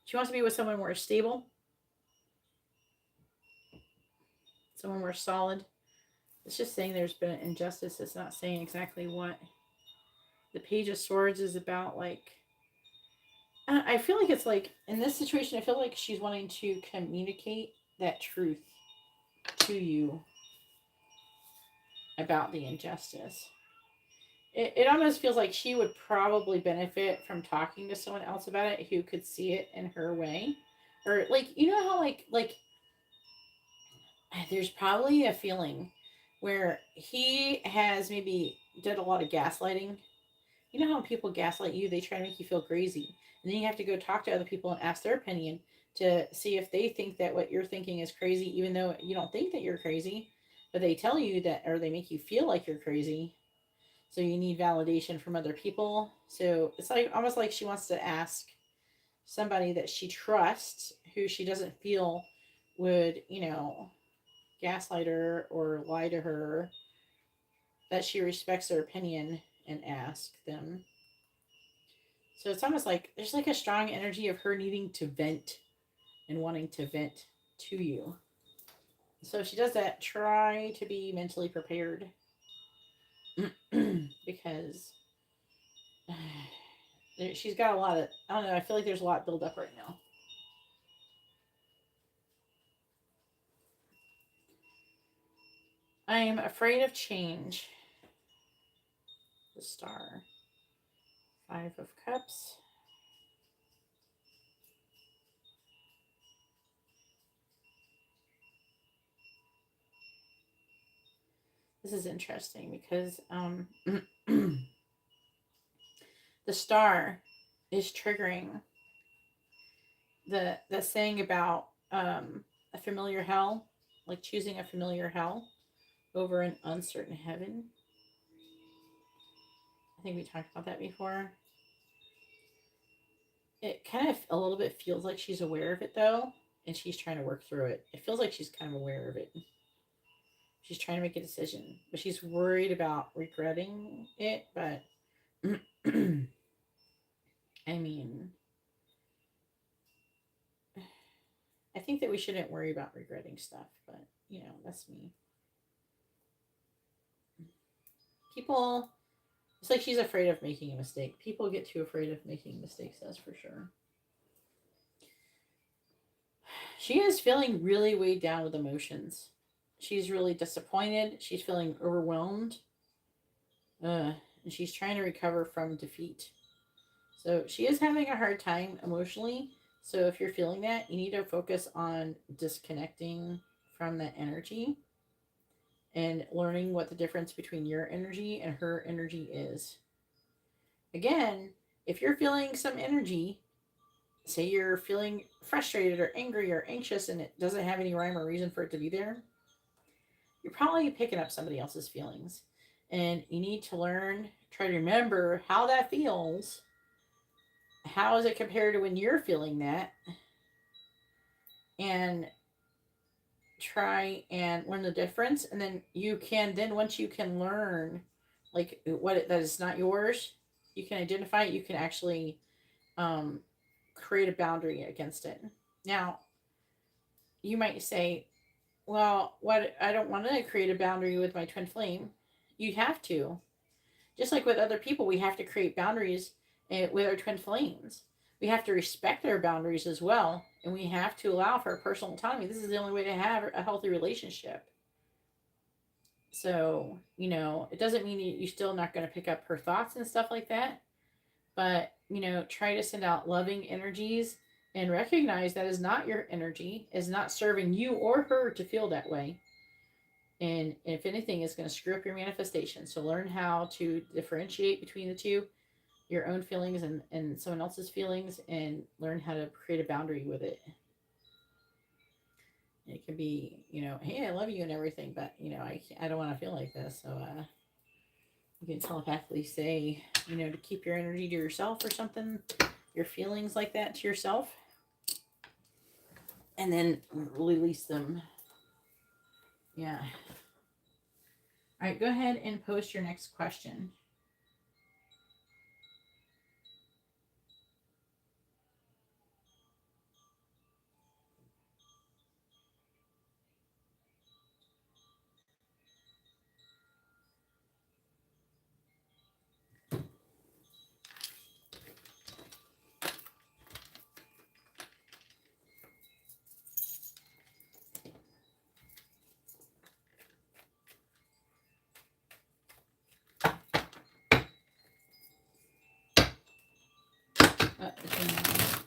She wants to be with someone more stable. Someone more solid. It's just saying there's been an injustice. It's not saying exactly what. The Page of Swords is about, like... I feel like it's like, in this situation, I feel like she's wanting to communicate that truth to you about the injustice. It almost feels like she would probably benefit from talking to someone else about it who could see it in her way. Or, like, you know how, like there's probably a feeling where he has maybe did a lot of gaslighting. You know how when people gaslight you, they try to make you feel crazy. And then you have to go talk to other people and ask their opinion to see if they think that what you're thinking is crazy, even though you don't think that you're crazy. But they tell you that, or they make you feel like you're crazy. So you need validation from other people. So it's like almost like she wants to ask somebody that she trusts, who she doesn't feel would, gaslight her or lie to her, that she respects their opinion, and ask them. So it's almost like there's like a strong energy of her needing to vent and wanting to vent to you. So if she does that, try to be mentally prepared. Because she's got a lot of, I don't know, I feel like there's a lot built up right now. I am afraid of change. The Star. 5 of Cups. This is interesting because the Star is triggering the saying about a familiar hell, like choosing a familiar hell over an uncertain heaven. I think we talked about that before. It kind of a little bit feels like she's aware of it though, and she's trying to work through it. It feels like she's kind of aware of it. She's trying to make a decision, but she's worried about regretting it. But I mean, I think that we shouldn't worry about regretting stuff, but that's me. People, it's like she's afraid of making a mistake. People get too afraid of making mistakes, that's for sure. She is feeling really weighed down with emotions. She's really disappointed. She's feeling overwhelmed. And she's trying to recover from defeat. So she is having a hard time emotionally. So if you're feeling that, you need to focus on disconnecting from that energy and learning what the difference between your energy and her energy is. Again, if you're feeling some energy, say you're feeling frustrated or angry or anxious and it doesn't have any rhyme or reason for it to be there, you're probably picking up somebody else's feelings. And you need to learn, try to remember how that feels. How is it compared to when you're feeling that? And try and learn the difference. And then once you can learn like that is not yours, you can identify it. You can actually create a boundary against it. Now, you might say, well, what, I don't want to create a boundary with my twin flame. You have to. Just like with other people, we have to create boundaries with our twin flames. We have to respect their boundaries as well, and we have to allow for personal autonomy. This is the only way to have a healthy relationship. So, it doesn't mean you're still not going to pick up her thoughts and stuff like that. But, try to send out loving energies and recognize that is not your energy, is not serving you or her to feel that way. And if anything, it's going to screw up your manifestation. So learn how to differentiate between the two, your own feelings and someone else's feelings, and learn how to create a boundary with it. It could be, hey, I love you and everything, but, I don't want to feel like this. So you can telepathically say, to keep your energy to yourself or something, your feelings like that to yourself, and then release them. Yeah. All right, go ahead and post your next question.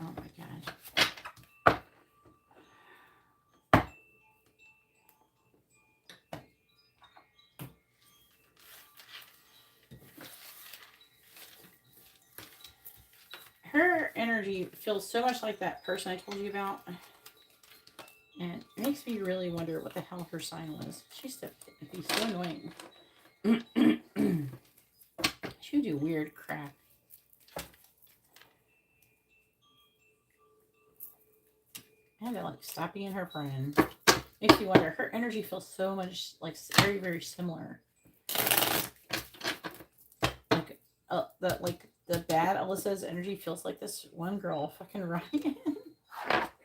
Oh my God. Her energy feels so much like that person I told you about. And it makes me really wonder what the hell her sign was. She's so annoying. She would do weird crap. I had to stop being her friend. Makes me wonder. Her energy feels so much very, very similar. The bad Alyssa's energy feels like this one girl, fucking Ryan.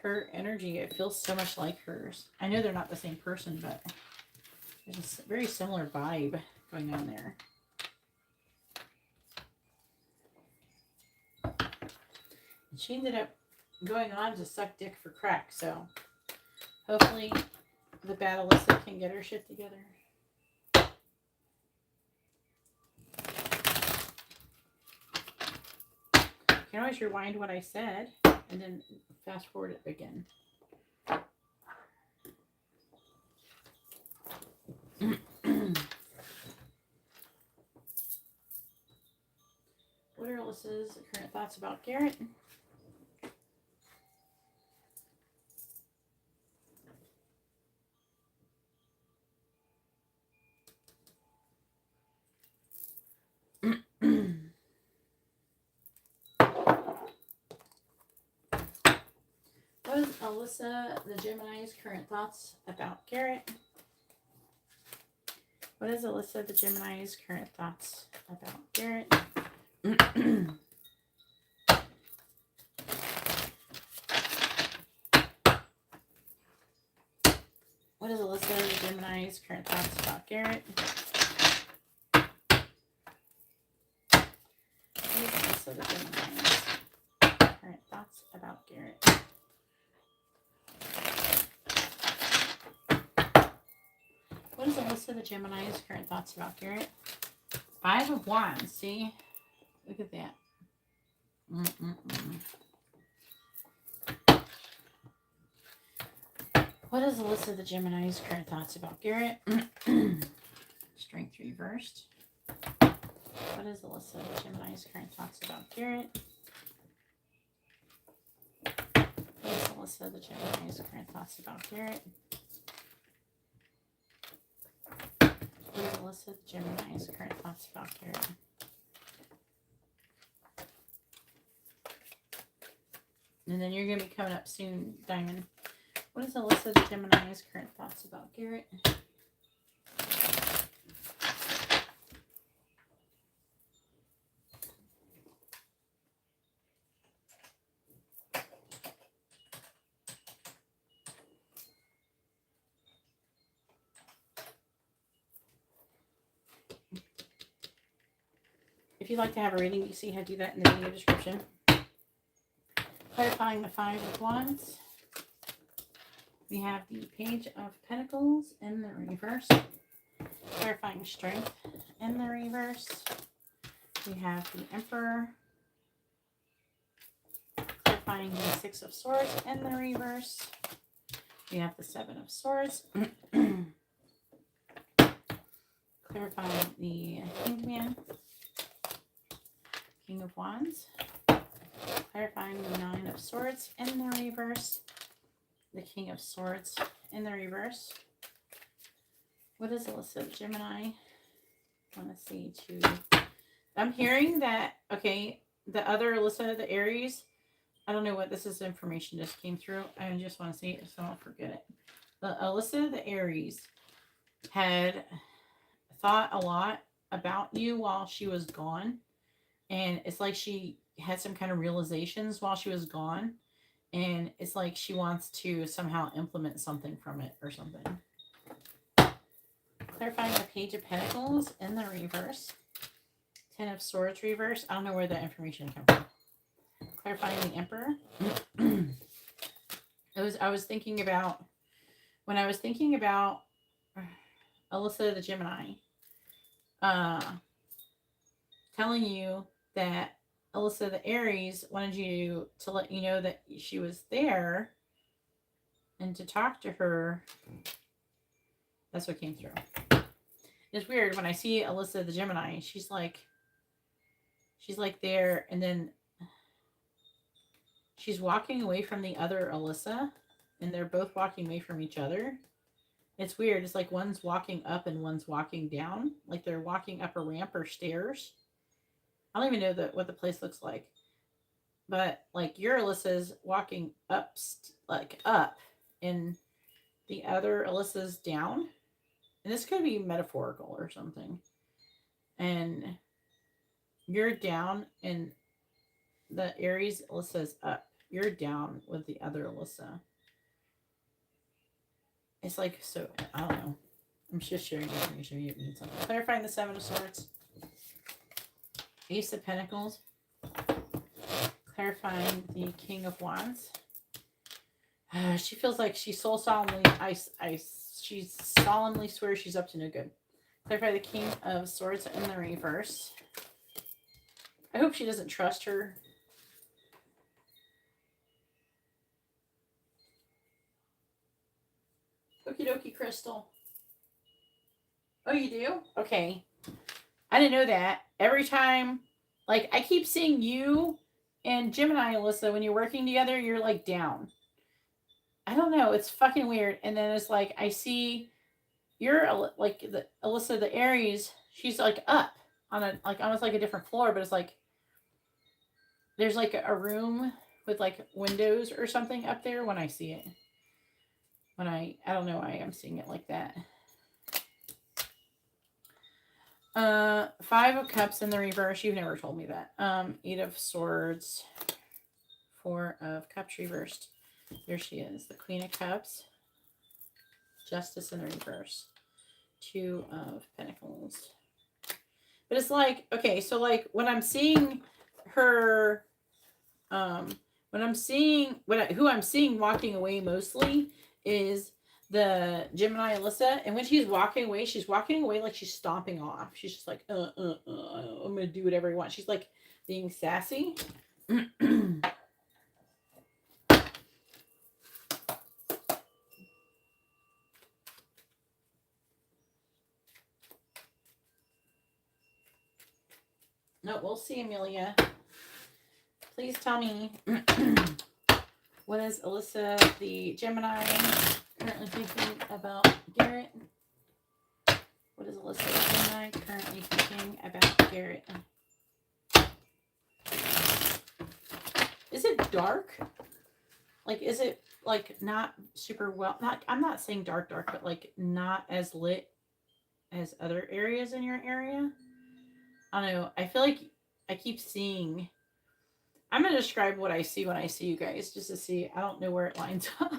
Her energy, it feels so much like hers. I know they're not the same person, but there's a very similar vibe going on there. And she ended up going on to suck dick for crack, so hopefully the bad Alyssa can get her shit together. You can always rewind what I said and then fast forward it again. What are Alyssa's current thoughts about Garrett? What is Alyssa, the Gemini's current thoughts about Garrett? What is Alyssa, the Gemini's current thoughts about Garrett? What is Alyssa, the Gemini's current thoughts about Garrett? What is Alyssa, the Gemini's current thoughts about Garrett? What is Alyssa, the Gemini's current thoughts about Garrett? 5 of Wands. See? Look at that. What is Alyssa, the Gemini's current thoughts about Garrett? Strength reversed. What is Alyssa, the Gemini's current thoughts about Garrett? What is Alyssa, the Gemini's current thoughts about Garrett? What is Alyssa, the Gemini's current thoughts about Garrett? And then you're going to be coming up soon, Diamond. What is Alyssa, the Gemini's current thoughts about Garrett? you'd like to have a reading, you see how to do that in the video description. Clarifying the Five of Wands. We have the Page of Pentacles in the reverse. Clarifying Strength in the reverse. We have the Emperor. Clarifying the Six of Swords in the reverse. We have the Seven of Swords. Clarifying the Hanged Man. King of Wands. Clarifying the Nine of Swords in the reverse. The King of Swords in the reverse. What is Alyssa, Gemini? I want to see too. I'm hearing that, okay, the other Alyssa, the Aries, I don't know what this is, information just came through. I just want to see it so I don't forget it. But Alyssa, the Aries, had thought a lot about you while she was gone. And it's like she had some kind of realizations while she was gone. And it's like she wants to somehow implement something from it or something. Clarifying the Page of Pentacles in the reverse. Ten of Swords reverse. I don't know where that information came from. Clarifying the Emperor. I was thinking about, when I was thinking about Alyssa the Gemini, telling you that Alyssa the Aries wanted you to let you know that she was there and to talk to her. That's what came through. It's weird when I see Alyssa the Gemini, she's like there, and then she's walking away from the other Alyssa, and they're both walking away from each other. It's weird. It's like one's walking up and one's walking down, like they're walking up a ramp or stairs. I don't even know what the place looks like. But like your Alyssa's walking up, up, and the other Alyssa's down. And this could be metaphorical or something. And you're down and the Aries Alyssa's up. You're down with the other Alyssa. It's like, so, I don't know. I'm just sharing information. You need something. Clarifying the Seven of Swords. Ace of Pentacles. Clarifying the King of Wands. She feels like she she solemnly swears she's up to no good. Clarify the King of Swords in the reverse. I hope she doesn't trust her. Okie dokie, Crystal. Oh, you do? Okay. I didn't know that. Every time, like, I keep seeing you and Gemini, Alyssa, when you're working together, you're, like, down. I don't know. It's fucking weird. And then it's like, I see you're, like, the Alyssa, the Aries, she's, like, up on a, like, almost like a different floor, but it's like, there's, like, a room with, like, windows or something up there when I see it. When I don't know why I'm seeing it like that. Five of Cups in the reverse. You've never told me that. Eight of Swords. Four of Cups reversed. There she is. The Queen of Cups. Justice in the reverse. Two of Pentacles. But it's like, okay, so like when I'm seeing her, when I'm seeing, who I'm seeing walking away mostly is the Gemini Alyssa, and when she's walking away like she's stomping off. She's just like, I'm gonna do whatever I want. She's like being sassy. No, we'll see, Amelia. Please tell me, what is Alyssa the Gemini currently thinking about Garrett? What is Alyssa the Gemini currently thinking about Garrett? Is it dark? Like, is it like not super well? I'm not saying dark, but like not as lit as other areas in your area. I don't know. I feel like I keep seeing. I'm going to describe what I see when I see you guys, just to see. I don't know where it lines up.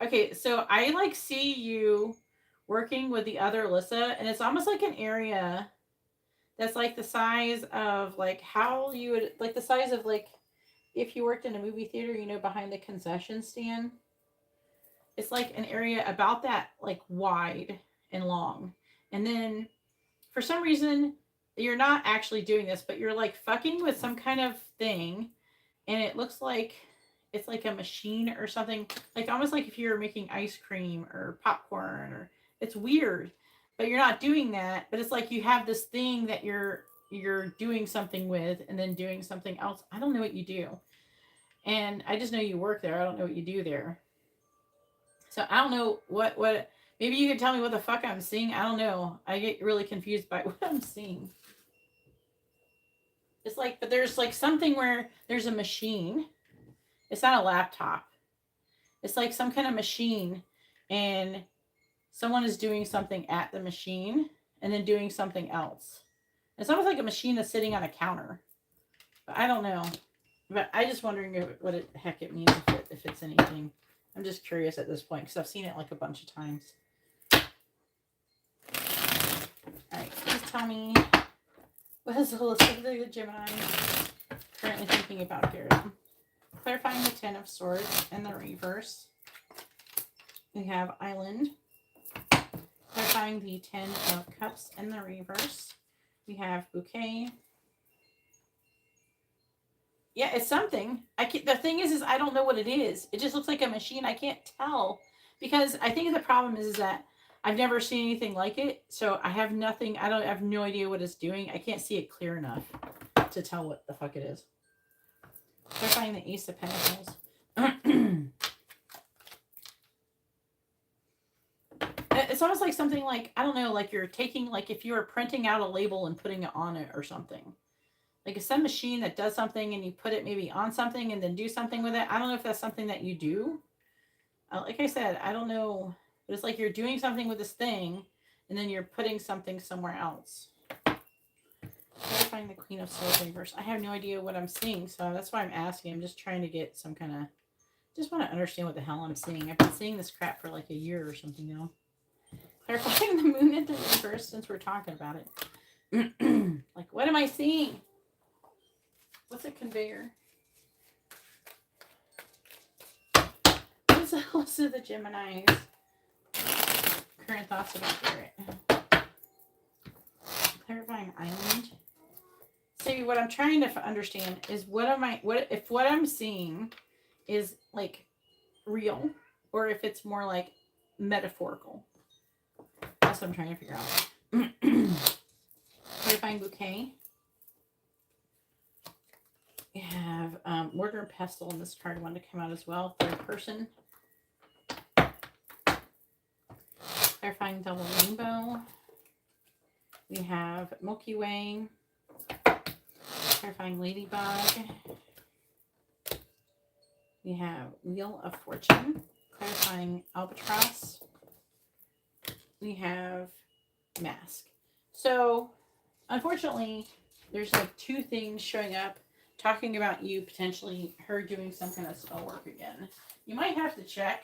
Okay, so I like see you working with the other Alyssa, and it's almost like an area that's like the size of like how you would, like the size of like if you worked in a movie theater, you know, behind the concession stand. It's like an area about that like wide and long. And then for some reason, you're not actually doing this, but you're like fucking with some kind of thing, and it looks like it's like a machine or something, like almost like if you were making ice cream or popcorn, or it's weird, but you're not doing that. But it's like you have this thing that you're doing something with, and then doing something else. I don't know what you do, and I just know you work there. I don't know what you do there. So I don't know what. Maybe you could tell me what the fuck I'm seeing. I don't know. I get really confused by what I'm seeing. It's like, but there's like something where there's a machine. It's not a laptop. It's like some kind of machine, and someone is doing something at the machine and then doing something else. It's almost like a machine that's sitting on a counter. But I don't know. But I just wondering what the heck it means, if it's anything. I'm just curious at this point because I've seen it like a bunch of times. Alright, please tell me, what is Alyssa the Gemini currently thinking about here? Clarifying the Ten of Swords and the reverse. We have Island. Clarifying the Ten of Cups and the reverse. We have Bouquet. Yeah, it's something. The thing is I don't know what it is. It just looks like a machine. I can't tell, because I think the problem is that I've never seen anything like it. So I have nothing. I have no idea what it's doing. I can't see it clear enough to tell what the fuck it is. Clarifying the Ace of Pentacles. It's almost like something like, I don't know, like you're taking, like if you were printing out a label and putting it on it or something. Like it's some machine that does something and you put it maybe on something and then do something with it. I don't know if that's something that you do. Like I said, I don't know. But it's like you're doing something with this thing and then you're putting something somewhere else. Clarifying the Queen of Swords reverse. I have no idea what I'm seeing, so that's why I'm asking. I'm just trying to get some kind of, just want to understand what the hell I'm seeing. I've been seeing this crap for like a year or something now. Clarifying the Moon at the reverse, since we're talking about it. Like, what am I seeing? What's a conveyor? What is Alyssa the Gemini's current thoughts about Garrett? Clarifying Island. See, what I'm trying to understand is what I'm seeing is like real, or if it's more like metaphorical. That's what I'm trying to figure out. Clarifying Bouquet. We have Mortar and Pestle, and this card wanted to come out as well. Third person. Clarifying Double Rainbow. We have Milky Way. Clarifying Ladybug. We have Wheel of Fortune. Clarifying Albatross. We have Mask. So, unfortunately, there's like two things showing up talking about you potentially her doing some kind of spell work again. You might have to check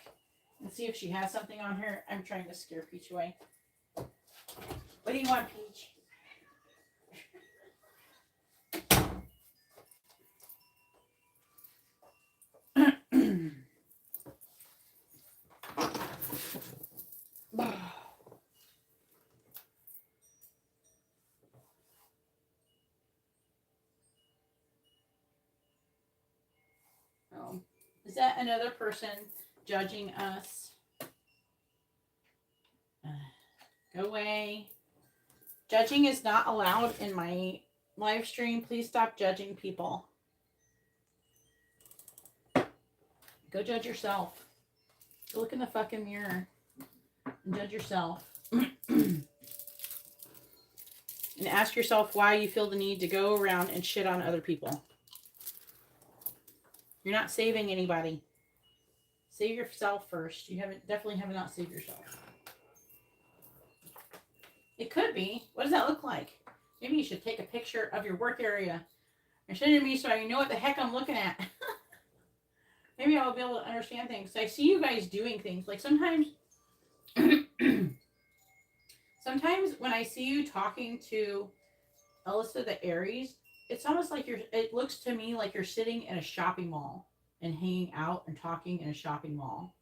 and see if she has something on her. I'm trying to scare Peach away. What do you want, Peach? Oh, is that another person judging us? Go away. Judging is not allowed in my live stream. Please stop judging people. Go judge yourself. Go look in the fucking mirror and judge yourself. And ask yourself why you feel the need to go around and shit on other people. You're not saving anybody. Save yourself first. You definitely have not saved yourself. It could be. What does that look like? Maybe you should take a picture of your work area and send it to me so I know what the heck I'm looking at. Maybe I'll be able to understand things. I see you guys doing things. Like sometimes, sometimes when I see you talking to Alyssa the Aries, it's almost like it looks to me like you're sitting in a shopping mall and hanging out and talking in a shopping mall.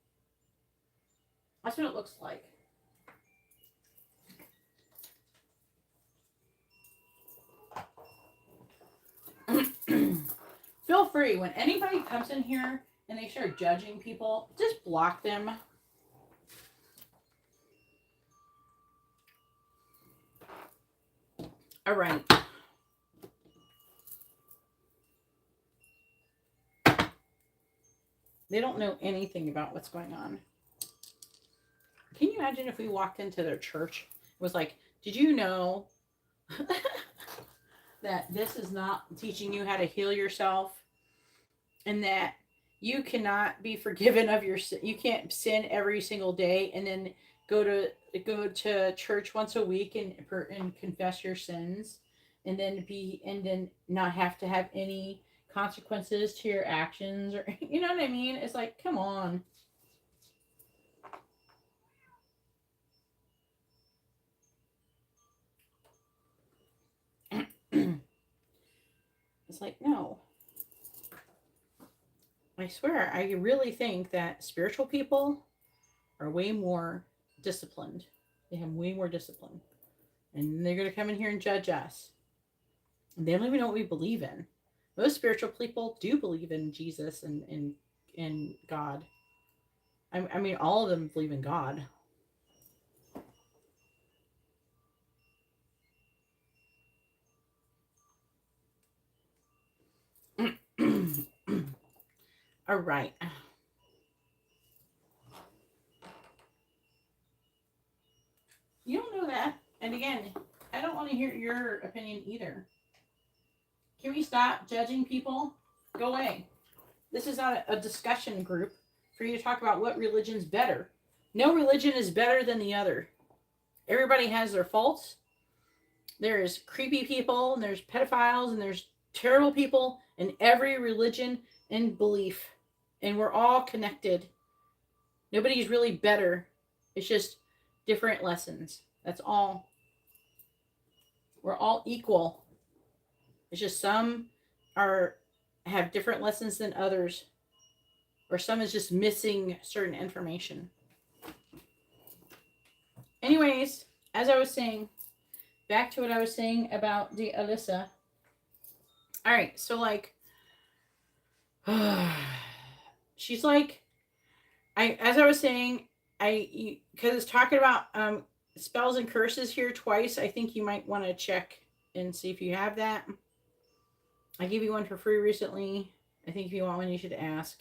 That's what it looks like. Feel free, when anybody comes in here and they start judging people, just block them. All right. They don't know anything about what's going on. Can you imagine if we walked into their church? It was like, did you know that this is not teaching you how to heal yourself? And that you cannot be forgiven of your sin. You can't sin every single day and then go to church once a week and confess your sins, and then not have to have any consequences to your actions, or you know what I mean? It's like, come on. It's like, no. I swear, I really think that spiritual people are way more disciplined. They have way more discipline. And they're going to come in here and judge us. And they don't even know what we believe in. Most spiritual people do believe in Jesus and God. I mean, all of them believe in God. All right. You don't know that. And again, I don't want to hear your opinion either. Can we stop judging people? Go away. This is not a discussion group for you to talk about what religion's better. No religion is better than the other. Everybody has their faults. There's creepy people, and there's pedophiles, and there's terrible people in every religion and belief. And we're all connected. Nobody's really better. It's just different lessons. That's all. We're all equal. It's just some have different lessons than others, or some is just missing certain information. Anyways, as I was saying, back to what I was saying about the Alyssa. All right, so like, she's like, as I was saying, because it's talking about spells and curses here twice. I think you might want to check and see if you have that. I gave you one for free recently. I think if you want one, you should ask.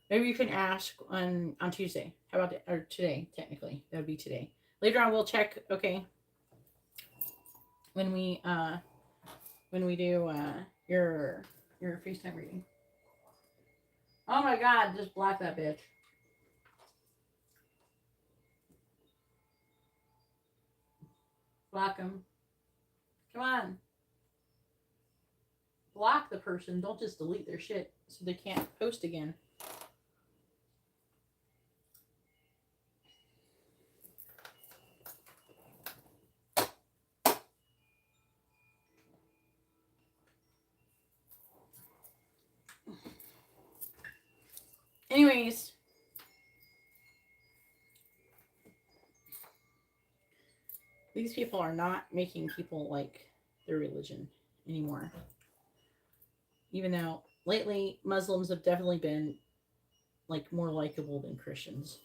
Maybe you can ask on Tuesday. How about or today? Technically, that would be today. Later on, we'll check. Okay. When we do your FaceTime reading. Oh my God! Just block that bitch. Block him. Come on. Block the person. Don't just delete their shit so they can't post again. Anyways, these people are not making people like their religion anymore. Even though lately Muslims have definitely been like more likable than Christians.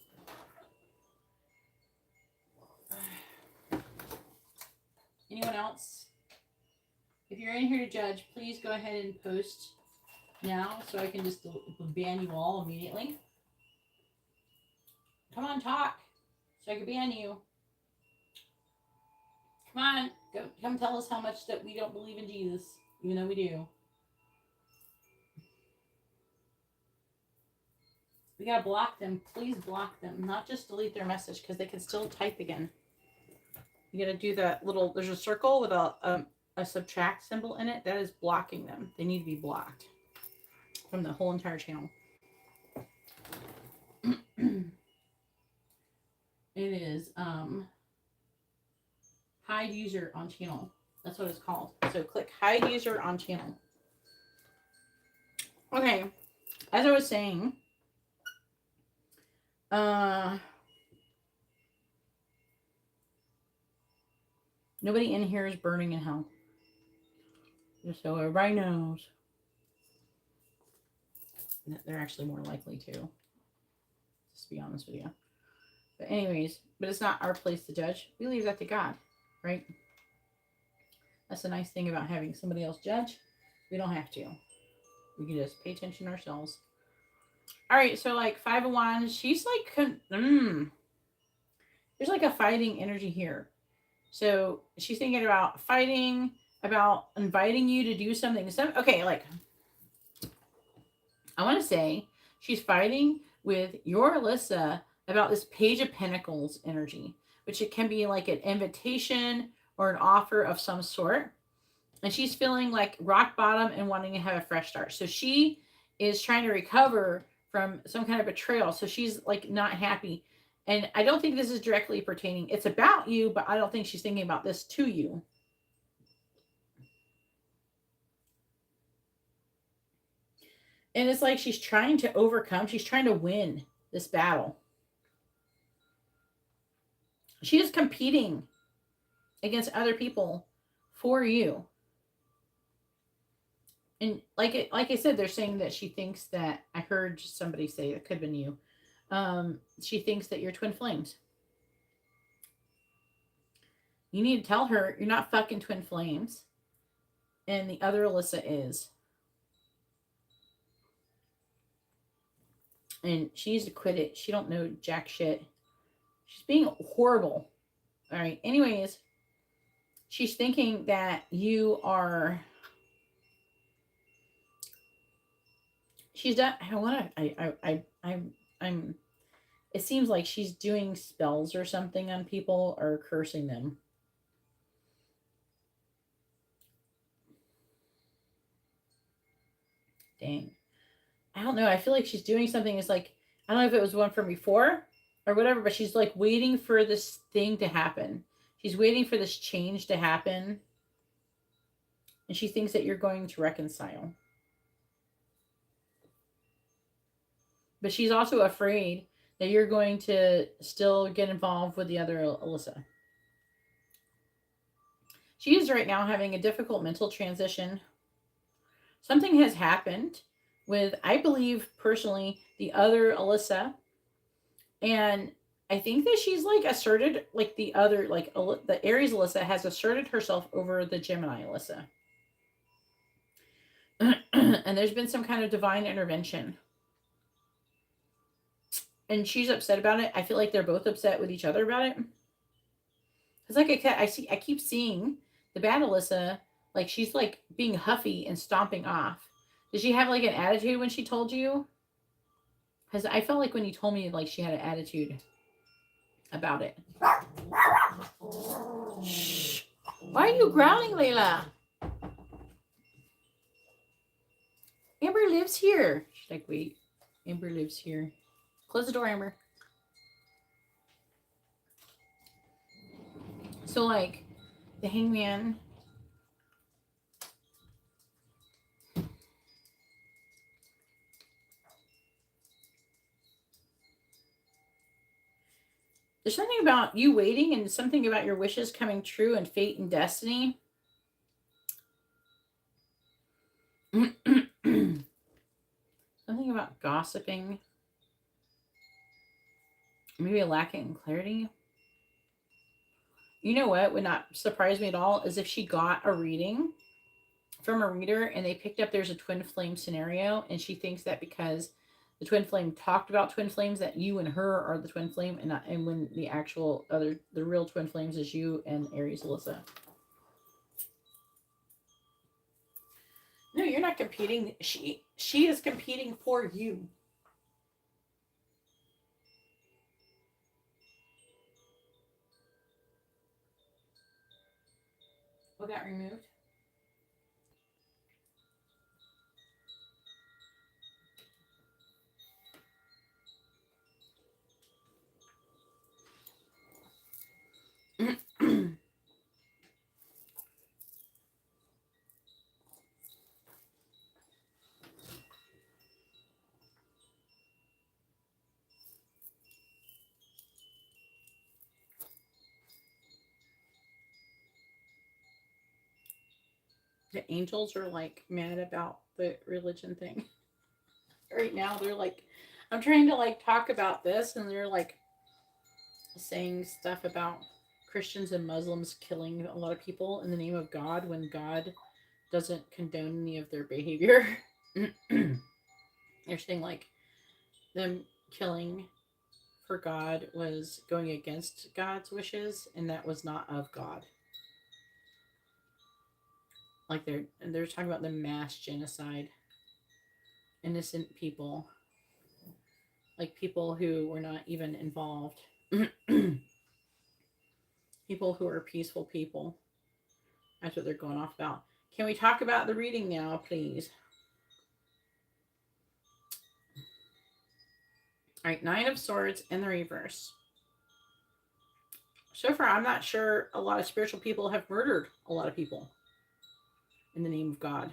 Anyone else? If you're in here to judge, please go ahead and post now so I can just ban you all immediately. Come on, talk so I can ban you. Come on, come tell us how much that we don't believe in Jesus, even though we do. We gotta block them. Please block them. Not just delete their message, because they can still type again. You gotta do that little, there's a circle with a subtract symbol in it. That is blocking them. They need to be blocked from the whole entire channel. It is hide user on channel. That's what it's called. So click hide user on channel. Okay, as I was saying, nobody in here is burning in hell. Just so everybody knows. They're actually more likely to. Just to be honest with you. But anyways, but it's not our place to judge. We leave that to God, right? That's the nice thing about having somebody else judge. We don't have to. We can just pay attention ourselves. All right, so like 5 of Wands, she's like, there's like a fighting energy here. So she's thinking about fighting, about inviting you to do something. Okay, like, I want to say she's fighting with your Alyssa about this Page of Pentacles energy, which it can be like an invitation or an offer of some sort. And she's feeling like rock bottom and wanting to have a fresh start. So she is trying to recover from some kind of betrayal. So she's like not happy. And I don't think this is directly pertaining. It's about you, but I don't think she's thinking about this to you. And it's like she's trying to overcome. She's trying to win this battle. She is competing against other people for you. And like I said, they're saying that she thinks that, I heard somebody say, it could have been you. She thinks that you're twin flames. You need to tell her you're not fucking twin flames. And the other Alyssa is. And she needs to quit it. She don't know jack shit. She's being horrible. All right. Anyways, she's thinking that you are. She's done. I'm. It seems like she's doing spells or something on people or cursing them. Dang. I don't know. I feel like she's doing something. It's like, I don't know if it was one from before or whatever, but she's like waiting for this thing to happen. She's waiting for this change to happen. And she thinks that you're going to reconcile. But she's also afraid that you're going to still get involved with the other Alyssa. She is right now having a difficult mental transition. Something has happened with, I believe personally, the other Alyssa. And I think that she's like asserted, like the other, like the Aries Alyssa has asserted herself over the Gemini Alyssa. And there's been some kind of divine intervention. And she's upset about it. I feel like they're both upset with each other about it. Because like I keep seeing the bad Alyssa, like she's like being huffy and stomping off. Did she have like an attitude when she told you? Because I felt like when you told me, like she had an attitude about it. Shh. Why are you growling, Layla? Amber lives here. She's like, wait, Amber lives here. Close the door, Amber. So like the Hangman. There's something about you waiting and something about your wishes coming true and fate and destiny. Something about gossiping. Maybe a lacking clarity. You know what would not surprise me at all is if she got a reading from a reader and they picked up there's a twin flame scenario and she thinks that because the twin flame talked about twin flames that you and her are the twin flame and when the actual the real twin flames is you and Aries Alyssa. No, you're not competing. She is competing for you. What got removed? The angels are like mad about the religion thing. Right now they're like, I'm trying to like talk about this and they're like saying stuff about Christians and Muslims killing a lot of people in the name of God when God doesn't condone any of their behavior. They're saying like them killing for God was going against God's wishes and that was not of God. Like they're talking about the mass genocide. Innocent people. Like people who were not even involved. People who are peaceful people. That's what they're going off about. Can we talk about the reading now, please? All right, Nine of Swords in the reverse. So far, I'm not sure a lot of spiritual people have murdered a lot of people in the name of God.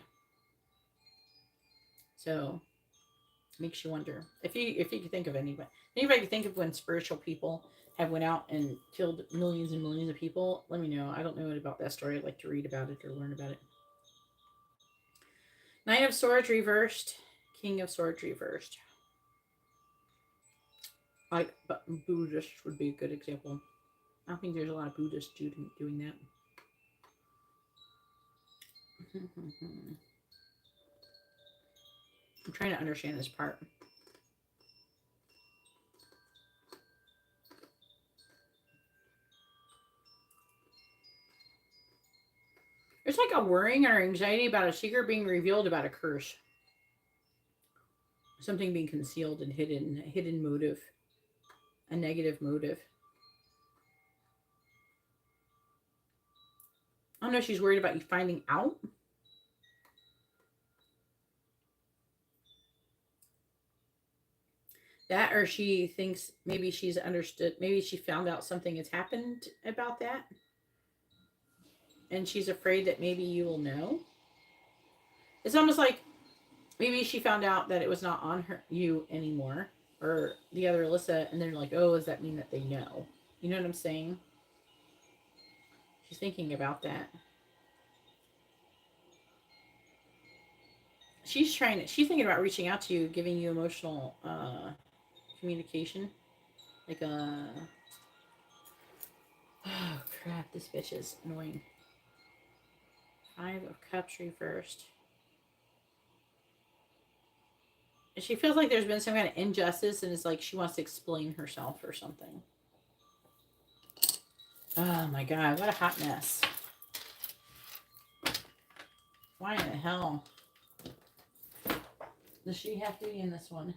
So, makes you wonder. If you can think of anybody can think of when spiritual people have went out and killed millions and millions of people, let me know. I don't know about that story. I'd like to read about it or learn about it. Nine of Swords reversed. King of Swords reversed. Like, but Buddhist would be a good example. I don't think there's a lot of Buddhists doing that. I'm trying to understand this part. There's like a worrying or anxiety about a secret being revealed about a curse. Something being concealed and hidden. A hidden motive. A negative motive. I don't know if she's worried about you finding out. That, or she thinks maybe she's understood. Maybe she found out something has happened about that. And she's afraid that maybe you will know. It's almost like maybe she found out that it was not on you anymore. Or the other Alyssa. And they're like, oh, does that mean that they know? You know what I'm saying? She's thinking about that. She's thinking about reaching out to you, giving you emotional communication. Like oh crap, this bitch is annoying. Five of Cups reversed. And she feels like there's been some kind of injustice and it's like she wants to explain herself or something. Oh my god, what a hot mess. Why in the hell does she have to be in this one?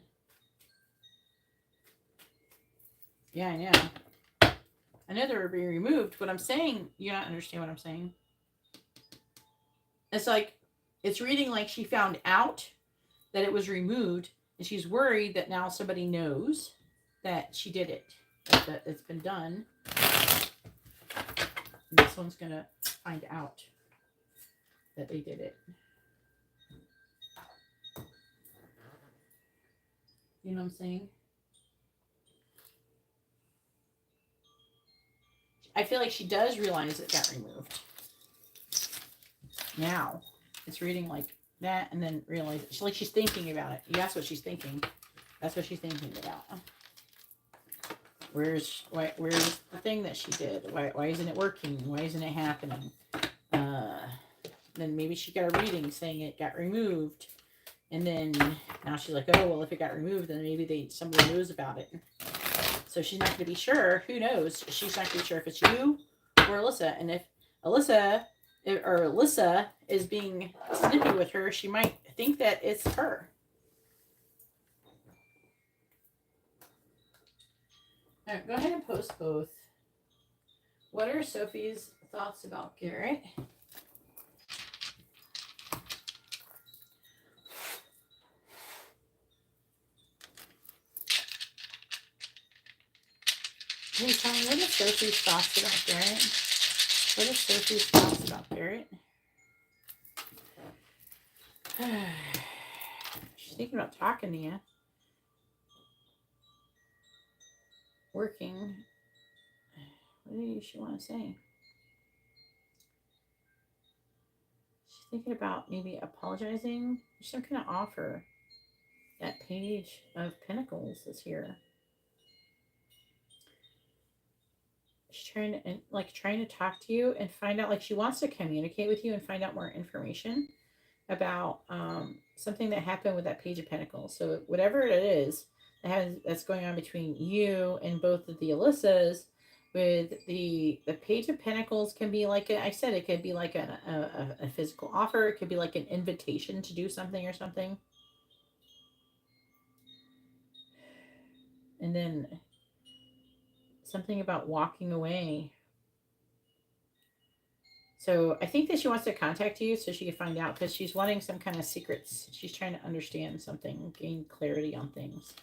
Yeah, I know. I know they were being removed. What I'm saying, you don't understand what I'm saying. It's like, it's reading like she found out that it was removed and she's worried that now somebody knows that she did it, that it's been done. And this one's going to find out that they did it. You know what I'm saying? I feel like she does realize it got removed. Now, it's reading like that and then realize it. Like she's thinking about it. That's what she's thinking. That's what she's thinking about. Where's the thing that she did? Why isn't it working? Why isn't it happening? Then maybe she got a reading saying it got removed. And then now she's like, oh, well, if it got removed, then maybe somebody knows about it. So she's not going to be sure. Who knows? She's not going to be sure if it's you or Alyssa. And if Alyssa is being snippy with her, she might think that it's her. All right, go ahead and post both. What are Sophie's thoughts about Garrett? Hey, tell me, what are Sophie's thoughts about Garrett? What are Sophie's thoughts about Garrett? She's thinking about talking to you. Working. What does she want to say? She's thinking about maybe apologizing. There's some kind of offer. That Page of Pentacles is here. She's trying to, trying to talk to you and find out, like, she wants to communicate with you and find out more information about something that happened with that Page of Pentacles. So whatever it is that's going on between you and both of the Alyssas, with the Page of Pentacles can be like I said, it could be like a physical offer. It could be like an invitation to do something or something. And then something about walking away. So I think that she wants to contact you so she can find out, because she's wanting some kind of secrets. She's trying to understand something, gain clarity on things.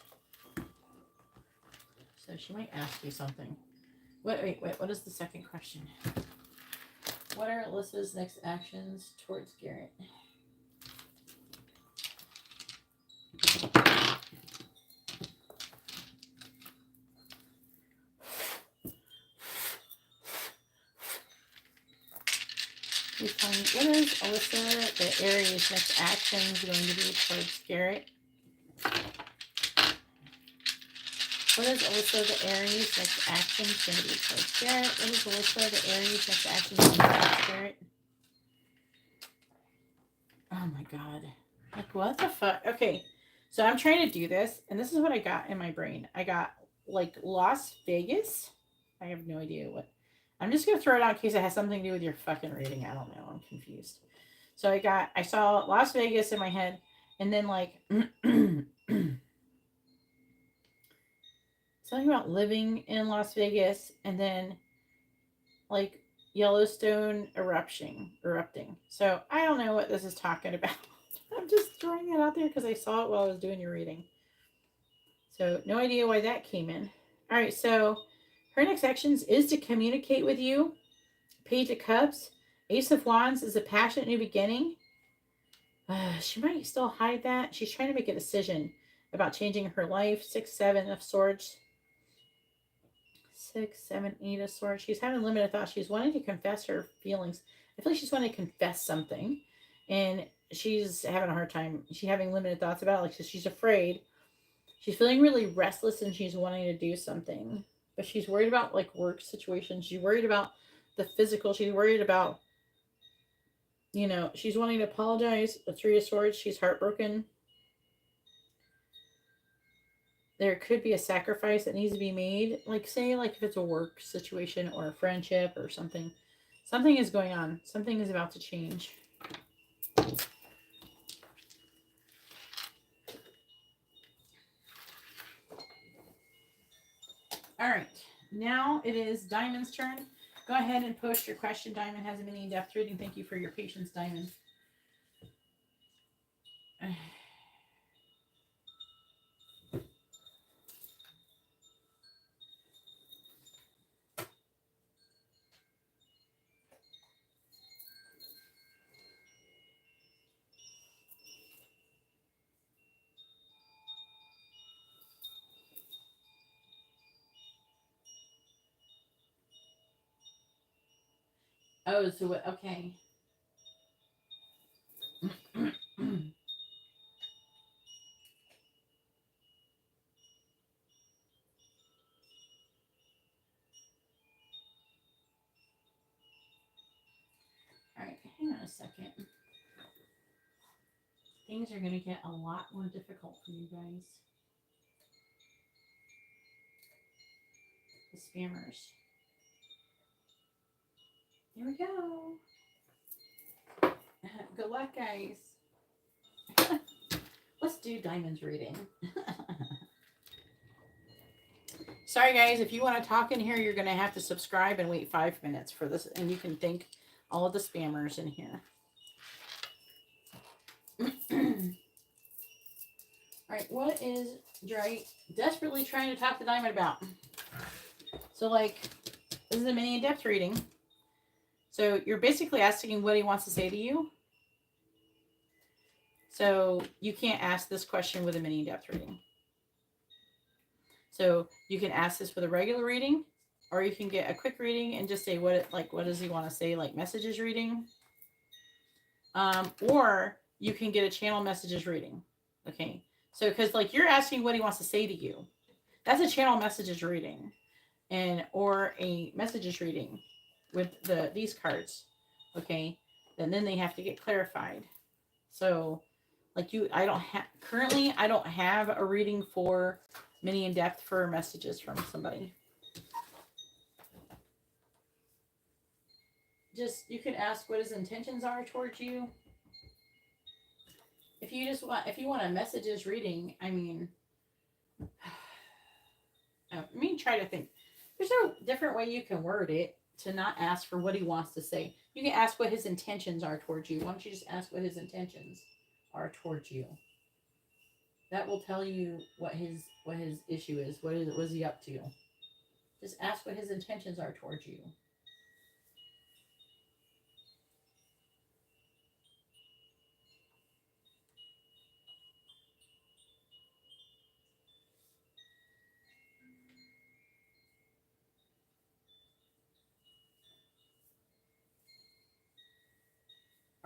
So she might ask you something. Wait, what is the second question? What are Alyssa's next actions towards Garrett? Please tell me, what is Alyssa, the Aries, next actions going to be towards Garrett? What is Alyssa, the Aries, next actions going to be towards Garrett? What is Alyssa, the Aries, next actions going to be towards Garrett? Oh my god. Like, what the fuck? Okay, so I'm trying to do this, and this is what I got in my brain. I got, like, Las Vegas. I have no idea what. I'm just going to throw it out in case it has something to do with your fucking reading. I don't know. I'm confused. So I saw Las Vegas in my head, and then, like, something about living in Las Vegas, and then, like, Yellowstone erupting. So I don't know what this is talking about. I'm just throwing it out there because I saw it while I was doing your reading. So no idea why that came in. All right, so her next actions is to communicate with you. Page of Cups. Ace of Wands is a passionate new beginning. She might still hide that. She's trying to make a decision about changing her life. 6, 7 of Swords. 6, 7, 8 of Swords. She's having limited thoughts. She's wanting to confess her feelings. I feel like she's wanting to confess something. And she's having a hard time. She's having limited thoughts about it. Like, she's afraid. She's feeling really restless and she's wanting to do something. But she's worried about, like, work situations. She's worried about the physical. She's worried about, you know, she's wanting to apologize. The 3 of Swords. She's heartbroken. There could be a sacrifice that needs to be made. Like, say, like, if it's a work situation or a friendship or something. Something is going on. Something is about to change. All right. Now it is Diamond's turn. Go ahead and post your question. Diamond has a mini in-depth reading. Thank you for your patience, Diamond. Oh, so what? Okay. All right, hang on a second. Things are going to get a lot more difficult for you guys. The spammers. Here we go. Good luck, guys. Let's do Diamond's reading. Sorry, guys. If you want to talk in here, you're going to have to subscribe and wait 5 minutes for this. And you can thank all of the spammers in here. All right, what is Dre desperately trying to talk to Diamond about? So, like, this is a mini in-depth reading. So you're basically asking what he wants to say to you. So you can't ask this question with a mini in-depth reading. So you can ask this with a regular reading, or you can get a quick reading and just say what does he want to say, like messages reading. Or you can get a channel messages reading. Okay. So, because like you're asking what he wants to say to you. That's a channel messages reading. Or a messages reading with these cards. Okay. And then they have to get clarified. So, like currently I don't have a reading for mini in depth for messages from somebody. Just, you can ask what his intentions are towards you. If you want a messages reading, I mean, try to think. There's no different way you can word it to not ask for what he wants to say. You can ask what his intentions are towards you. Why don't you just ask what his intentions are towards you? That will tell you what his issue is. What is he up to? Just ask what his intentions are towards you.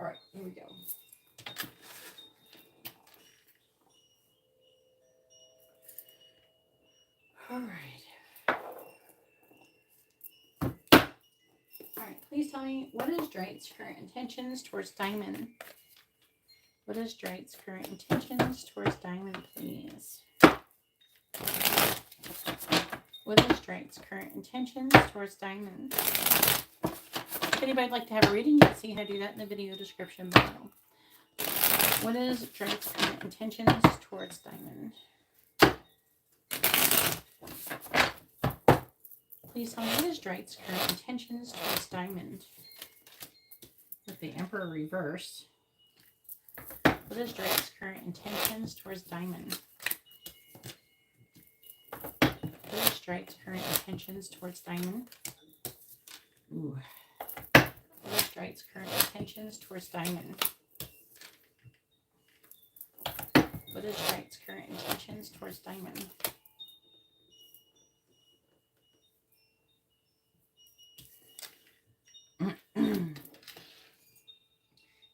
All right, here we go. All right. All right, please tell me, what is Drake's current intentions towards Diamond? What is Drake's current intentions towards Diamond, please? What is Drake's current intentions towards Diamond? If anybody'd like to have a reading, you can see how to do that in the video description below. What is Drake's current intentions towards Diamond? Please tell me, what is Drake's current intentions towards Diamond? With the Emperor reverse. What is Drake's current intentions towards Diamond? What is Drake's current intentions towards Diamond? Ooh. What is Drake's current intentions towards Diamond? What is Drake's current intentions towards Diamond?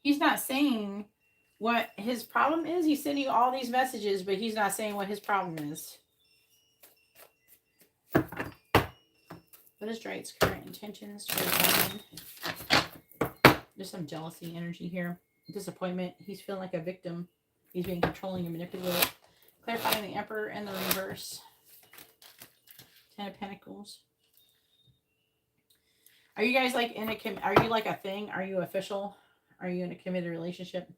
He's not saying what his problem is. He's sending you all these messages, but he's not saying what his problem is. What is Drake's current intentions towards Diamond? There's some jealousy energy here. Disappointment. He's feeling like a victim. He's being controlling and manipulative. Clarifying the Emperor and the reverse. 10 of Pentacles. Are you guys like are you like a thing? Are you official? Are you in a committed relationship?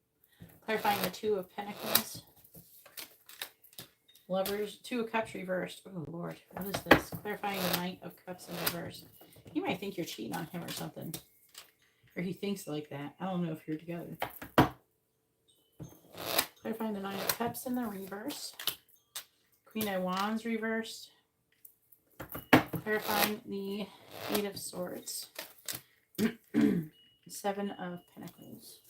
Clarifying the 2 of Pentacles. Lovers. 2 of Cups reversed. Oh, Lord. What is this? Clarifying the Knight of Cups in reverse. You might think you're cheating on him or something. Or he thinks like that. I don't know if you're together. Clarifying the 9 of Cups in the reverse. Queen of Wands reversed. Clarifying the 8 of Swords. 7 of Pentacles.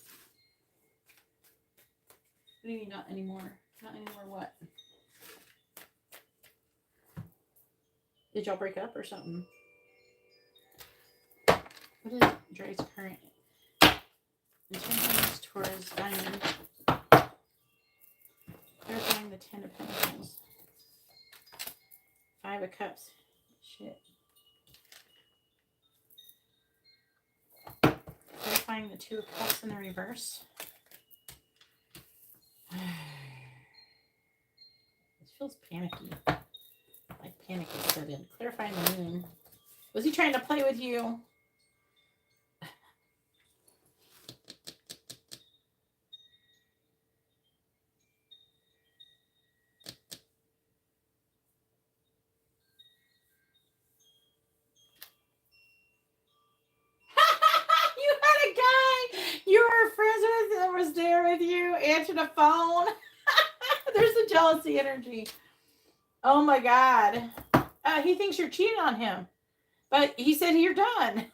What do you mean not anymore? Not anymore what? Did y'all break up or something? What is Drake's current intentions towards Diamond? Clarifying the 10 of Pentacles. 5 of Cups. Shit. Clarifying the 2 of Cups in the reverse. This feels panicky. Like panic is set in. Clarifying the Moon. Was he trying to play with you? Was there with you, answered the phone. There's the jealousy energy. Oh my God. He thinks you're cheating on him, but he said you're done.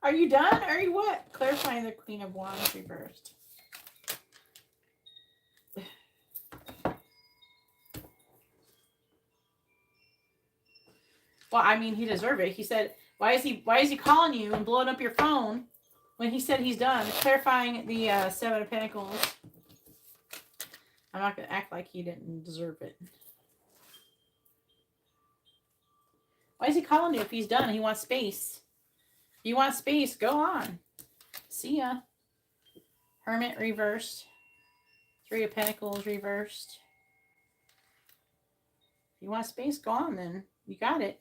Are you done? Are you what? Clarifying the Queen of Wands reversed. Well, I mean, he deserved it. He said, why is he calling you and blowing up your phone when he said he's done, clarifying the Seven of Pentacles. I'm not going to act like he didn't deserve it. Why is he calling you if he's done? He wants space. If you want space, go on. See ya. Hermit reversed. Three of Pentacles reversed. If you want space, go on then. You got it.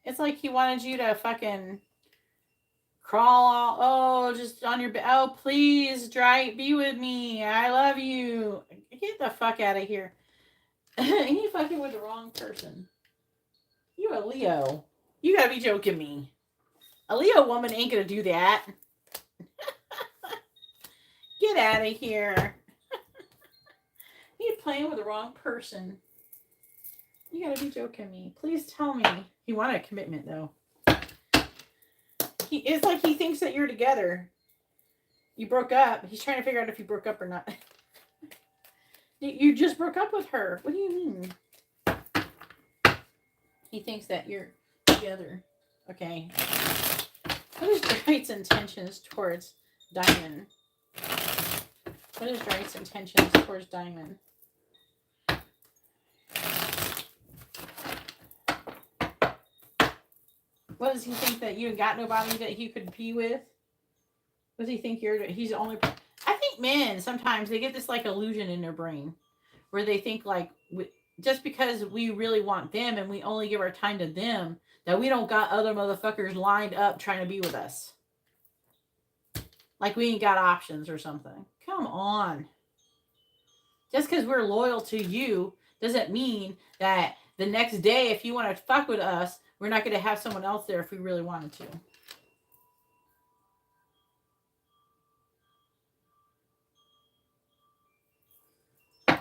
It's like he wanted you to fucking crawl all, oh, just on your bed. Oh, please, be with me. I love you. Get the fuck out of here. You fucking with the wrong person. You a Leo. You gotta be joking me. A Leo woman ain't gonna do that. Get out of here. You're playing with the wrong person. You gotta be joking me. Please tell me. He wanted a commitment though. It's like he thinks that you're together. You broke up. He's trying to figure out if you broke up or not. You just broke up with her. What do you mean? He thinks that you're together. Okay. What is Drake's intentions towards Diamond? What is Drake's intentions towards Diamond? What does he think, that you got nobody that he could be with? What does he think he's the only? I think men sometimes they get this like illusion in their brain where they think like just because we really want them and we only give our time to them, that we don't got other motherfuckers lined up trying to be with us. Like we ain't got options or something. Come on. Just because we're loyal to you doesn't mean that the next day, if you want to fuck with us, we're not going to have someone else there if we really wanted to.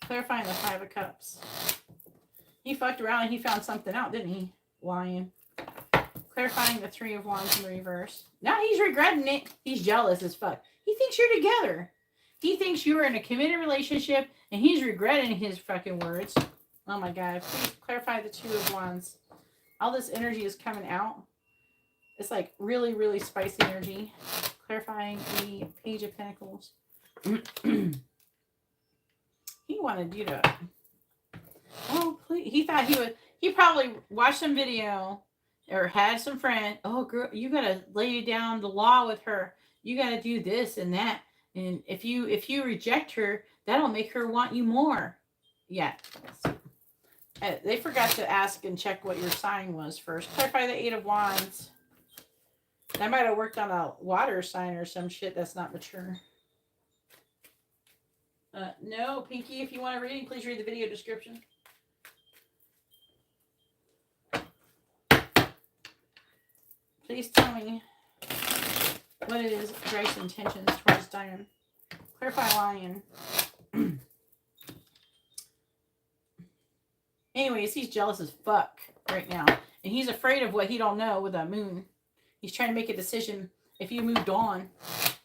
Clarifying the Five of Cups. He fucked around and he found something out, didn't he? Lying. Clarifying the Three of Wands in the reverse. Now he's regretting it. He's jealous as fuck. He thinks you're together. He thinks you're in a committed relationship and he's regretting his fucking words. Oh my God. Please clarify the Two of Wands. All this energy is coming out. It's like really, really spicy energy. Clarifying the Page of Pentacles. He wanted you to... Oh, please. He thought he would... He probably watched some video or had some friend. Oh, girl, you got to lay down the law with her. You got to do this and that. And if you reject her, that'll make her want you more. Yeah. They forgot to ask and check what your sign was first. Clarify the Eight of Wands. That might have worked on a water sign or some shit that's not mature. No, Pinky, if you want a reading, please read the video description. Please tell me what is Drake's intentions towards Diamond. Clarify Lion. Anyways, he's jealous as fuck right now. And he's afraid of what he don't know with that moon. He's trying to make a decision if you moved on.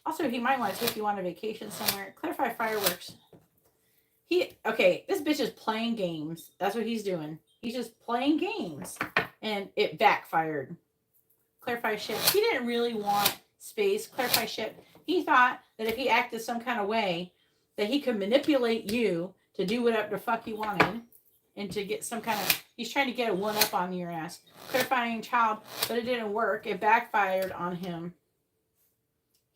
Also, he might want to take you on a vacation somewhere. Clarify Fireworks. Okay, this bitch is playing games. That's what he's doing. He's just playing games. And it backfired. Clarify Ship. He didn't really want space. Clarify Ship. He thought that if he acted some kind of way, that he could manipulate you to do whatever the fuck he wanted. And to get some kind of... He's trying to get a one-up on your ass. Clarifying Child, but it didn't work. It backfired on him.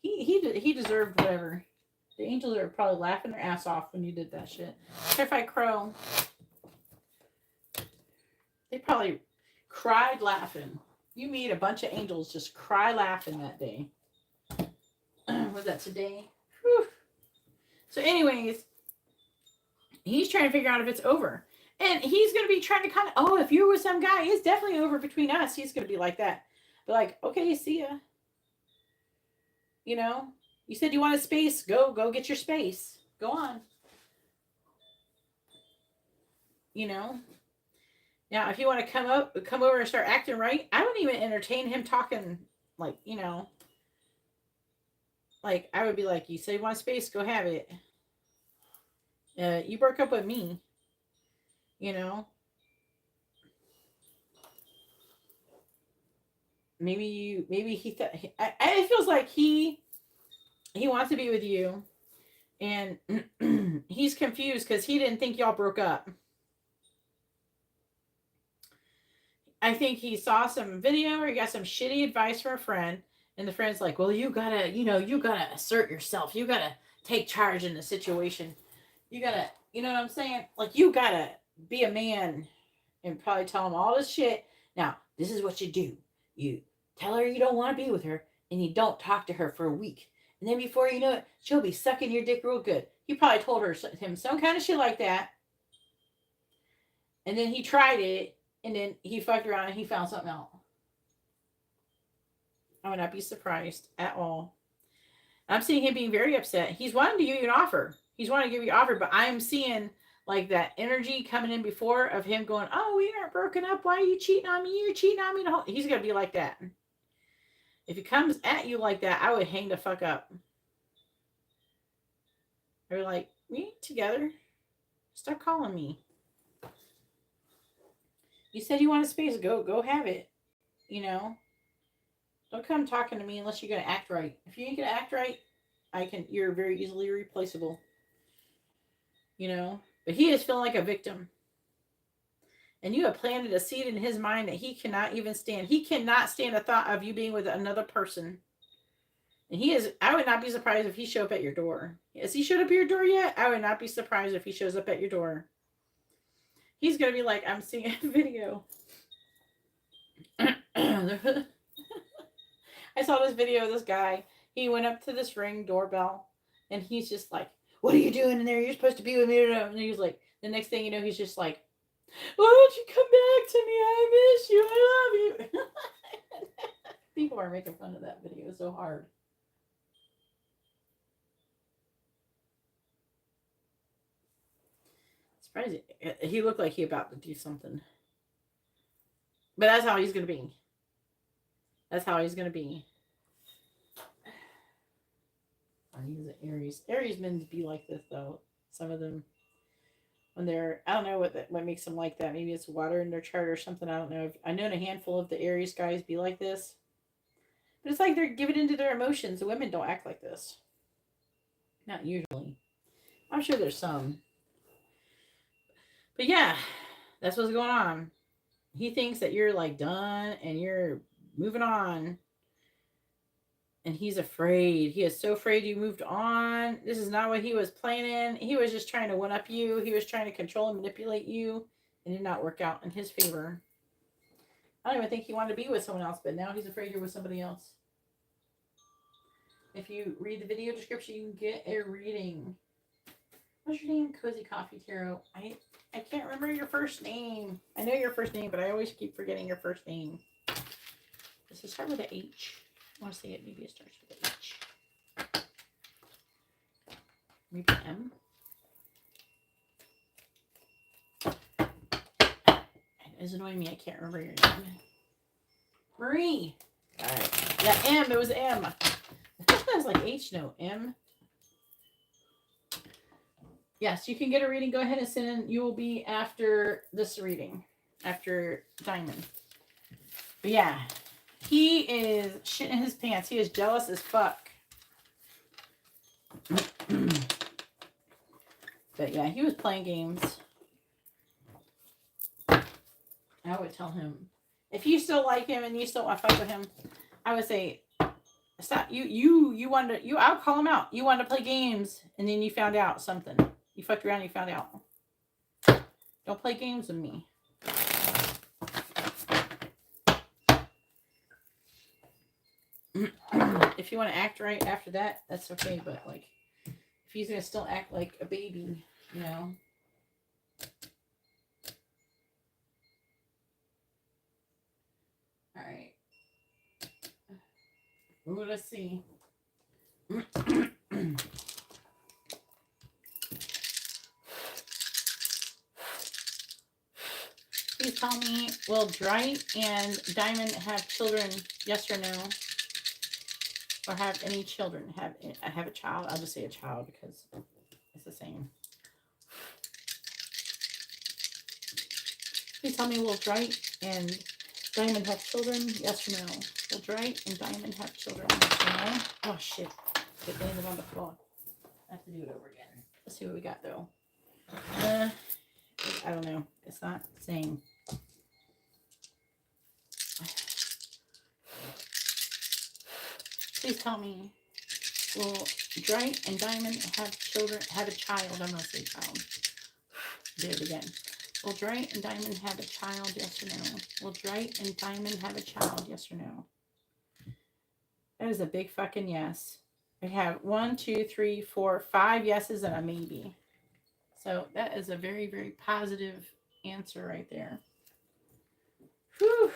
He deserved whatever. The angels are probably laughing their ass off when you did that shit. Clarify Crow. They probably cried laughing. You meet a bunch of angels just cry laughing that day. Was that today? Whew. So anyways, he's trying to figure out if it's over. And he's going to be trying to kind of, oh, if you're with some guy, it's definitely over between us. He's going to be like that. But like, okay, see ya. You know, you said you wanted space. Go get your space. Go on. You know. Now, if you want to come over and start acting right, I wouldn't even entertain him talking like, you know. Like, I would be like, you say you want space, go have it. You broke up with me. You know. maybe he thought, it feels like he wants to be with you, and he's confused because he didn't think y'all broke up. I think he saw some video or he got some shitty advice from a friend, and the friend's like, well, you gotta, you gotta assert yourself. You gotta take charge in the situation. You gotta, you know what I'm saying? Like, you gotta be a man, and probably tell him all this shit. Now, this is what you do. You tell her you don't want to be with her, and you don't talk to her for a week. And then before you know it, she'll be sucking your dick real good. He probably told him some kind of shit like that. And then he tried it, and then he fucked around and he found something out. I would not be surprised at all. I'm seeing him being very upset. He's wanting to give you an offer. He's wanting to give you an offer, but I am seeing like that energy coming in before of him going, oh, we aren't broken up. Why are you cheating on me? You're cheating on me. He's going to be like that. If he comes at you like that, I would hang the fuck up. They're like, we ain't together. Stop calling me. You said you want a space. Go have it. You know? Don't come talking to me unless you're going to act right. If you ain't going to act right, you're very easily replaceable. You know? But he is feeling like a victim. And you have planted a seed in his mind that he cannot even stand. He cannot stand the thought of you being with another person. And I would not be surprised if he showed up at your door. Has he showed up at your door yet? I would not be surprised if he shows up at your door. He's going to be like, I'm seeing a video. I saw this video of this guy. He went up to this Ring doorbell, and he's just like, what are you doing in there? You're supposed to be with me. And he's like, the next thing you know, he's just like, why don't you come back to me? I miss you. I love you. People are making fun of that video so hard. Surprising. He looked like he about to do something. But that's how he's going to be. That's how he's going to be. He's an Aries. Aries men be like this, though. Some of them, when they're, I don't know what makes them like that. Maybe it's water in their chart or something. I don't know. I know a handful of the Aries guys be like this. But it's like they're giving into their emotions. The women don't act like this. Not usually. I'm sure there's some. But yeah, that's what's going on. He thinks that you're like done and you're moving on. And he's afraid. He is so afraid you moved on. This is not what he was planning. He was just trying to one-up you. He was trying to control and manipulate you. And it did not work out in his favor. I don't even think he wanted to be with someone else, but now he's afraid you're with somebody else. If you read the video description, you can get a reading. What's your name? Cozy Coffee Tarot. I can't remember your first name. I know your first name, but I always keep forgetting your first name. Does it start with an H? I want to say it. Maybe it starts with an H. Maybe M. It's annoying me. I can't remember your name. Marie. All right. Yeah, M. It was M. I thought that was like H. No, M. Yes, you can get a reading. Go ahead and send in. You will be after this reading. After Diamond. But yeah. He is shitting his pants. He is jealous as fuck. But yeah, he was playing games. I would tell him, if you still like him and you still want to fuck with him, I would say, stop. I'll call him out. You wanted to play games and then you found out something. You fucked around and you found out. Don't play games with me. If you want to act right after that, that's okay. But like, if he's gonna still act like a baby, you know. All right. Ooh, let's see. Please tell me, will Dwight and Diamond have children? Yes or no? Or have any children? Have a child? I'll just say a child because it's the same. Please tell me, will Dwight and Diamond have children? Yes or no? Will Bright and Diamond have children? Oh, shit. It landed on the floor. I have to do it over again. Let's see what we got, though. I don't know. It's not saying. Please tell me. Will Bright and Diamond have children? Have a child? I'm going to say child. Do it again. Will Bright and Diamond have a child? Yes or no? Will Bright and Diamond have a child? Yes or no? That is a big fucking yes. I have 1, 2, 3, 4, 5 yeses and a maybe. So that is a very, very positive answer right there. Whew.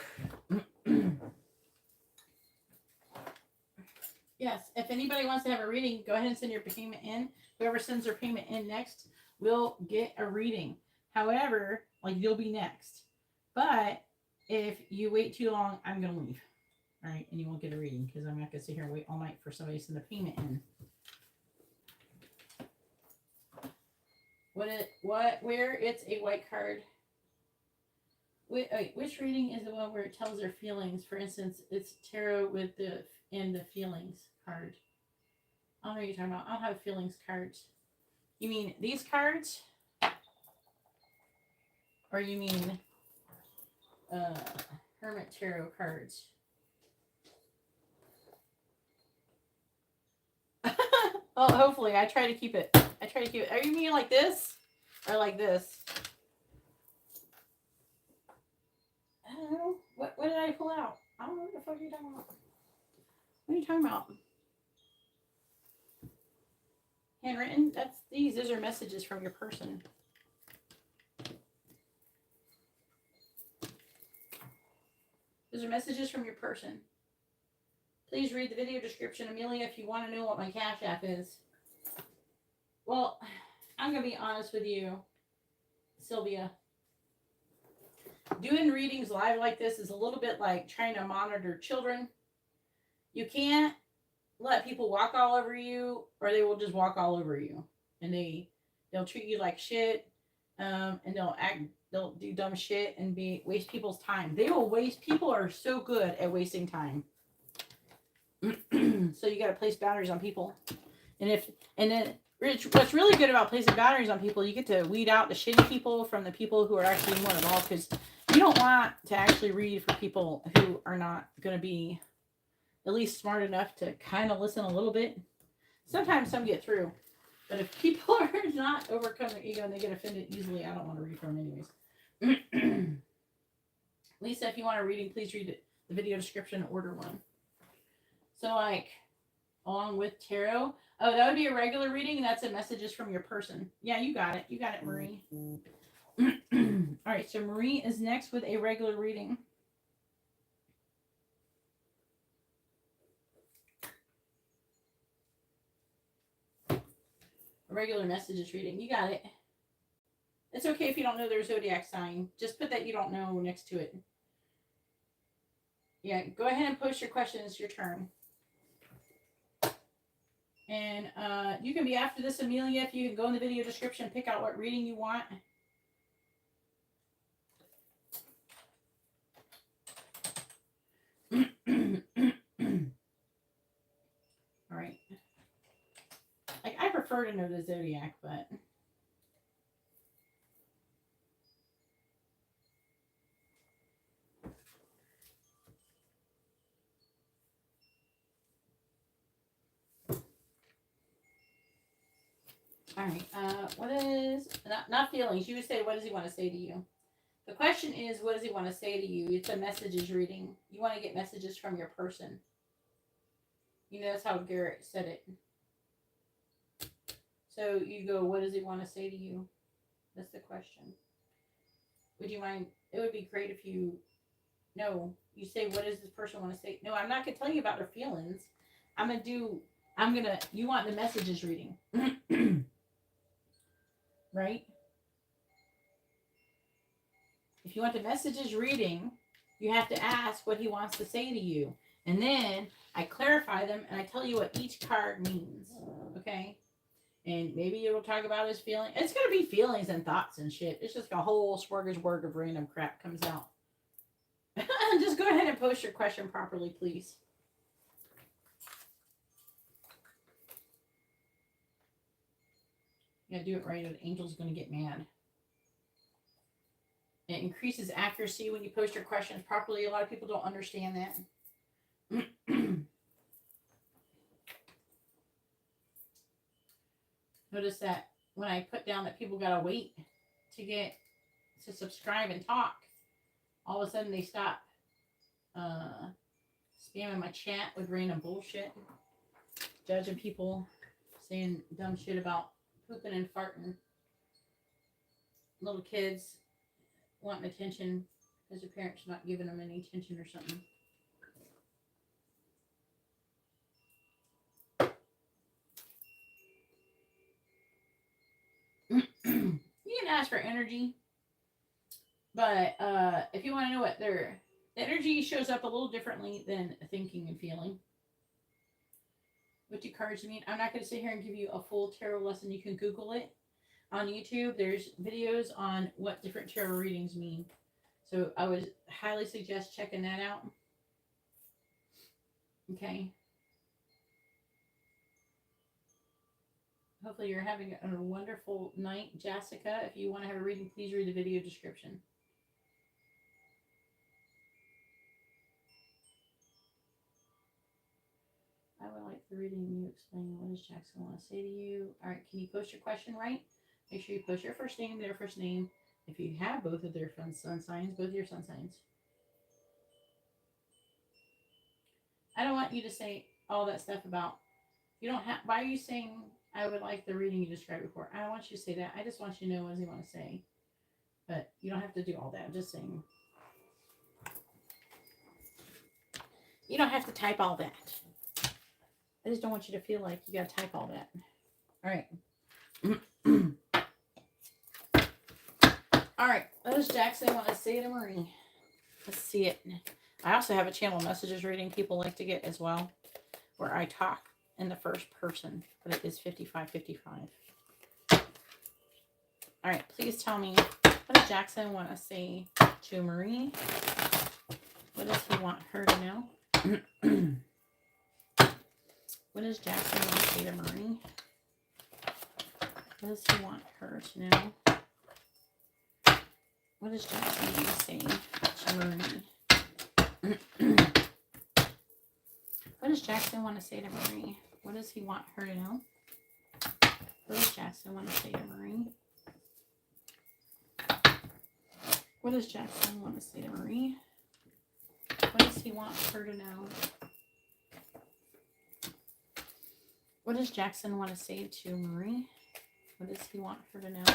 Yes, if anybody wants to have a reading, go ahead and send your payment in. Whoever sends their payment in next will get a reading. However, like, you'll be next. But if you wait too long, I'm going to leave. All right, and you won't get a reading because I'm not going to sit here and wait all night for somebody to send the payment in. Where it's a white card. Which reading is the one where it tells their feelings? For instance, it's tarot with the feelings card. I don't know what you're talking about. I don't have feelings cards. You mean these cards? Or you mean Hermit Tarot cards? Well, hopefully. I try to keep it. Are you mean like this? Or like this? I don't know. What did I pull out? I don't know what the fuck you're talking about. What are you talking about? Handwritten? These are messages from your person. Those are messages from your person. Please read the video description, Amelia, if you want to know what my Cash App is. Well, I'm going to be honest with you, Sylvia. Doing readings live like this is a little bit like trying to monitor children. You can't let people walk all over you, or they will just walk all over you. And they'll treat you like shit, and they'll do dumb shit and waste people's time. People are so good at wasting time. So you got to place boundaries on people. And then what's really good about placing boundaries on people, you get to weed out the shitty people from the people who are actually more involved, because you don't want to actually read for people who are not going to be at least smart enough to kind of listen a little bit. Sometimes some get through. But if people are not overcome their ego and they get offended easily, I don't want to read for them anyways. Lisa, if you want a reading, please read the video description and order one. So, like, along with tarot. Oh, that would be a regular reading. That's a messages from your person. Yeah, you got it. You got it, Marie. All right, so Marie is next with a regular reading. A regular messages reading. You got it. It's okay if you don't know their zodiac sign. Just put that you don't know next to it. Yeah, go ahead and post your question. It's your turn. And you can be after this, Amelia, if you can go in the video description, pick out what reading you want. All right. Like, I prefer to know the zodiac, but all right. What is not feelings? You would say, what does he want to say to you? The question is, what does he want to say to you? It's a messages reading. You want to get messages from your person. You know, that's how Garrett said it. So you go, what does he want to say to you? That's the question. Would you mind? It would be great if you you say, what does this person want to say? No, I'm not going to tell you about their feelings. You want the messages reading. Right? If you want the messages reading, you have to ask what he wants to say to you. And then I clarify them and I tell you what each card means. Okay? And maybe it'll talk about his feeling. It's going to be feelings and thoughts and shit. It's just a whole smorgasbord of random crap comes out. Just go ahead and post your question properly, please. You gotta do it right, or the angel's gonna get mad. It increases accuracy when you post your questions properly. A lot of people don't understand that. Notice that when I put down that people gotta wait to subscribe and talk, all of a sudden they stop spamming my chat with random bullshit, judging people, saying dumb shit about pooping and farting. Little kids wanting attention because their parents are not giving them any attention or something. You can ask for energy, but if you want to know what the energy shows up a little differently than thinking and feeling. What do cards mean? I'm not going to sit here and give you a full tarot lesson. You can Google it on YouTube. There's videos on what different tarot readings mean. So I would highly suggest checking that out. Okay. Hopefully you're having a wonderful night, Jessica. If you want to have a reading, please read the video description. I would like the reading you explain what does Jackson want to say to you. All right, can you post your question right? Make sure you post your first name, their first name. If you have both of their sun signs, both your sun signs. I don't want you to say all that stuff about, you don't have, why are you saying I would like the reading you described before? I don't want you to say that. I just want you to know what does he want to say. But you don't have to do all that. I'm just saying. You don't have to type all that. I just don't want you to feel like you got to type all that. All right. All right. What does Jackson want to say to Marie? Let's see it. I also have a channel messages reading people like to get as well, where I talk in the first person, but it is 55-55. All right. Please tell me, what does Jackson want to say to Marie? What does he want her to know? What does Jackson want to say to Marie? What does he want her to know? What does Jackson want to say to Marie? What does Jackson want to say to Marie? What does he want her to know? What does Jackson want to say to Marie? What does Jackson want to say to Marie? What does he want her to know? What does Jackson want to say to Marie? What does he want her to know?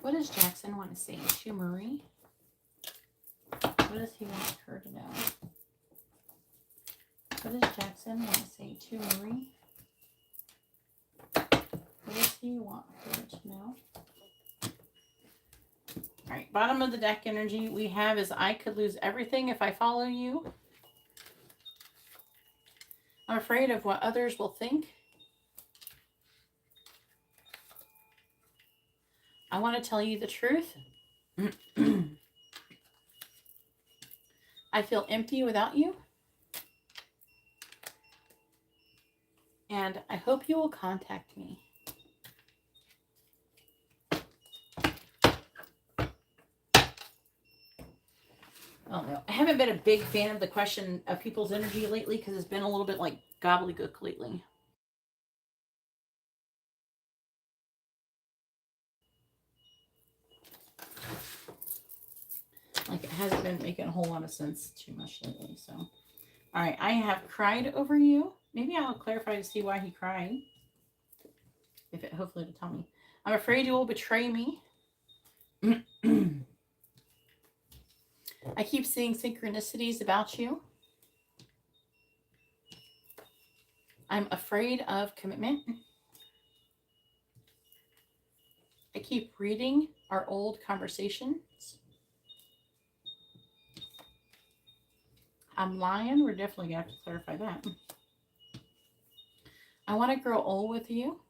What does Jackson want to say to Marie? What does he want her to know? What does Jackson want to say to Marie? What does he want her to know? All right, bottom of the deck energy we have is I could lose everything if I follow you. I'm afraid of what others will think. I want to tell you the truth. I feel empty without you. And I hope you will contact me. Oh no, I haven't been a big fan of the question of people's energy lately because it's been a little bit like gobbledygook lately. Like it hasn't been making a whole lot of sense too much lately. So, all right, I have cried over you. Maybe I'll clarify to see why he cried. If it hopefully to tell me. I'm afraid you will betray me. I keep seeing synchronicities about you. I'm afraid of commitment. I keep reading our old conversations. I'm lying. We're definitely going to have to clarify that. I want to grow old with you.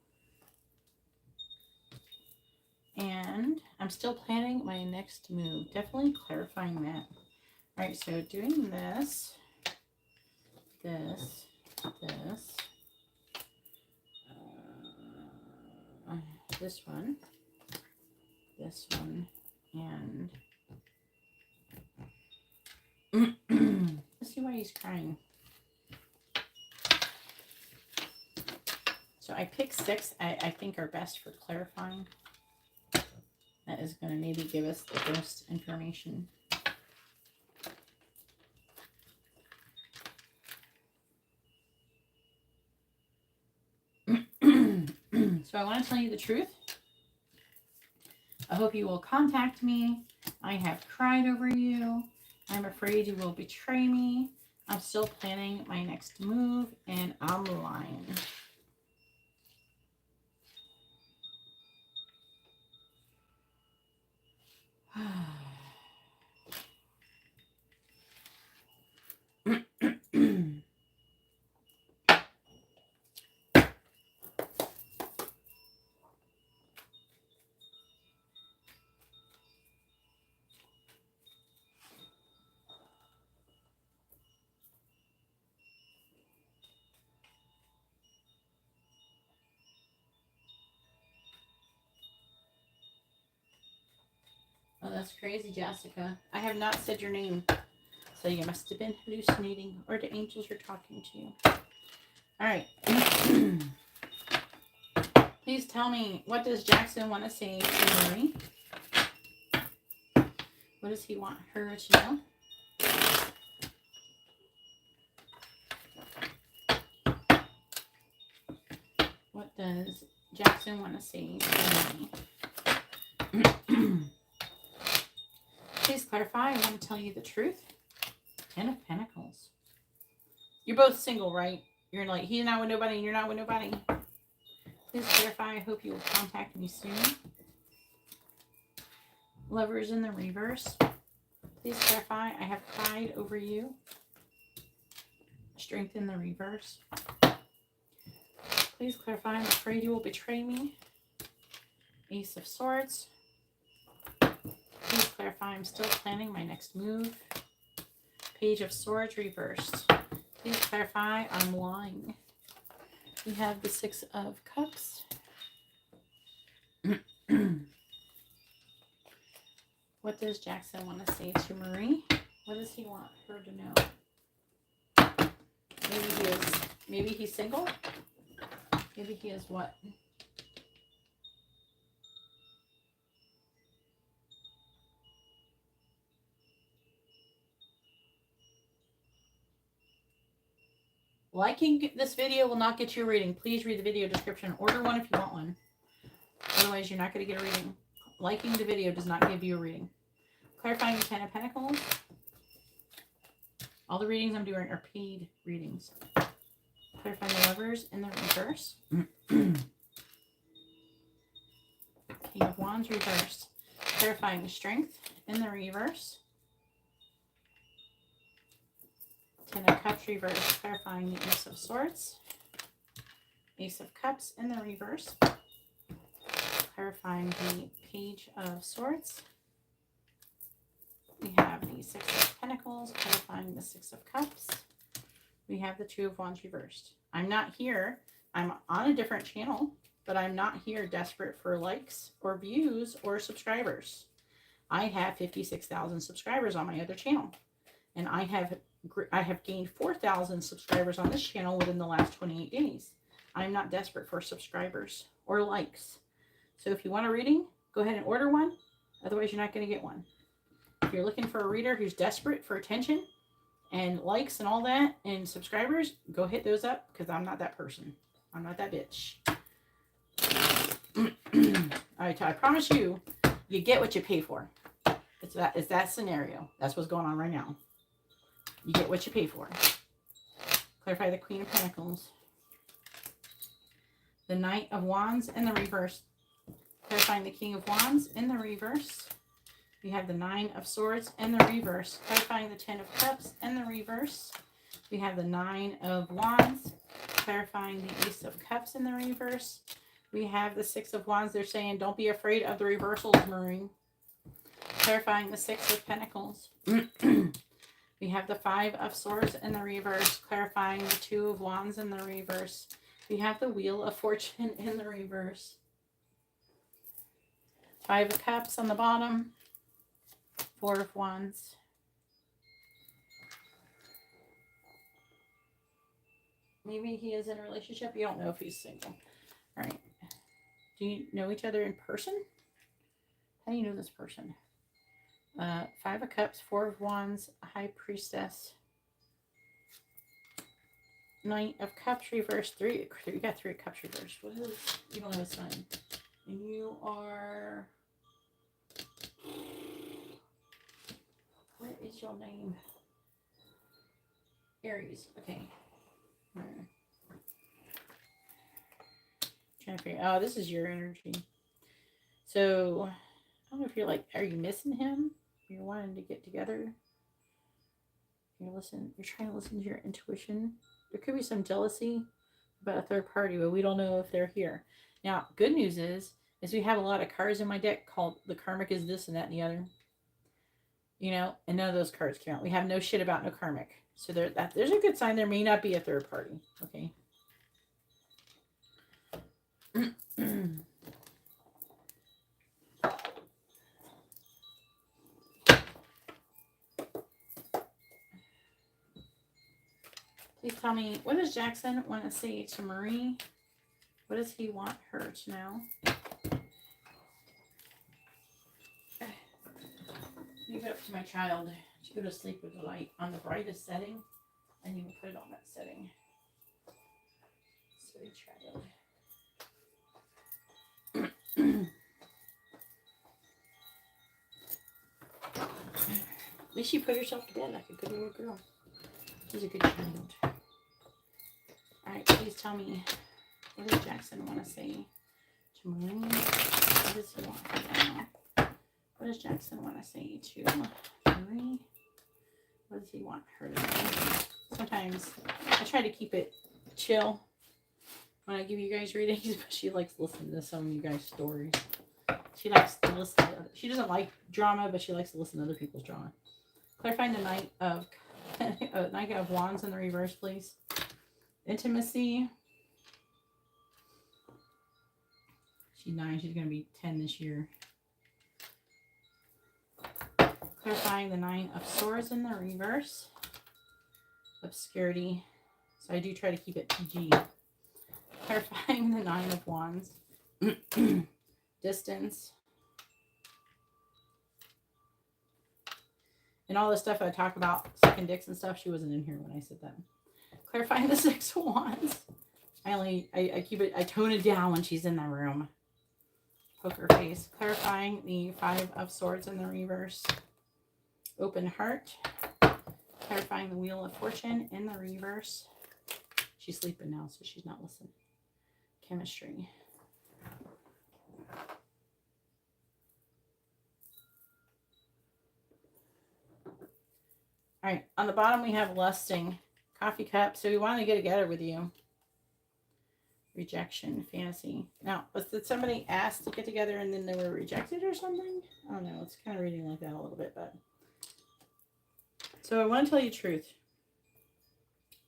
And I'm still planning my next move. Definitely clarifying that. All right, so doing this, this, this one, and let's see why he's crying. So I picked 6 I think are best for clarifying. That is going to maybe give us the most information. So I want to tell you the truth. I hope you will contact me. I have cried over you. I'm afraid you will betray me. I'm still planning my next move, and I'm lying. Oh, that's crazy, Jessica. I have not said your name. So you must have been hallucinating, or the angels are talking to you. All right. Please tell me, what does Jackson want to say to Marie? What does he want her to know? What does Jackson want to say to Marie? Please clarify. I want to tell you the truth. 10 of Pentacles. You're both single, right? You're like, he's not with nobody and you're not with nobody. Please clarify. I hope you will contact me soon. Lovers in the reverse. Please clarify. I have cried over you. Strength in the reverse. Please clarify. I'm afraid you will betray me. Ace of Swords. Please clarify. I'm still planning my next move. Page of Swords reversed. Please clarify. I'm lying. We have the 6 of Cups. What does Jackson want to say to Marie? What does he want her to know? Maybe he's single? Maybe he is what? Liking this video will not get you a reading. Please read the video description. Order one if you want one. Otherwise, you're not going to get a reading. Liking the video does not give you a reading. Clarifying the 10 of Pentacles. All the readings I'm doing are paid readings. Clarifying the Lovers in the reverse. King of Wands reversed. Clarifying the Strength in the reverse. 10 of Cups reversed. Clarifying the Ace of Swords. Ace of Cups in the reverse. Clarifying the Page of Swords. We have the 6 of Pentacles, clarifying the 6 of Cups. We have the 2 of Wands reversed. I'm not here. I'm on a different channel, but I'm not here desperate for likes or views or subscribers. I have 56,000 subscribers on my other channel, and I have gained 4,000 subscribers on this channel within the last 28 days. I'm not desperate for subscribers or likes. So if you want a reading, go ahead and order one. Otherwise, you're not going to get one. If you're looking for a reader who's desperate for attention and likes and all that and subscribers, go hit those up, because I'm not that person. I'm not that bitch. All right, I promise you, you get what you pay for. It's that scenario. That's what's going on right now. You get what you pay for. Clarify the Queen of Pentacles. The Knight of Wands in the reverse. Clarifying the King of Wands in the reverse. We have the 9 of Swords in the reverse. Clarifying the 10 of Cups in the reverse. We have the 9 of Wands. clarifying the Ace of Cups in the reverse. We have the Six of Wands. They're saying, don't be afraid of the reversals, Marie. Clarifying the Six of Pentacles. We have the Five of Swords in the reverse. Clarifying the Two of Wands in the reverse. We have the Wheel of Fortune in the reverse. Five of Cups on the bottom. Four of Wands. Maybe he is in a relationship. You don't know if he's single. All right. Do you know each other in person? How do you know this person? Five of Cups, Four of Wands, High Priestess. Knight of Cups reverse. You got Three of Cups reverse. What is, you don't have a sign. And you are, what is your name? Aries. Okay. Trying to figure, oh, this is your energy. So I don't know if you're like, are you missing him? You're wanting to get together. You're trying to listen to your intuition. There could be some jealousy about a third party, but we don't know if they're here. Now, good news is we have a lot of cards in my deck called the Karmic is this and that and the other. You know, and none of those cards came out. We have no shit about no Karmic. So there's a good sign there may not be a third party. Okay. Please tell me, what does Jackson want to say to Marie? What does he want her to know? Leave it up to my child to go to sleep with the light on the brightest setting. I need to put it on that setting. Silly child. At least you put yourself to bed like a good little girl. She's a good child. Alright, please tell me, what does Jackson want to say to Marie? What does he want her to know? What does Jackson want to say to Marie? What does he want her to know? Sometimes I try to keep it chill when I give you guys readings, but she likes listening to some of you guys' stories. She likes to listen to, she doesn't like drama, but she likes to listen to other people's drama. Clarifying the Knight of Wands in the reverse, please. Intimacy. She's 9. She's going to be 10 this year. Clarifying the Nine of Swords in the reverse. Obscurity. So I do try to keep it PG. Clarifying the Nine of Wands. Distance. And all the stuff I talk about, sucking dicks and stuff, she wasn't in here when I said that. Clarifying the Six of Wands. I keep it, I tone it down when she's in the room. Poker face. Clarifying the Five of Swords in the reverse. Open heart. Clarifying the Wheel of Fortune in the reverse. She's sleeping now, so she's not listening. Chemistry. All right, on the bottom we have lusting. Coffee cup. So we want to get together with you. Rejection. Fantasy. Now, did somebody ask to get together and then they were rejected or something? I don't know. It's kind of reading like that a little bit, but. So I want to tell you the truth.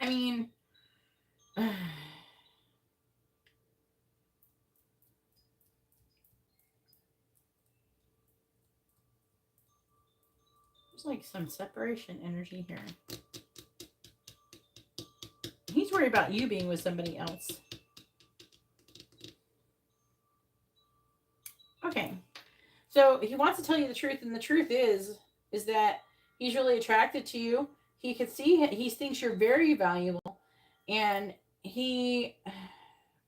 I mean, there's like some separation energy here. He's worried about you being with somebody else. Okay. So he wants to tell you the truth, and the truth is that he's really attracted to you. He could see, he thinks you're very valuable. And he,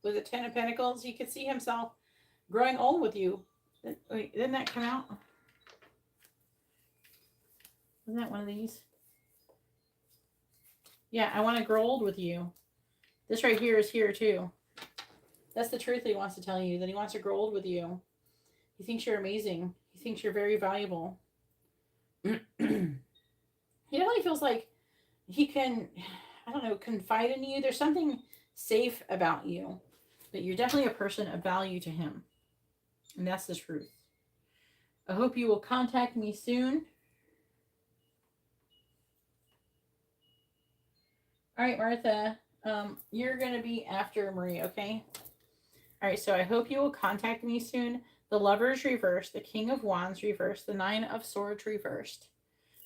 with the Ten of Pentacles, he could see himself growing old with you. Wait, didn't that come out? Wasn't that one of these? Yeah, I want to grow old with you. This right here is here too. That's the truth that he wants to tell you, that he wants to grow old with you. He thinks you're amazing. He thinks you're very valuable. He definitely feels like he can, I don't know, confide in you. There's something safe about you. But you're definitely a person of value to him. And that's the truth. I hope you will contact me soon. All right, Martha. You're going to be after Marie, okay? All right, so I hope you will contact me soon. The Lovers reversed, the King of Wands reversed, the Nine of Swords reversed.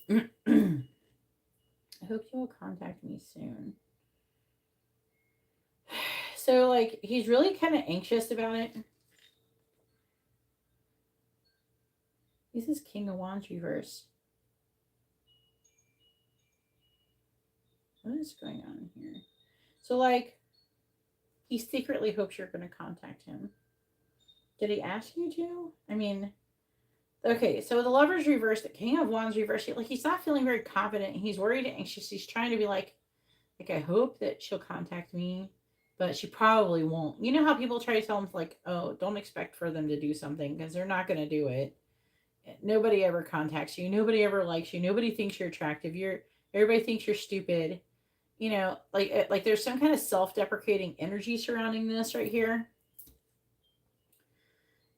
I hope you will contact me soon. So, like, he's really kind of anxious about it. This is King of Wands reverse. What is going on here? So, like, he secretly hopes you're going to contact him. Did he ask you to? I mean, okay, so the Lovers reversed, the King of Wands reversed. Like, he's not feeling very confident. He's worried and anxious. He's trying to be like, I hope that she'll contact me, but she probably won't. You know how people try to tell him, like, oh, don't expect for them to do something because they're not going to do it. Nobody ever contacts you. Nobody ever likes you. Nobody thinks you're attractive. Everybody thinks you're stupid. You know, like there's some kind of self-deprecating energy surrounding this right here.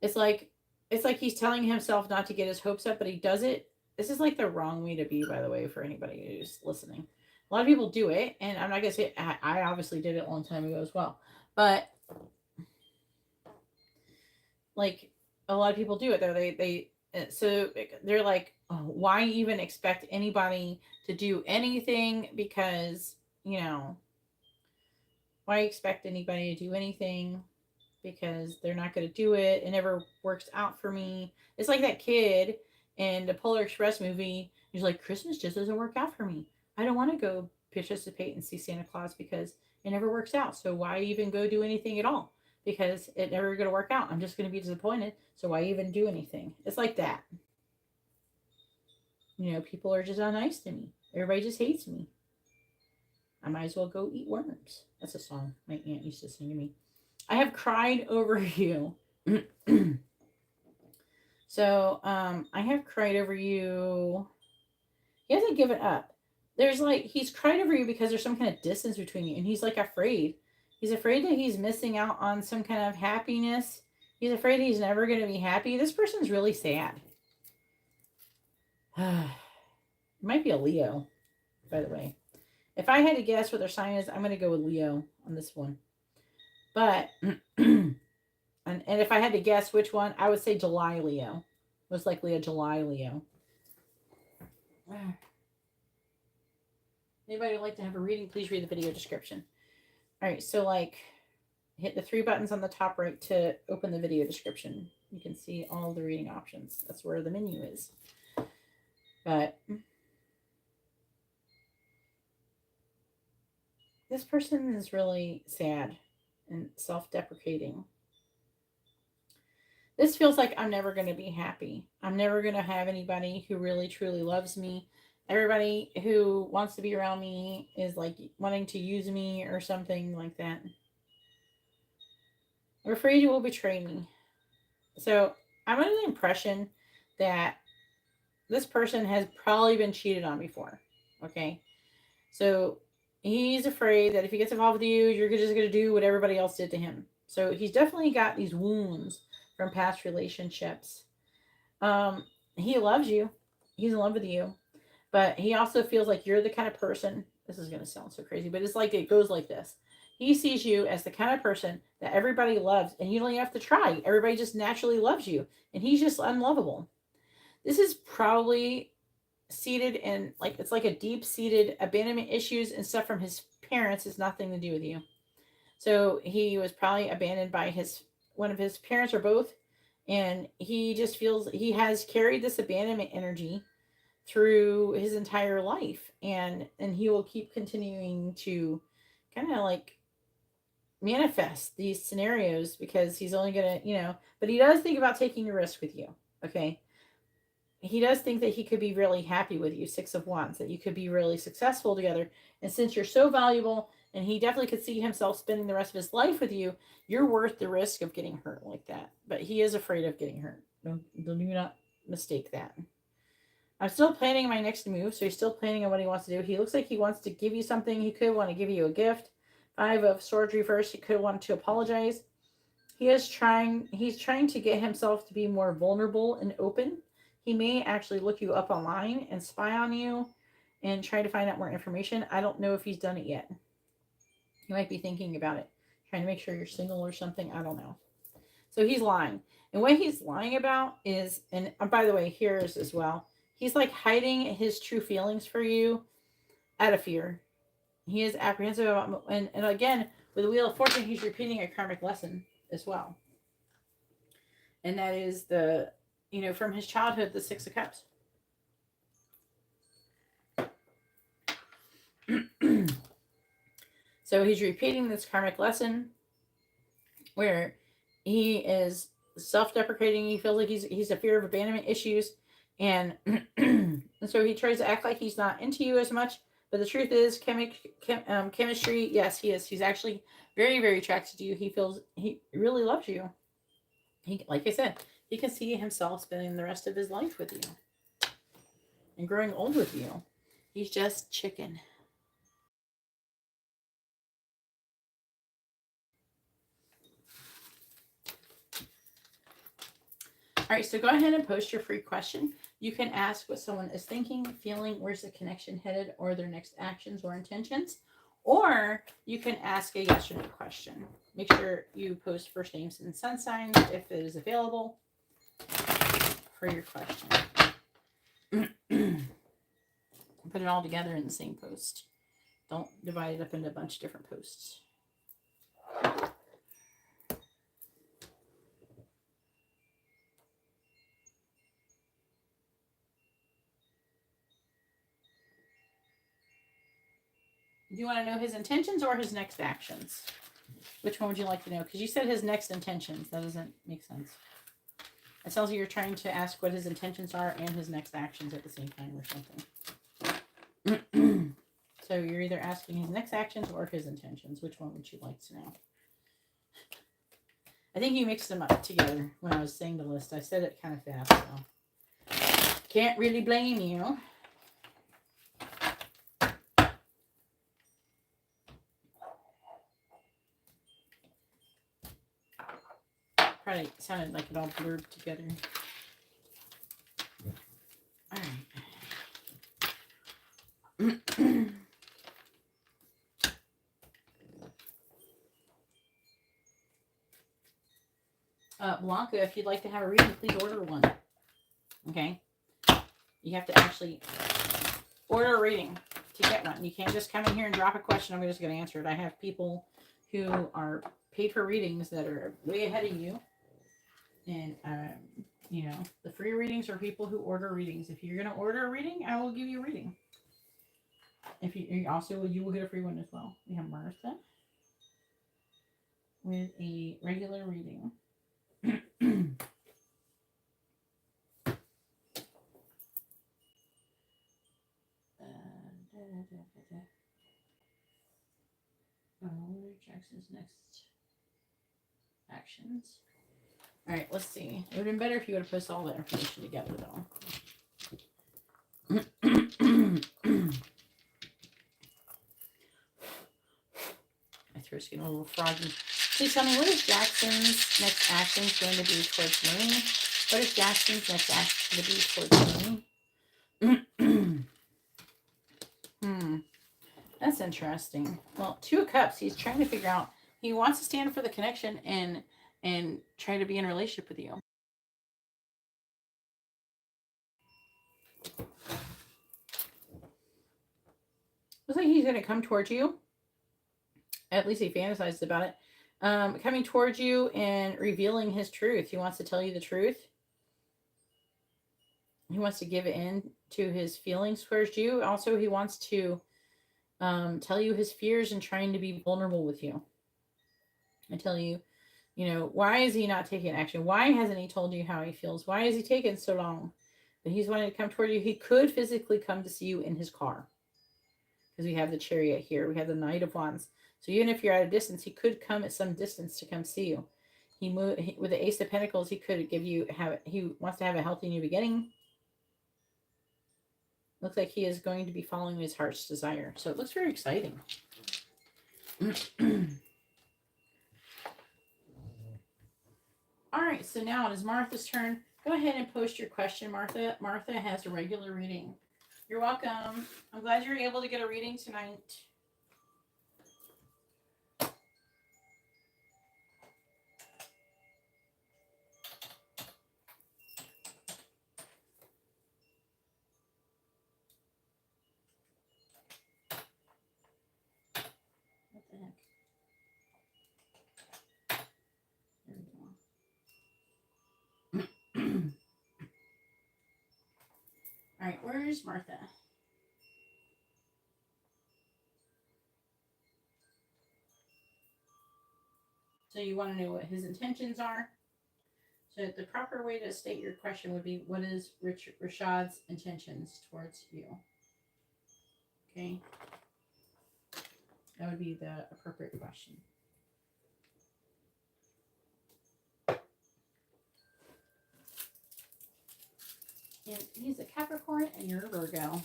It's like he's telling himself not to get his hopes up, but he does it. This is like the wrong way to be, by the way, for anybody who's listening. A lot of people do it, and I'm not going to say I obviously did it a long time ago as well. But, like, a lot of people do it, though. So they're like, oh, why even expect anybody to do anything? Because, you know, why expect anybody to do anything? Because they're not going to do it. It never works out for me. It's like that kid in the Polar Express movie. He's like, Christmas just doesn't work out for me. I don't want to go participate and see Santa Claus because it never works out. So why even go do anything at all? Because it never going to work out. I'm just going to be disappointed. So why even do anything? It's like that. You know, people are just not nice to me. Everybody just hates me. I might as well go eat worms. That's a song my aunt used to sing to me. I have cried over you. So, I have cried over you. He hasn't given up. There's like, he's cried over you because there's some kind of distance between you. And he's like afraid. He's afraid that he's missing out on some kind of happiness. He's afraid he's never going to be happy. This person's really sad. It might be a Leo, by the way. If I had to guess what their sign is, I'm going to go with Leo on this one. But, and if I had to guess which one, I would say July Leo. Most likely a July Leo. Anybody would like to have a reading, please read the video description. All right, so like, hit the 3 buttons on the top right to open the video description. You can see all the reading options. That's where the menu is. But this person is really sad and self-deprecating. This feels like I'm never going to be happy. I'm never going to have anybody who really, truly loves me. Everybody who wants to be around me is like wanting to use me or something like that. I'm afraid you will betray me. So I'm under the impression that this person has probably been cheated on before. Okay. So he's afraid that if he gets involved with you, you're just going to do what everybody else did to him. So he's definitely got these wounds from past relationships. He loves you. He's in love with you. But he also feels like you're the kind of person, this is going to sound so crazy, but it's like it goes like this. He sees you as the kind of person that everybody loves, and you don't even have to try. Everybody just naturally loves you, and he's just unlovable. This is probably seated in, like, it's like a deep-seated abandonment issues and stuff from his parents. Has nothing to do with you. So he was probably abandoned by one of his parents or both, and he just feels he has carried this abandonment energy through his entire life, and he will keep continuing to kind of like manifest these scenarios because he's only gonna, but he does think about taking a risk with you. Okay, he does think that he could be really happy with you, 6 of Wands, that you could be really successful together, and since you're so valuable and he definitely could see himself spending the rest of his life with you, you're worth the risk of getting hurt like that. But he is afraid of getting hurt. Do not mistake that. I'm still planning my next move, so he's still planning on what he wants to do. He looks like he wants to give you something. He could want to give you a gift, Five of Swords reversed. He could want to apologize. He's trying to get himself to be more vulnerable and open. He may actually look you up online and spy on you and try to find out more information. I don't know if he's done it yet. He might be thinking about it, trying to make sure you're single or something. I don't know. So he's lying. And what he's lying about is, and by the way, here's as well, he's like hiding his true feelings for you out of fear. He is apprehensive about, and again, with the Wheel of Fortune, he's repeating a karmic lesson as well. And that is the, from his childhood, the Six of Cups. So he's repeating this karmic lesson where he is self-deprecating. He feels like he's a fear of abandonment issues. And so he tries to act like he's not into you as much. But the truth is, chemistry, yes, he is. He's actually very, very attracted to you. He feels he really loves you. He, like I said, he can see himself spending the rest of his life with you and growing old with you. He's just chicken. All right, so go ahead and post your free question. You can ask what someone is thinking, feeling, where's the connection headed, or their next actions or intentions. Or you can ask a yes or no question. Make sure you post first names and sun signs if it is available for your question. Put it all together in the same post. Don't divide it up into a bunch of different posts. Do you want to know his intentions or his next actions? Which one would you like to know? Because you said his next intentions. That doesn't make sense. It sounds like you're trying to ask what his intentions are and his next actions at the same time or something. So you're either asking his next actions or his intentions. Which one would you like to know? I think you mixed them up together when I was saying the list. I said it kind of fast, so can't really blame you. Probably sounded like it all blurred together. All right. Blanca, if you'd like to have a reading, please order one. Okay? You have to actually order a reading to get one. You can't just come in here and drop a question. I'm just going to answer it. I have people who are paid for readings that are way ahead of you. And, the free readings are people who order readings. If you're going to order a reading, I will give you a reading. If you also, you will get a free one as well. We have Martha with a regular reading. Jackson's next actions. All right, let's see. It would have been better if you would have posted all that information together, though. My throat's getting a little froggy. Please tell me, what is Jackson's next action going to be towards me? What is Jackson's next action going to be towards me? That's interesting. Well, Two of Cups. He's trying to figure out. He wants to stand for the connection and try to be in a relationship with you. Looks like he's going to come towards you. At least he fantasizes about it. Coming towards you and revealing his truth. He wants to tell you the truth. He wants to give in to his feelings towards you. Also, he wants to tell you his fears and trying to be vulnerable with you. I tell you, why is he not taking action? Why hasn't he told you how he feels? Why is he taking so long? But he's wanting to come toward you. He could physically come to see you in his car. Because we have the Chariot here. We have the Knight of Wands. So even if you're at a distance, he could come at some distance to come see you. With the Ace of Pentacles, he could he wants to have a healthy new beginning. Looks like he is going to be following his heart's desire. So it looks very exciting. All right, so now it is Martha's turn. Go ahead and post your question, Martha. Martha has a regular reading. You're welcome. I'm glad you're able to get a reading tonight. What the heck? There we go. All right, where's Martha? So you want to know what his intentions are. So the proper way to state your question would be, what is Rashad's intentions towards you? Okay. That would be the appropriate question. And he's a Capricorn and you're a Virgo.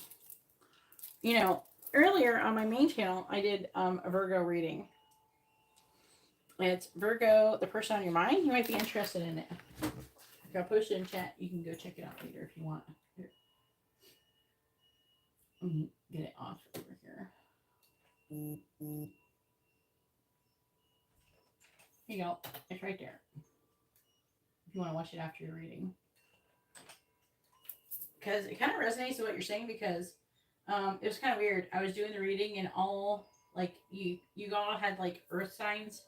You know, earlier on my main channel, I did a Virgo reading. It's Virgo, the person on your mind. You might be interested in it. I'll post it in chat. You can go check it out later if you want. Here. Let me get it off over here. Here you go. It's right there. If you want to watch it after your reading. Because it kind of resonates with what you're saying, because it was kind of weird. I was doing the reading and all, like, you all had, like, earth signs.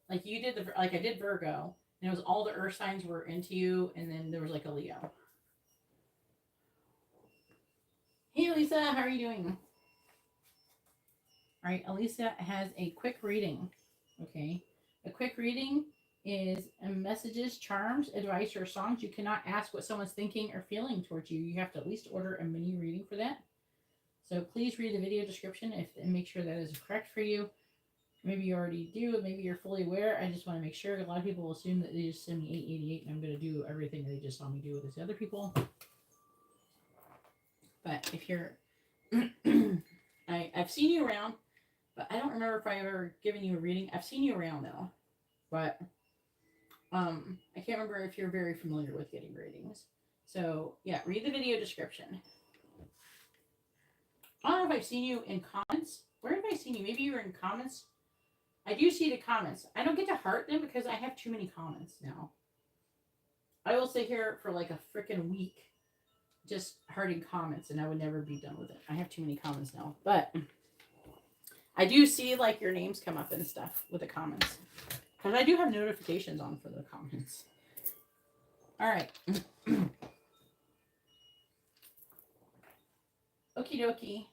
Like, you did I did Virgo, and it was all the earth signs were into you, and then there was, like, a Leo. Hey, Alyssa, how are you doing? All right, Alyssa has a quick reading, okay? A quick reading is messages, charms, advice, or songs. You cannot ask what someone's thinking or feeling towards you. You have to at least order a mini reading for that. So please read the video description and make sure that is correct for you. Maybe you already do, maybe you're fully aware. I just want to make sure. A lot of people assume that they just send me 888 and I'm going to do everything they just saw me do with these other people. But if you're... I've seen you around, but I don't remember if I've ever given you a reading. I've seen you around, though. But I can't remember if you're very familiar with getting readings. So, yeah, read the video description. I don't know if I've seen you in comments. Where have I seen you? Maybe you were in comments. I do see the comments. I don't get to heart them because I have too many comments now. I will sit here for like a freaking week just hearting comments and I would never be done with it. I have too many comments now. But I do see like your names come up and stuff with the comments. Because I do have notifications on for the comments. All right. Okie dokie.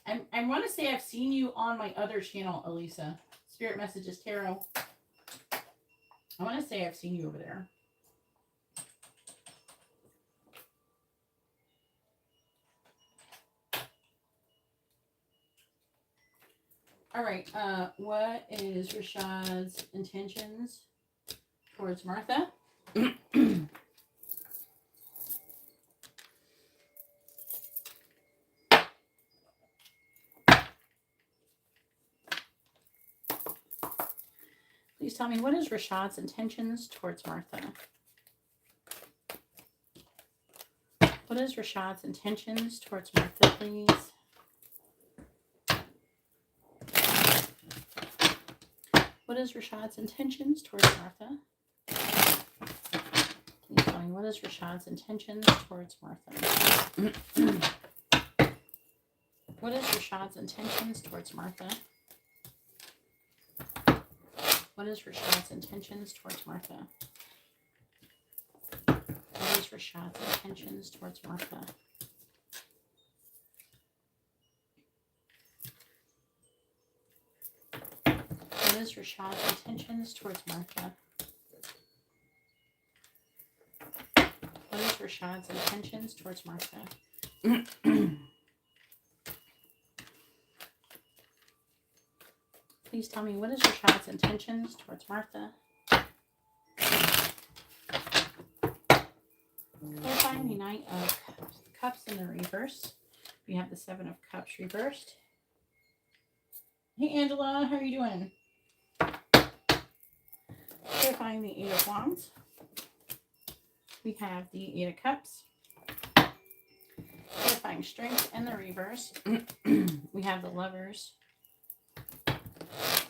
I want to say I've seen you on my other channel, Alyssa. Spirit Messages Tarot. I want to say I've seen you over there. All right. What is Rashad's intentions towards Martha? Please tell me, what is Rashad's intentions towards Martha? What is Rashad's intentions towards Martha, please? What is Rashad's intentions towards Martha? Please tell me, what is Rashad's intentions towards Martha? What is Rashad's intentions towards Martha? What is Rashad's intentions towards Martha? What is Rashad's intentions towards Martha? What is Rashad's intentions towards Martha? What is Rashad's intentions towards Martha? Please tell me, what is Rashad's intentions towards Martha? Clarifying the Knight of Cups in the reverse. We have the Seven of Cups reversed. Hey, Angela, how are you doing? Clarifying the Eight of Wands. We have the Eight of Cups. Clarifying Strength in the reverse. We have the Lovers.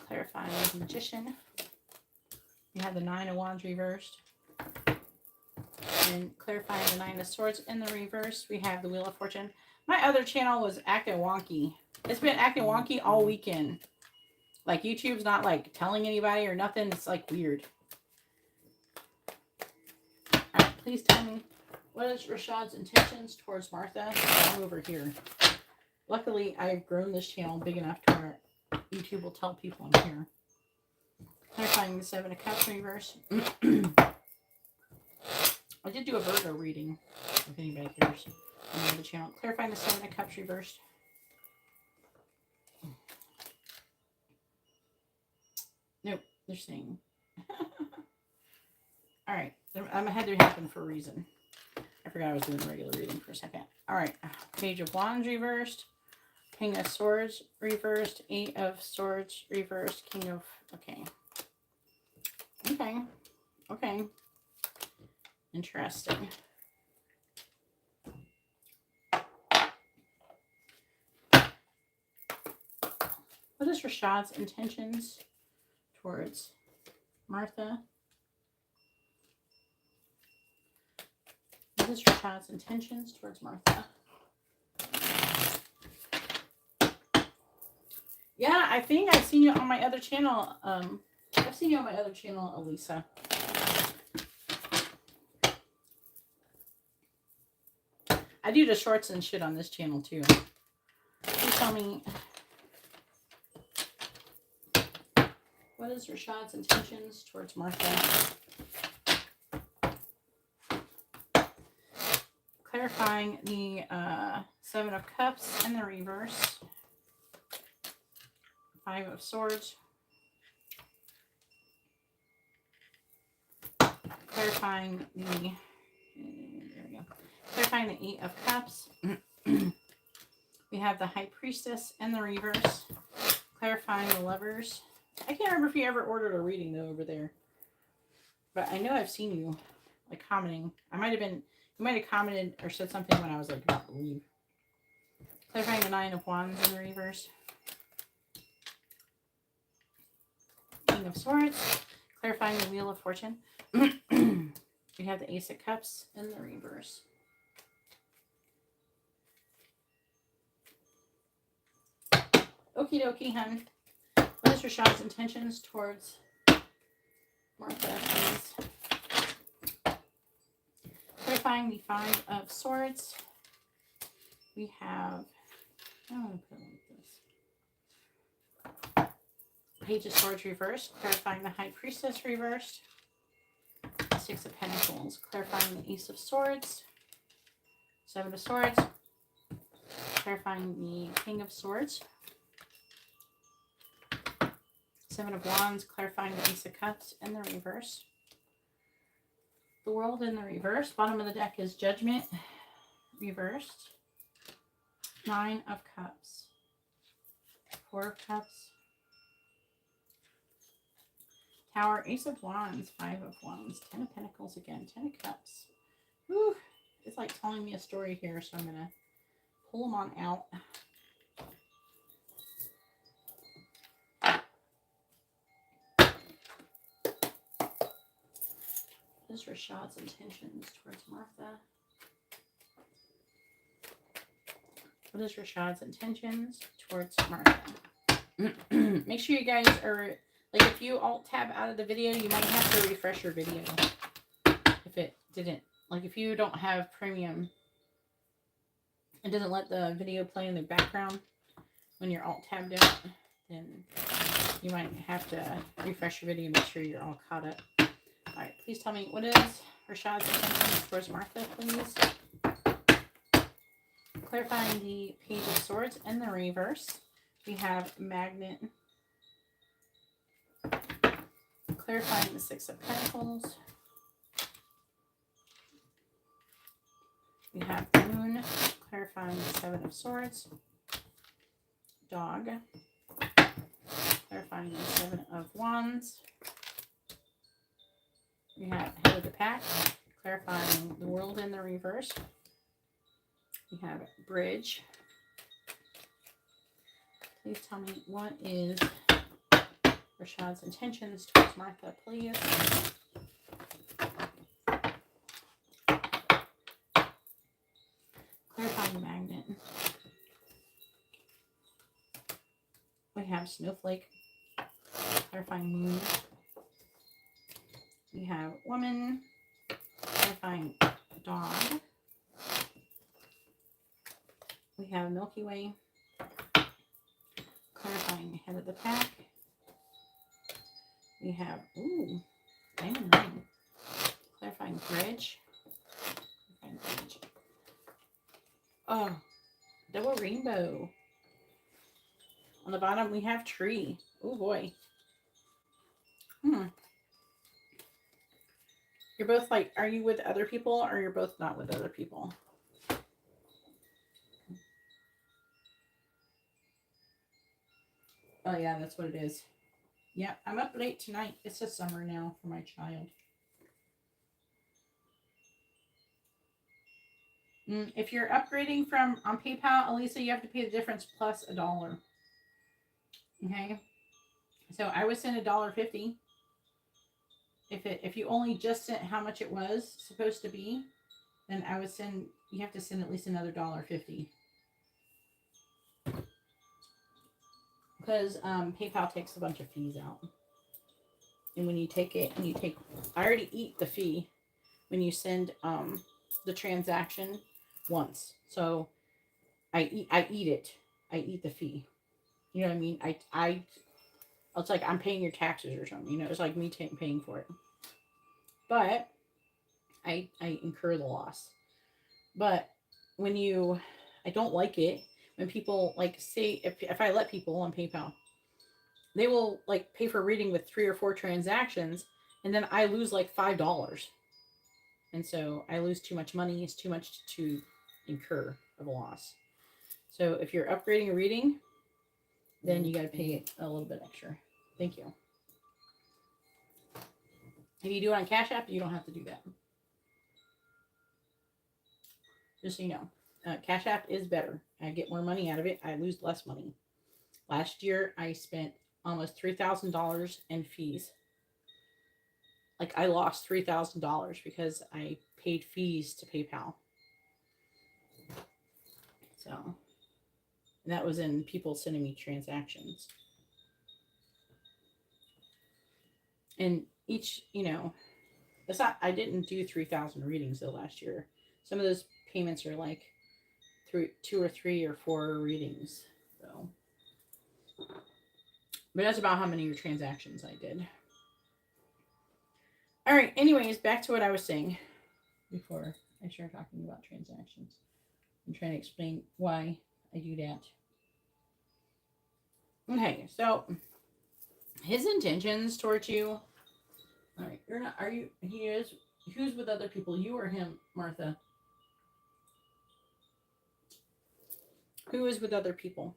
Clarifying the Magician. We have the Nine of Wands reversed. And clarifying the Nine of Swords in the reverse. We have the Wheel of Fortune. My other channel was acting wonky. It's been acting wonky all weekend. Like, YouTube's not, like, telling anybody or nothing. It's, like, weird. Alright, please tell me, what is Rashad's intentions towards Martha? Oh, I'm over here. Luckily, I've grown this channel big enough to where YouTube will tell people I'm here. Clarifying the Seven of Cups reverse. I did do a Virgo reading, if anybody cares, on the other channel. Clarifying the Seven of Cups reversed. Nope, they're saying. Alright, I had to happen for a reason. I forgot I was doing a regular reading for a second. Alright, Page of Wands reversed. King of Swords reversed. Eight of Swords reversed. King of... Okay. Okay. Okay. Interesting. What is Rashad's intentions towards Martha? What is Rashad's intentions towards Martha? Yeah, I think I've seen you on my other channel. I've seen you on my other channel, Alyssa. I do the shorts and shit on this channel too. Please tell me, what is Rashad's intentions towards Martha? Clarifying the Seven of Cups in the reverse. Five of Swords. Clarifying the... There we go. Clarifying the Eight of Cups. We have the High Priestess in the reverse. Clarifying the Lovers. I can't remember if you ever ordered a reading though over there. But I know I've seen you like commenting. You might have commented or said something when I was like about to leave. Clarifying the Nine of Wands in the reverse. King of Swords. Clarifying the Wheel of Fortune. We have the Ace of Cups in the reverse. Okie dokie, hun. What is Rashad's intentions towards Martha, please? Clarifying the Five of Swords. We have... I'm going to put it like this. Page of Swords reversed. Clarifying the High Priestess reversed. Six of Pentacles. Clarifying the Ace of Swords. Seven of Swords. Clarifying the King of Swords. Seven of Wands, clarifying the Ace of Cups in the reverse. The World in the reverse. Bottom of the deck is Judgment, reversed. Nine of Cups. Four of Cups. Tower, Ace of Wands, Five of Wands, Ten of Pentacles again, Ten of Cups. Whew, it's like telling me a story here, so I'm going to pull them on out. What is Rashad's intentions towards Martha? What is Rashad's intentions towards Martha? Make sure you guys are, like, if you alt-tab out of the video, you might have to refresh your video. If it didn't. Like, if you don't have premium, it doesn't let the video play in the background when you're alt-tabbed out, then you might have to refresh your video and make sure you're all caught up. Alright, please tell me, what is Rashad's intentions towards Martha, please? Clarifying the Page of Swords in the reverse. We have Magnet. Clarifying the Six of Pentacles. We have Moon. Clarifying the Seven of Swords. Dog. Clarifying the Seven of Wands. We have Head of the Pack. Clarifying the World in the reverse. We have Bridge. Please tell me what is Rashad's intentions towards Martha, please. Clarifying the Magnet. We have Snowflake. Clarifying Moon. We have Woman. Clarifying Dog. We have Milky Way. Clarifying Head of the Pack. We have, ooh, Diamond Ring. Clarifying Bridge. Clarifying Bridge. Oh, double rainbow. On the bottom, we have Tree. Oh, boy. You're both like, are you with other people or you're both not with other people? Oh, yeah, that's what it is. Yeah, I'm up late tonight. It's a summer now for my child. If you're upgrading from on PayPal, Alyssa, you have to pay the difference plus $1. Okay? So I would send $1.50. If you only just sent how much it was supposed to be, then I would send, you have to send at least another $1.50. Because PayPal takes a bunch of fees out. And when you take it, and I already eat the fee when you send the transaction once. So I eat it. I eat the fee. You know what I mean? It's like I'm paying your taxes or something. You know, it's like me paying for it. But I incur the loss. But when I don't like it when people like say, if I let people on PayPal, they will like pay for a reading with 3 or 4 transactions, and then I lose like $5. And so I lose too much money. It's too much to incur of a loss. So if you're upgrading a reading, then you got to pay a little bit extra. Thank you. If you do it on Cash App, you don't have to do that. Just so you know. Cash App is better. I get more money out of it. I lose less money. Last year, I spent almost $3,000 in fees. Like, I lost $3,000 because I paid fees to PayPal. So, and that was in people sending me transactions. And each, you know, it's not, I didn't do 3,000 readings though last year. Some of those payments are like 2 or 3 or 4 readings. So, but that's about how many transactions I did. All right. Anyways, back to what I was saying before I started talking about transactions. I'm trying to explain why I do that. Okay. So his intentions towards you. All right. You're not, are you, he is, who's with other people? You or him, Martha? Who is with other people?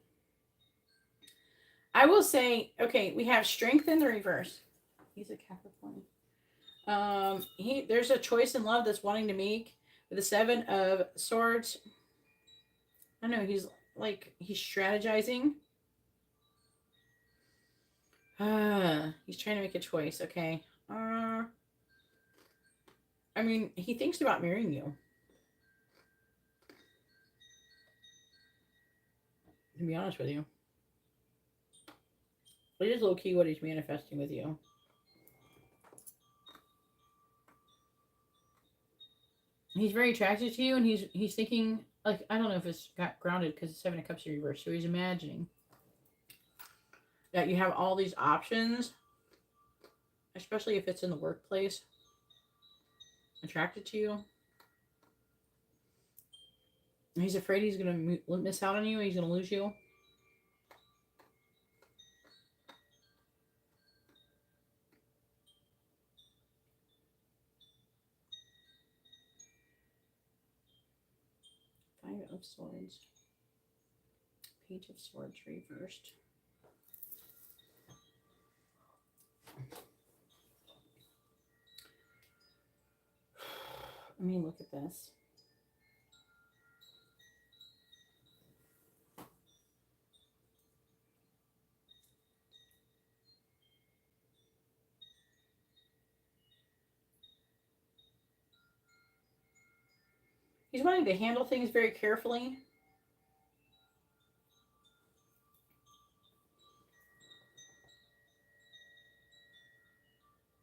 I will say, okay, we have Strength in the reverse. He's a Capricorn. There's a choice in love that's wanting to make with the 7 of Swords. I don't know, he's strategizing. He's trying to make a choice, okay. I mean, he thinks about marrying you. To be honest with you. It is low-key what he's manifesting with you. He's very attracted to you, and he's thinking, like, I don't know if it's got grounded because it's 7 of Cups in reverse. So he's imagining that you have all these options, especially if it's in the workplace, attracted to you. And he's afraid he's going to miss out on you. He's going to lose you. Five of Swords. Page of Swords reversed. Let me look at this. He's wanting to handle things very carefully.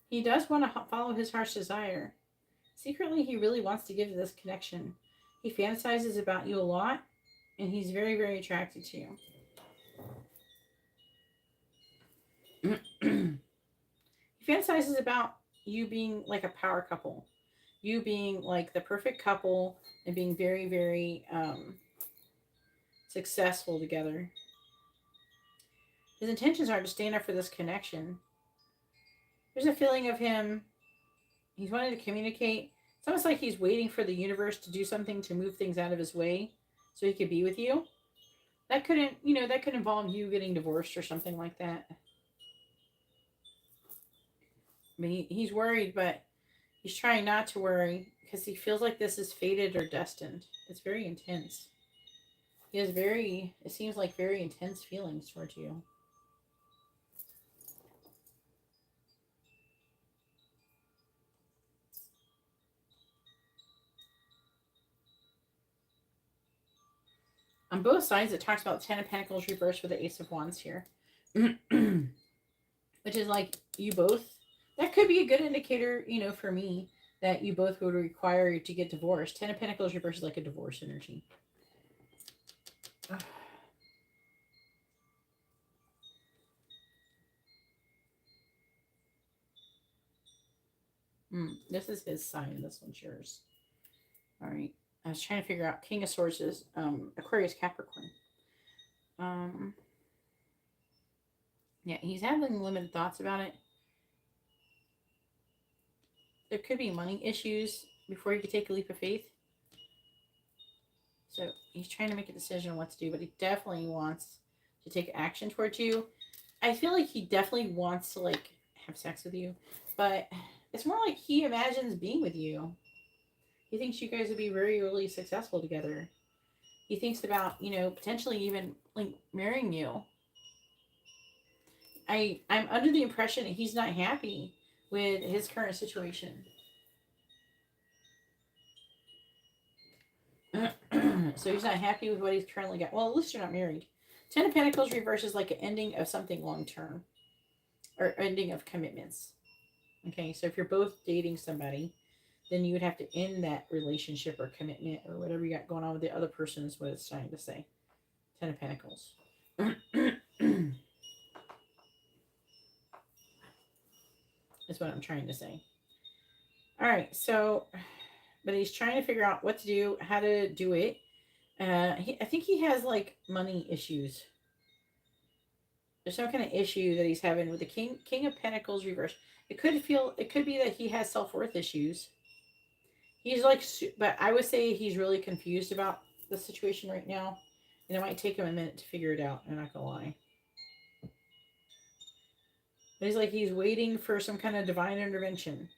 He does want to follow his heart's desire. Secretly, he really wants to give this connection. He fantasizes about you a lot, and he's very, very attracted to you. He fantasizes about you being like a power couple. You being like the perfect couple and being very, very successful together. His intentions are to stand up for this connection. There's a feeling of him, he's wanting to communicate. It's almost like he's waiting for the universe to do something to move things out of his way so he could be with you. That couldn't, that could involve you getting divorced or something like that. I mean, he's worried, but he's trying not to worry because he feels like this is fated or destined. It's very intense. He has it seems like very intense feelings towards you. On both sides, it talks about 10 of Pentacles reversed with the Ace of Wands here. Which is like you both, that could be a good indicator, for me, that you both would require to get divorced. 10 of Pentacles reversed is like a divorce energy. This is his sign. This one's yours. All right. I was trying to figure out King of Swords is Aquarius, Capricorn. Yeah, he's having limited thoughts about it. There could be money issues before he could take a leap of faith. So he's trying to make a decision on what to do, but he definitely wants to take action towards you. I feel like he definitely wants to have sex with you, but it's more like he imagines being with you. He thinks you guys would be very, really successful together. He thinks about, potentially even marrying you. I'm under the impression that he's not happy with his current situation. So he's not happy with what he's currently got. Well, at least you're not married. 10 of Pentacles reverses like an ending of something long-term. Or ending of commitments. Okay, so if you're both dating somebody, then you would have to end that relationship or commitment or whatever you got going on with the other person is what it's trying to say. 10 of Pentacles. Is what I'm trying to say. All right, so, but he's trying to figure out what to do, how to do it. I think he has money issues. There's some kind of issue that he's having with the King of Pentacles reverse. It could be that he has self-worth issues. He's but I would say he's really confused about the situation right now. And it might take him a minute to figure it out. I'm not going to lie. But he's waiting for some kind of divine intervention.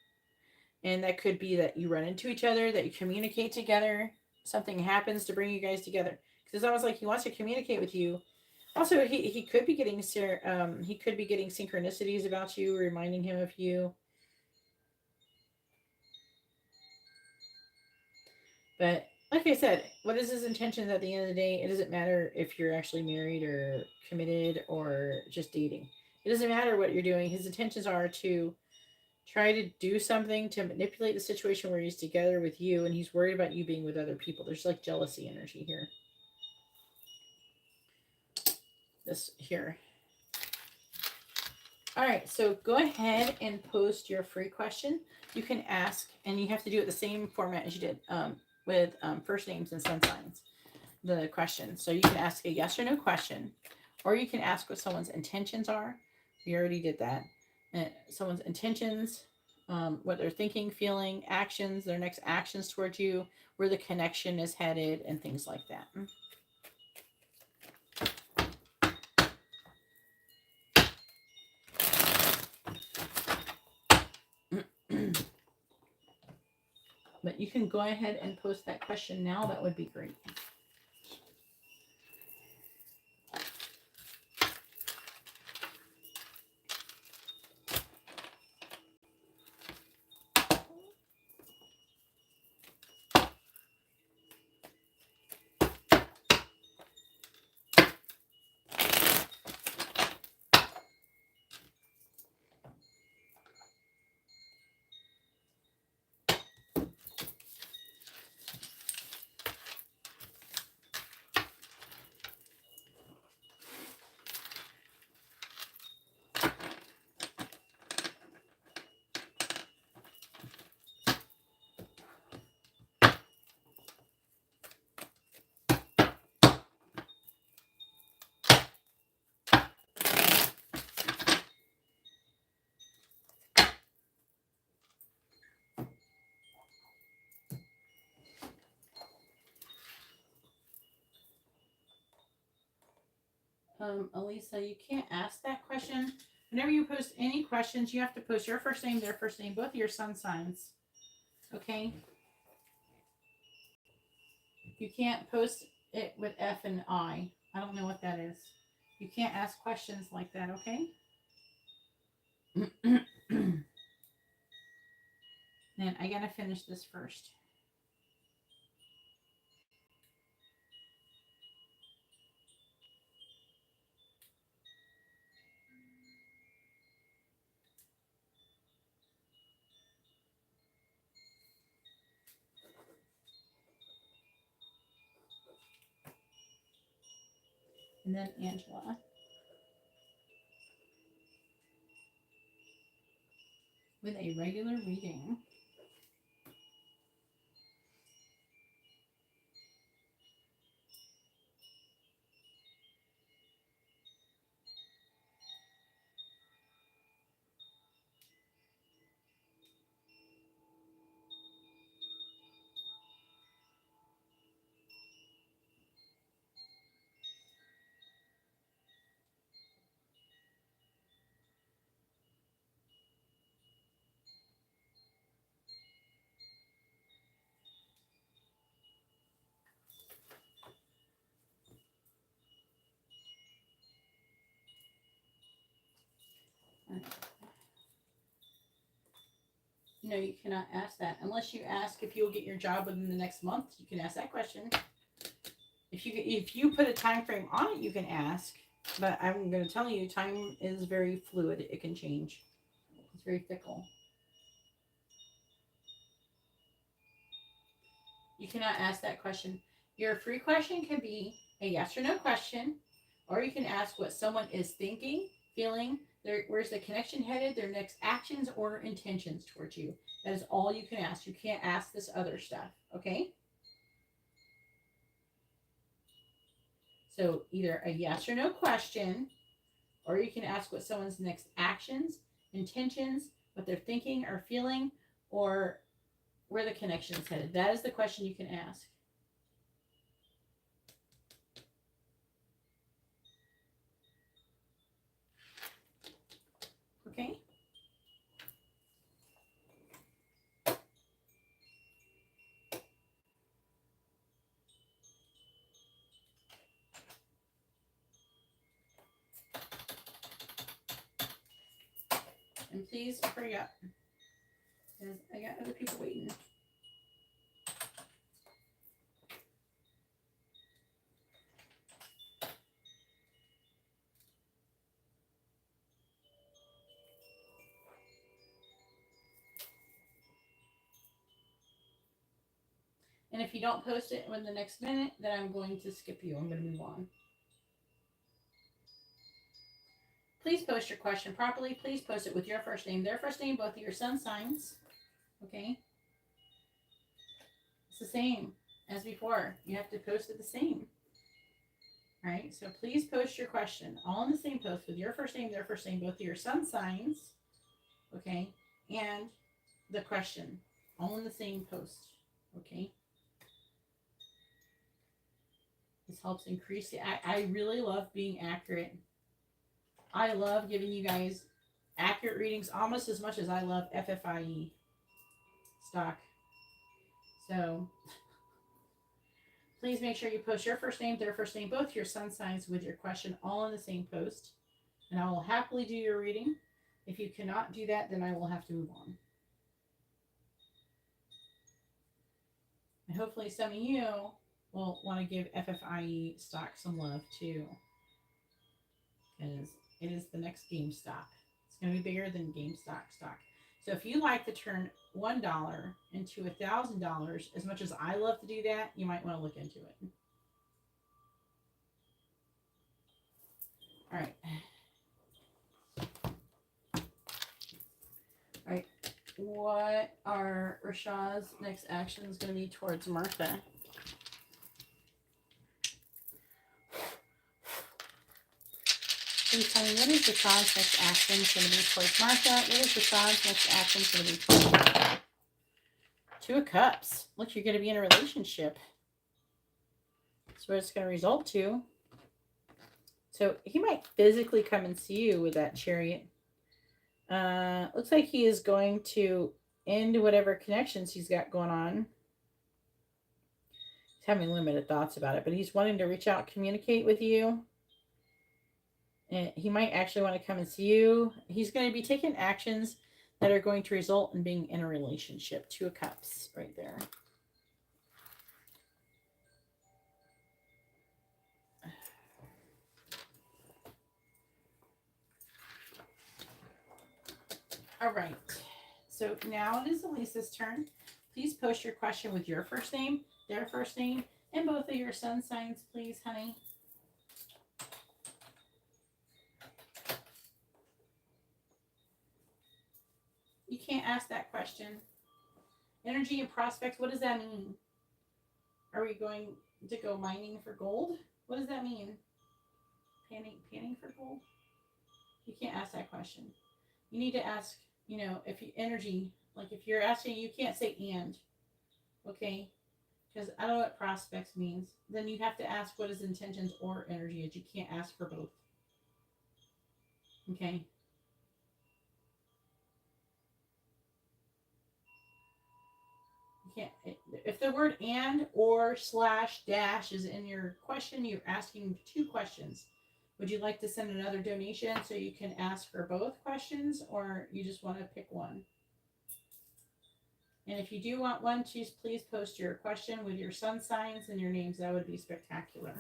And that could be that you run into each other, that you communicate together. Something happens to bring you guys together. Because it's almost like he wants to communicate with you. Also, he could be getting synchronicities about you, reminding him of you. But like I said, what is his intentions at the end of the day? It doesn't matter if you're actually married or committed or just dating. It doesn't matter what you're doing. His intentions are to try to do something to manipulate the situation where he's together with you and he's worried about you being with other people. There's jealousy energy here. This here. All right, so go ahead and post your free question. You can ask, and you have to do it the same format as you did with first names and sun signs, the question. So you can ask a yes or no question, or you can ask what someone's intentions are. We already did that. Someone's intentions, what they're thinking, feeling, actions, their next actions towards you, where the connection is headed, and things like that. But you can go ahead and post that question now. That would be great. Alyssa, you can't ask that question. Whenever you post any questions, you have to post your first name, their first name, both of your sun signs. Okay? You can't post it with F and I. I don't know what that is. You can't ask questions like that, okay? Then I gotta finish this first. And then Angela. With a regular reading. No, you cannot ask that. Unless you ask if you'll get your job within the next month, you can ask that question. If you put a time frame on it, you can ask. But I'm going to tell you, time is very fluid. It can change. It's very fickle. You cannot ask that question. Your free question can be a yes or no question, or you can ask what someone is thinking, feeling, where's the connection headed, their next actions or intentions towards you. That is all you can ask. You can't ask this other stuff, okay? So either a yes or no question, or you can ask what someone's next actions, intentions, what they're thinking or feeling, or where the connection is headed. That is the question you can ask. Okay? And please hurry up, because I got other people waiting. And if you don't post it in the next minute, then I'm going to skip you. I'm going to move on. Please post your question properly. Please post it with your first name, their first name, both of your sun signs. Okay? It's the same as before. You have to post it the same. All right? So please post your question all in the same post with your first name, their first name, both of your sun signs. Okay? And the question all in the same post. Okay? This helps increase the... I really love being accurate. I love giving you guys accurate readings almost as much as I love FFIE stock. So please make sure you post your first name, their first name, both your sun signs with your question all in the same post. And I will happily do your reading. If you cannot do that, then I will have to move on. And hopefully some of you will want to give FFIE stock some love too. Because it is the next GameStop. It's going to be bigger than GameStop stock. So if you like to turn $1 into $1,000, as much as I love to do that, you might want to look into it. All right. All right. What are Rashad's next actions going to be towards Martha? Please tell me, what is Rashad's next action going to be towards Martha? What is Rashad's next action going to be towards Martha? Two of Cups. Look, you're going to be in a relationship. That's what it's going to result to. So he might physically come and see you with that Chariot. Looks like he is going to end whatever connections he's got going on. He's having limited thoughts about it, but he's wanting to reach out, communicate with you. And he might actually want to come and see you. He's going to be taking actions that are going to result in being in a relationship. Two of Cups right there. All right. So now it is Alyssa's turn. Please post your question with your first name, their first name, and both of your sun signs, please, honey. You can't ask that question. Energy and prospects, what does that mean? Are we going to go mining for gold? What does that mean? Panning for gold? You can't ask that question. You need to ask, you know, if you energy, like if you're asking, you can't say and, okay? Because I don't know what prospects means. Then you have to ask what is intentions or energy is. You can't ask for both. Okay? You can't, if the word and or slash dash is in your question, you're asking two questions. Would you like to send another donation so you can ask for both questions, or you just want to pick one? And if you do want one, please post your question with your sun signs and your names. That would be spectacular.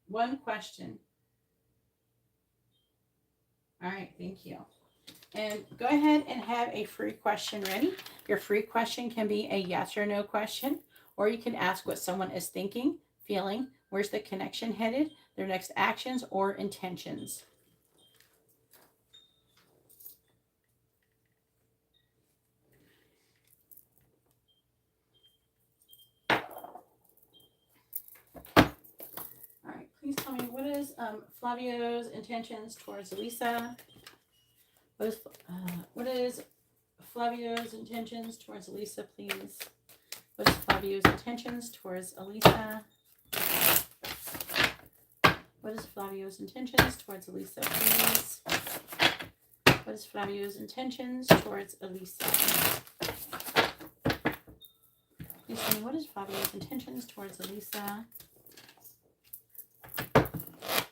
One question. All right, thank you. And go ahead and have a free question ready. Your free question can be a yes or no question, or you can ask what someone is thinking, feeling, where's the connection headed, their next actions or intentions. Please tell me, what is Flavio's intentions towards Alyssa? What is Flavio's intentions towards Alyssa, please? What is Flavio's intentions towards Alyssa? What is Flavio's intentions towards Alyssa, please? What is Flavio's intentions towards Alyssa? Please tell me, what is Flavio's intentions towards Alyssa?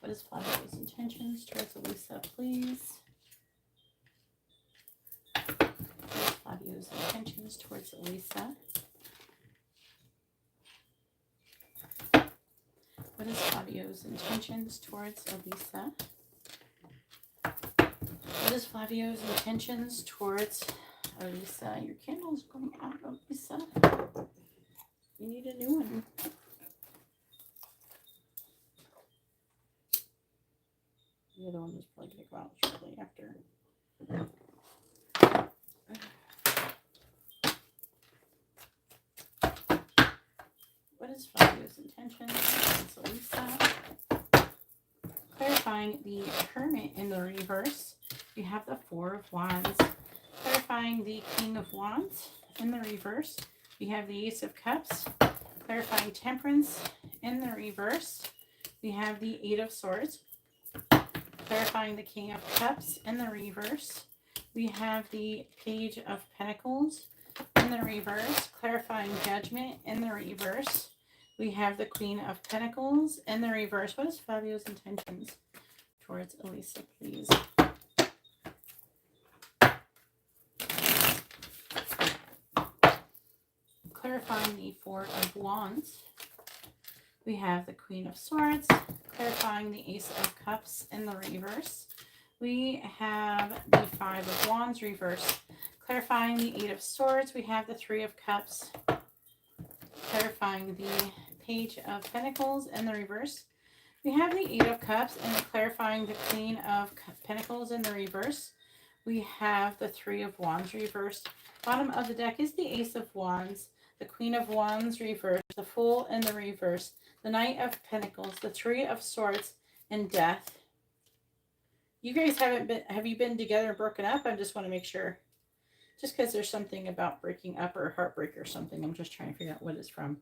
What is Flavio's intentions towards Alyssa, please? What is Flavio's intentions towards Alyssa? What is Flavio's intentions towards Alyssa? What is Flavio's intentions towards Alyssa? Your candle's going out, Alyssa. You need a new one. The other one is probably going to go out shortly after. What is Flavio's intentions towards Alyssa? Clarifying the Hermit in the reverse, we have the Four of Wands. Clarifying the King of Wands in the reverse, we have the Ace of Cups. Clarifying Temperance in the reverse, we have the Eight of Swords. Clarifying the King of Cups in the reverse, we have the Page of Pentacles in the reverse. Clarifying Judgment in the reverse, we have the Queen of Pentacles in the reverse. What is Fabio's intentions towards Alyssa, please? Clarifying the Four of Wands, we have the Queen of Swords. Clarifying the Ace of Cups in the reverse, we have the Five of Wands reverse. Clarifying the Eight of Swords, we have the Three of Cups. Clarifying the Page of Pentacles in the reverse, we have the Eight of Cups. And clarifying the Queen of Pentacles in the reverse, we have the Three of Wands reversed. Bottom of the deck is the Ace of Wands, the Queen of Wands reversed, the Fool in the reverse, the Knight of Pentacles, the Three of Swords, and Death. You guys have you been together and broken up? I just want to make sure. Just because there's something about breaking up or heartbreak or something. I'm just trying to figure out what it's from.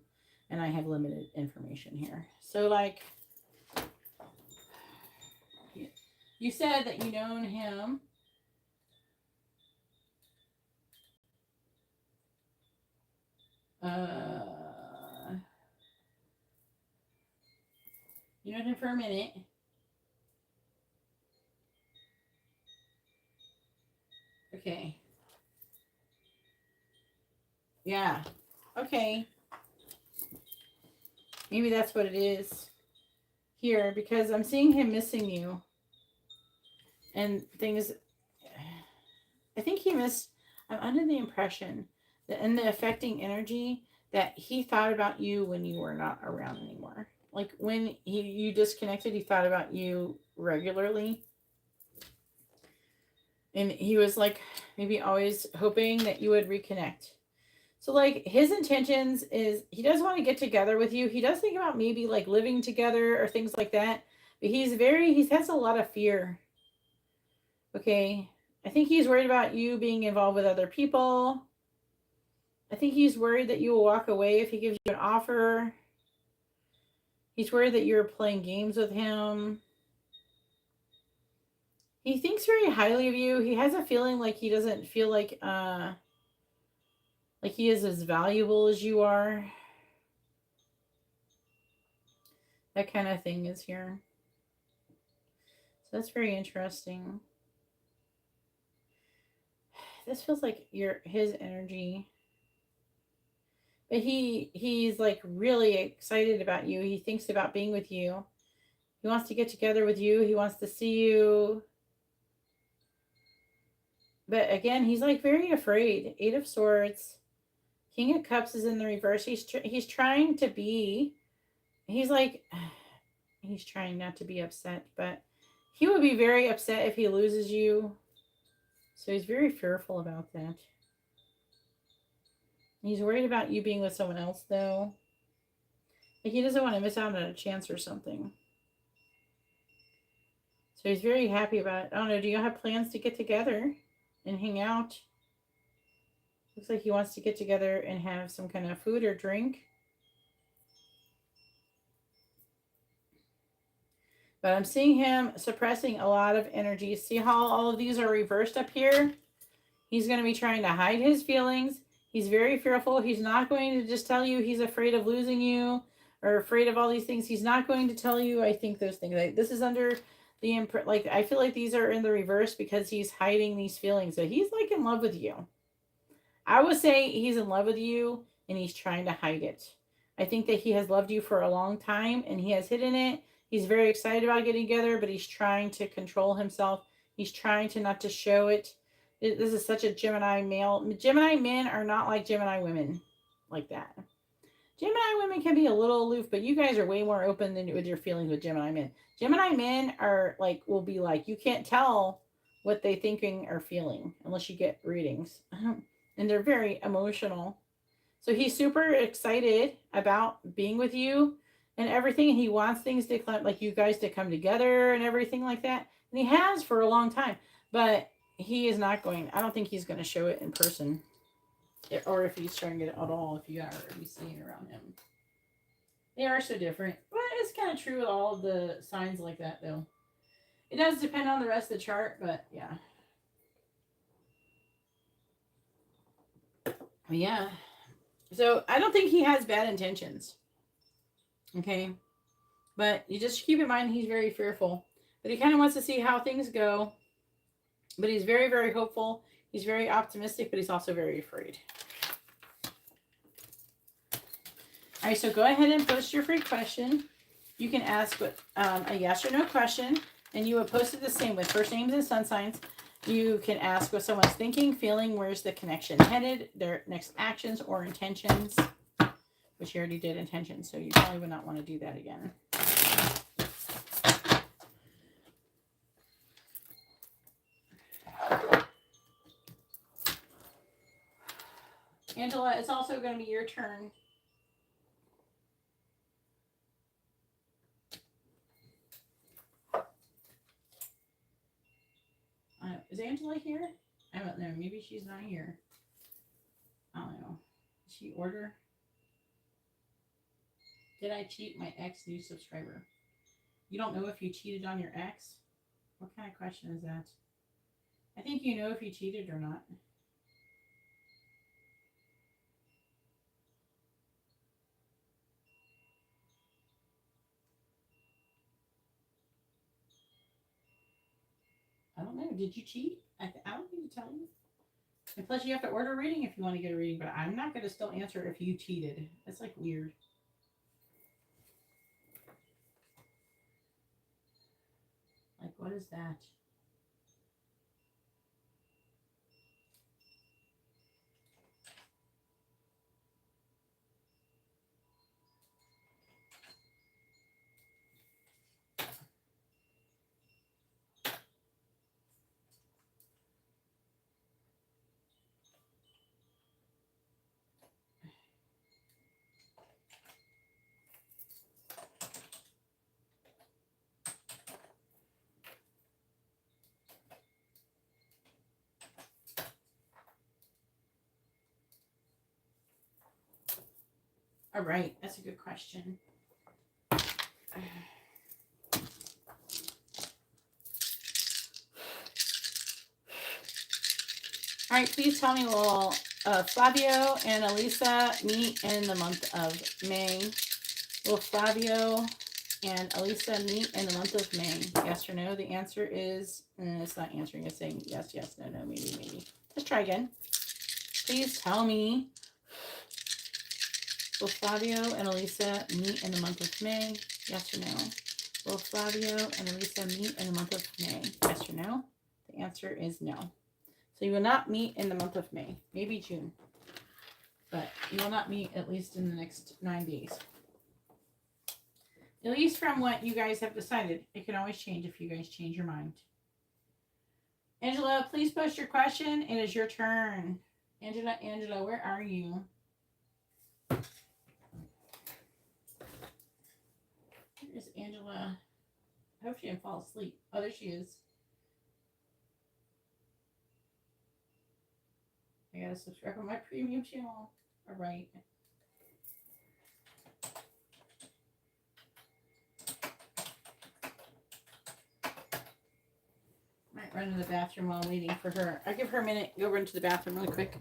And I have limited information here. So, like, you said that you known him. You known him for a minute. Okay. Yeah. Okay. Maybe that's what it is here, because I'm seeing him missing you and things. I think he missed. I'm under the impression that in the affecting energy that he thought about you when you were not around anymore. Like when you disconnected, he thought about you regularly. And he was like maybe always hoping that you would reconnect. So like his intentions is he does want to get together with you. He does think about maybe like living together or things like that. But he has a lot of fear. Okay. I think he's worried about you being involved with other people. I think he's worried that you will walk away if he gives you an offer. He's worried that you're playing games with him. He thinks very highly of you. He has a feeling like he doesn't feel like he is as valuable as you are. That kind of thing is here. So that's very interesting. This feels like his energy. But he's like really excited about you. He thinks about being with you. He wants to get together with you. He wants to see you. But again, he's like very afraid. Eight of Swords. King of Cups is in the reverse. He's trying to be. He's like, he's trying not to be upset, but he would be very upset if he loses you. So he's very fearful about that. He's worried about you being with someone else, though. Like he doesn't want to miss out on a chance or something. So he's very happy about it. I don't know. Do you have plans to get together and hang out? Looks like he wants to get together and have some kind of food or drink. But I'm seeing him suppressing a lot of energy. See how all of these are reversed up here? He's going to be trying to hide his feelings. He's very fearful. He's not going to just tell you he's afraid of losing you or afraid of all these things. He's not going to tell you, I think, those things. Like, this is under the, like, I feel like these are in the reverse because he's hiding these feelings. So he's like in love with you. I would say he's in love with you and he's trying to hide it. I think that he has loved you for a long time and he has hidden it. He's very excited about getting together, but he's trying to control himself. He's trying to not to show it. This is such a Gemini male. Gemini men are not like Gemini women like that. Gemini women can be a little aloof, but you guys are way more open than with your feelings with Gemini men. Gemini men are like, will be like, you can't tell what they thinking or feeling unless you get readings. And they're very emotional. So he's super excited about being with you. and everything. And he wants things to come, like you guys to come together and everything like that. And he has for a long time. But he is not going, I don't think he's going to show it in person. Or if he's showing it at all, if you are already seeing around him. They are so different. But it's kind of true with all of the signs like that, though. It does depend on the rest of the chart, but yeah. Yeah. So I don't think he has bad intentions. Okay. But you just keep in mind he's very fearful. But he kind of wants to see how things go. But he's very, very hopeful. He's very optimistic, but he's also very afraid. All right, so go ahead and post your free question. You can ask what, a yes or no question, and you will post it the same with first names and sun signs. You can ask what someone's thinking, feeling, where's the connection headed, their next actions or intentions, which you already did intentions, so you probably would not want to do that again. Angela, it's also going to be your turn. Is Angela here? I don't know. Maybe she's not here. I don't know. Did she order? Did I cheat my ex new subscriber? You don't know if you cheated on your ex? What kind of question is that? I think you know if you cheated or not. I don't know. Did you cheat? I don't need to tell you. And plus, you have to order a reading if you want to get a reading, but I'm not going to still answer if you cheated. That's like weird. Like, what is that? All right, that's a good question. All right, please tell me, will Flavio and Alyssa meet in the month of May? Will Flavio and Alyssa meet in the month of May? Yes or no? The answer is, it's not answering, it's saying yes, yes, no, no, maybe, maybe. Let's try again. Please tell me, will Flavio and Alyssa meet in the month of May? Yes or no? Will Flavio and Alyssa meet in the month of May? Yes or no? The answer is no. So you will not meet in the month of May. Maybe June. But you will not meet at least in the next 9 days. At least from what you guys have decided. It can always change if you guys change your mind. Angela, please post your question. It is your turn. Angela, where are you? Here's Angela. I hope she didn't fall asleep. Oh, there she is. I gotta subscribe to my premium channel. All right. Might run to the bathroom while I'm waiting for her. I'll give her a minute. Go run to the bathroom really quick.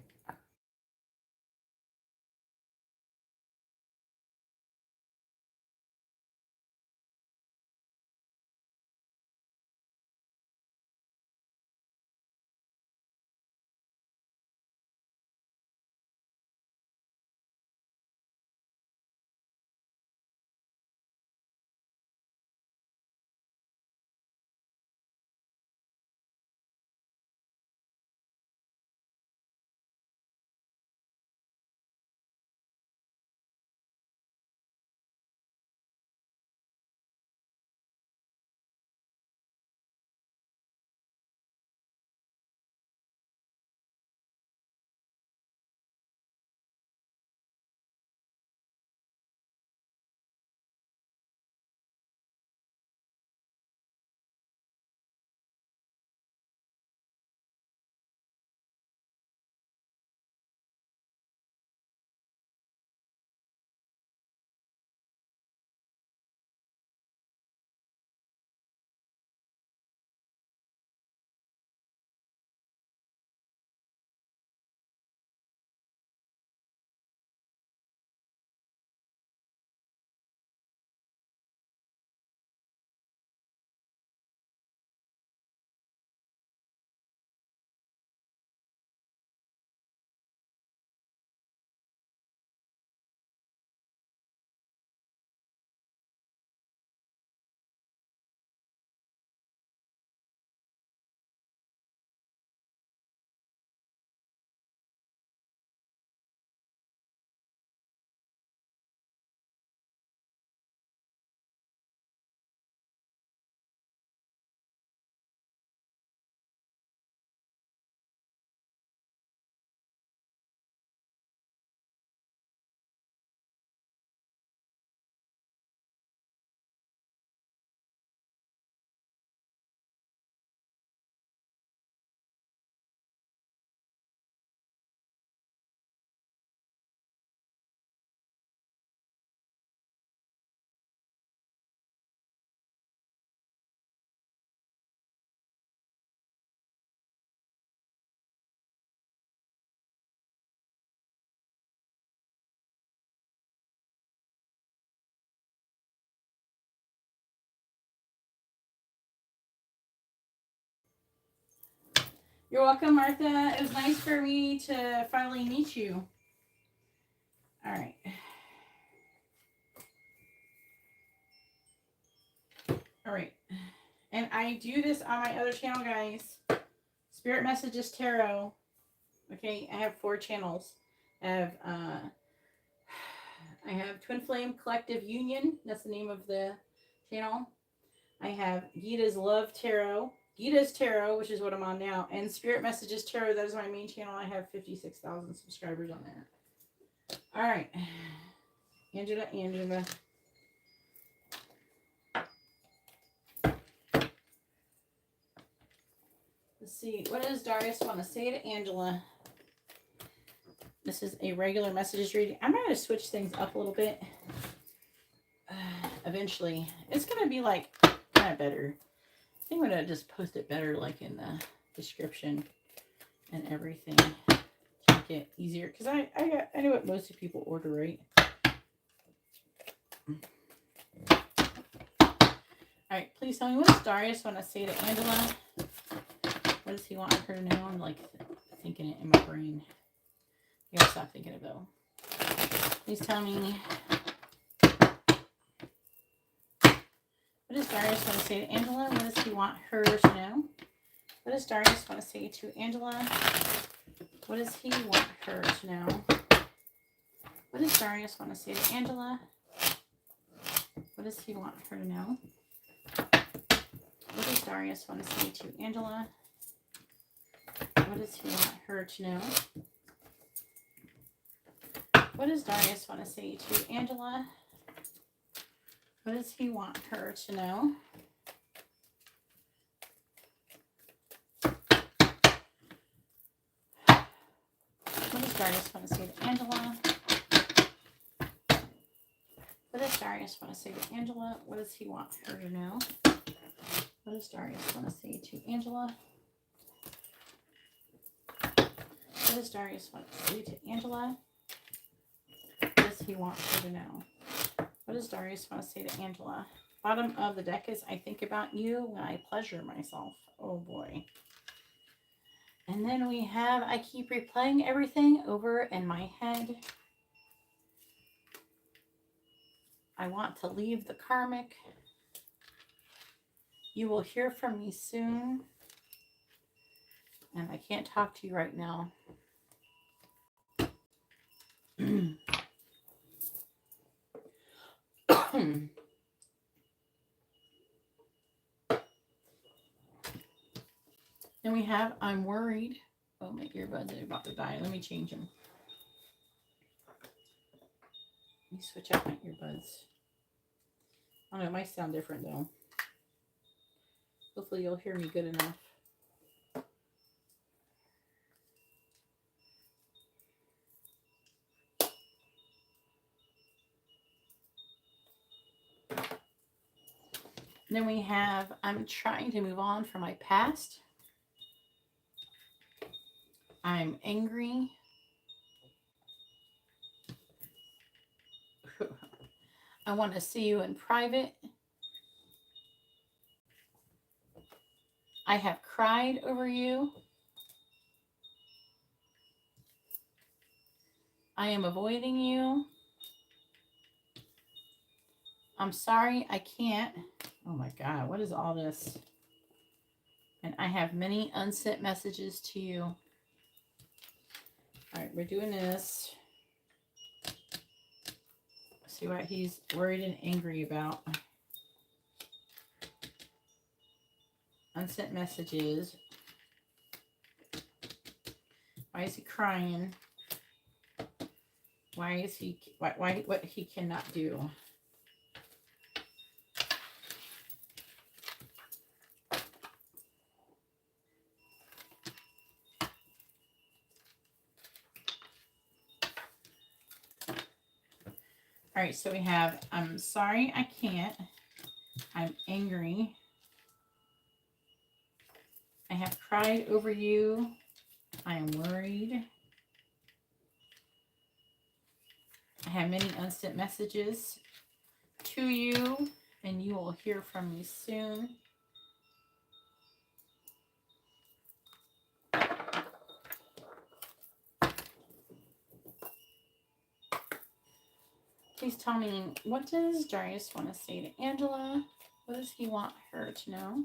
You're welcome, Martha. It was nice for me to finally meet you. All right. All right. And I do this on my other channel, guys. Spirit Messages Tarot. Okay, I have 4 channels. I have Twin Flame Collective Union. That's the name of the channel. I have Geeta's Love Tarot. Geeta's Tarot, which is what I'm on now. And Spirit Messages Tarot. That is my main channel. I have 56,000 subscribers on that. All right. Angela. Let's see. What does Darius want to say to Angela? This is a regular messages reading. I'm going to switch things up a little bit. Eventually. It's going to be like kind of better. I think I'm going to just post it better like in the description and everything to make it easier. Because I know what most of people order, right? Alright, please tell me, what does Darius want to say to Angela? What does he want her to know? I'm like thinking it in my brain. I gotta stop thinking it though. Please tell me. What does Darius want to say to Angela? What does he want her to know? What does Darius want to say to Angela? What does he want her to know? What does Darius want to say to Angela? What does he want her to know? What does Darius want to say to Angela? What does he want her to know? What does Darius want to say to Angela? What does he want her to know? What does Darius want to say to Angela? What does Darius want to say to Angela? What does he want her to know? What does Darius want to say to Angela? What does Darius want to say to Angela? What does he want her to know? What does Darius want to say to Angela? Bottom of the deck is, I think about you when I pleasure myself. Oh boy. And then we have, I keep replaying everything over in my head. I want to leave the karmic. You will hear from me soon. And I can't talk to you right now. Then we have, I'm worried. Oh, my earbuds are about to die. Let me change them. Let me switch out my earbuds. I don't know, it might sound different though. Hopefully you'll hear me good enough. And then we have, I'm trying to move on from my past. I'm angry. I want to see you in private. I have cried over you. I am avoiding you. I'm sorry, I can't. Oh my God, what is all this? And I have many unsent messages to you. All right, we're doing this. See what he's worried and angry about. Unsent messages. Why is he crying? Why is he, why what he cannot do? All right, so we have, I'm sorry, I can't. I'm angry. I have cried over you. I am worried. I have many unsent messages to you, and you will hear from me soon. Please tell me, what does Darius want to say to Angela? What does he want her to know?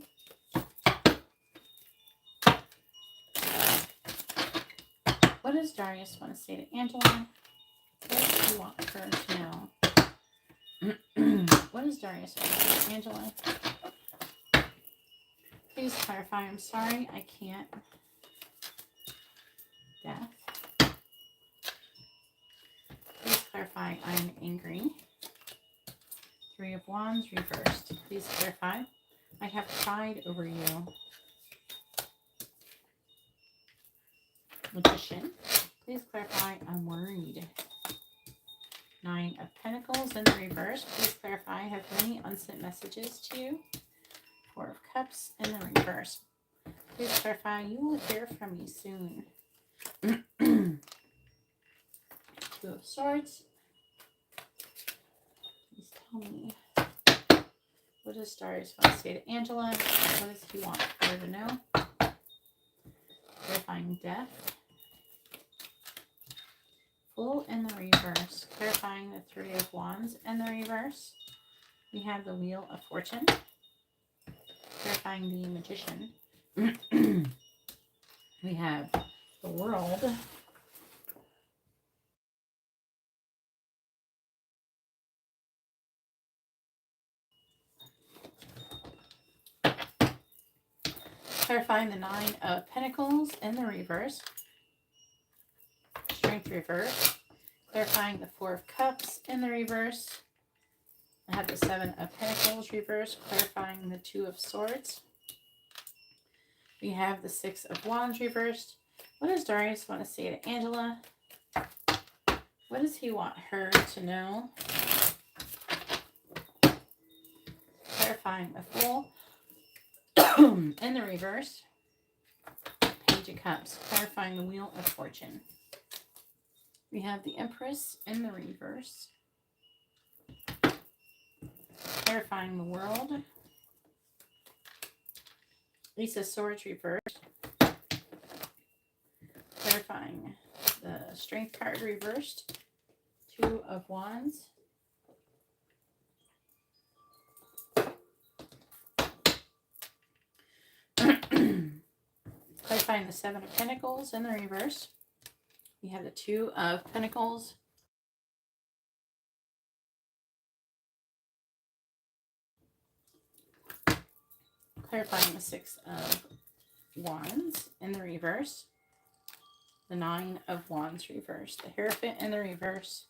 What does Darius want to say to Angela? What does he want her to know? What does Darius want to say to Angela? Please clarify. I'm sorry, I can't. Death. Please clarify. I'm angry. Three of Wands reversed. Please clarify. I have pride over you. Magician. Please clarify. I'm worried. Nine of Pentacles in the reverse. Please clarify. I have many unsent messages to you. Four of Cups in the reverse. Please clarify. You will hear from me soon. Two of Swords. Please tell me. What does Darius want to say to Angela? What does he want her to know? Clarifying Death. Full in the reverse. Clarifying the Three of Wands in the reverse. We have the Wheel of Fortune. Clarifying the Magician. We have the World. Clarifying the Nine of Pentacles in the reverse. Strength reverse. Clarifying the Four of Cups in the reverse. I have the Seven of Pentacles reverse. Clarifying the Two of Swords. We have the Six of Wands reversed. What does Darius want to say to Angela? What does he want her to know? Clarifying the Fool in the reverse. Page of Cups. Clarifying the Wheel of Fortune. We have the Empress in the reverse. Clarifying the World. Ace of Swords reversed. Clarifying the Strength card reversed. Two of Wands. Clarifying the Seven of Pentacles in the reverse. We have the Two of Pentacles. Clarifying the Six of Wands in the reverse. The Nine of Wands reversed. The Hierophant in the reverse.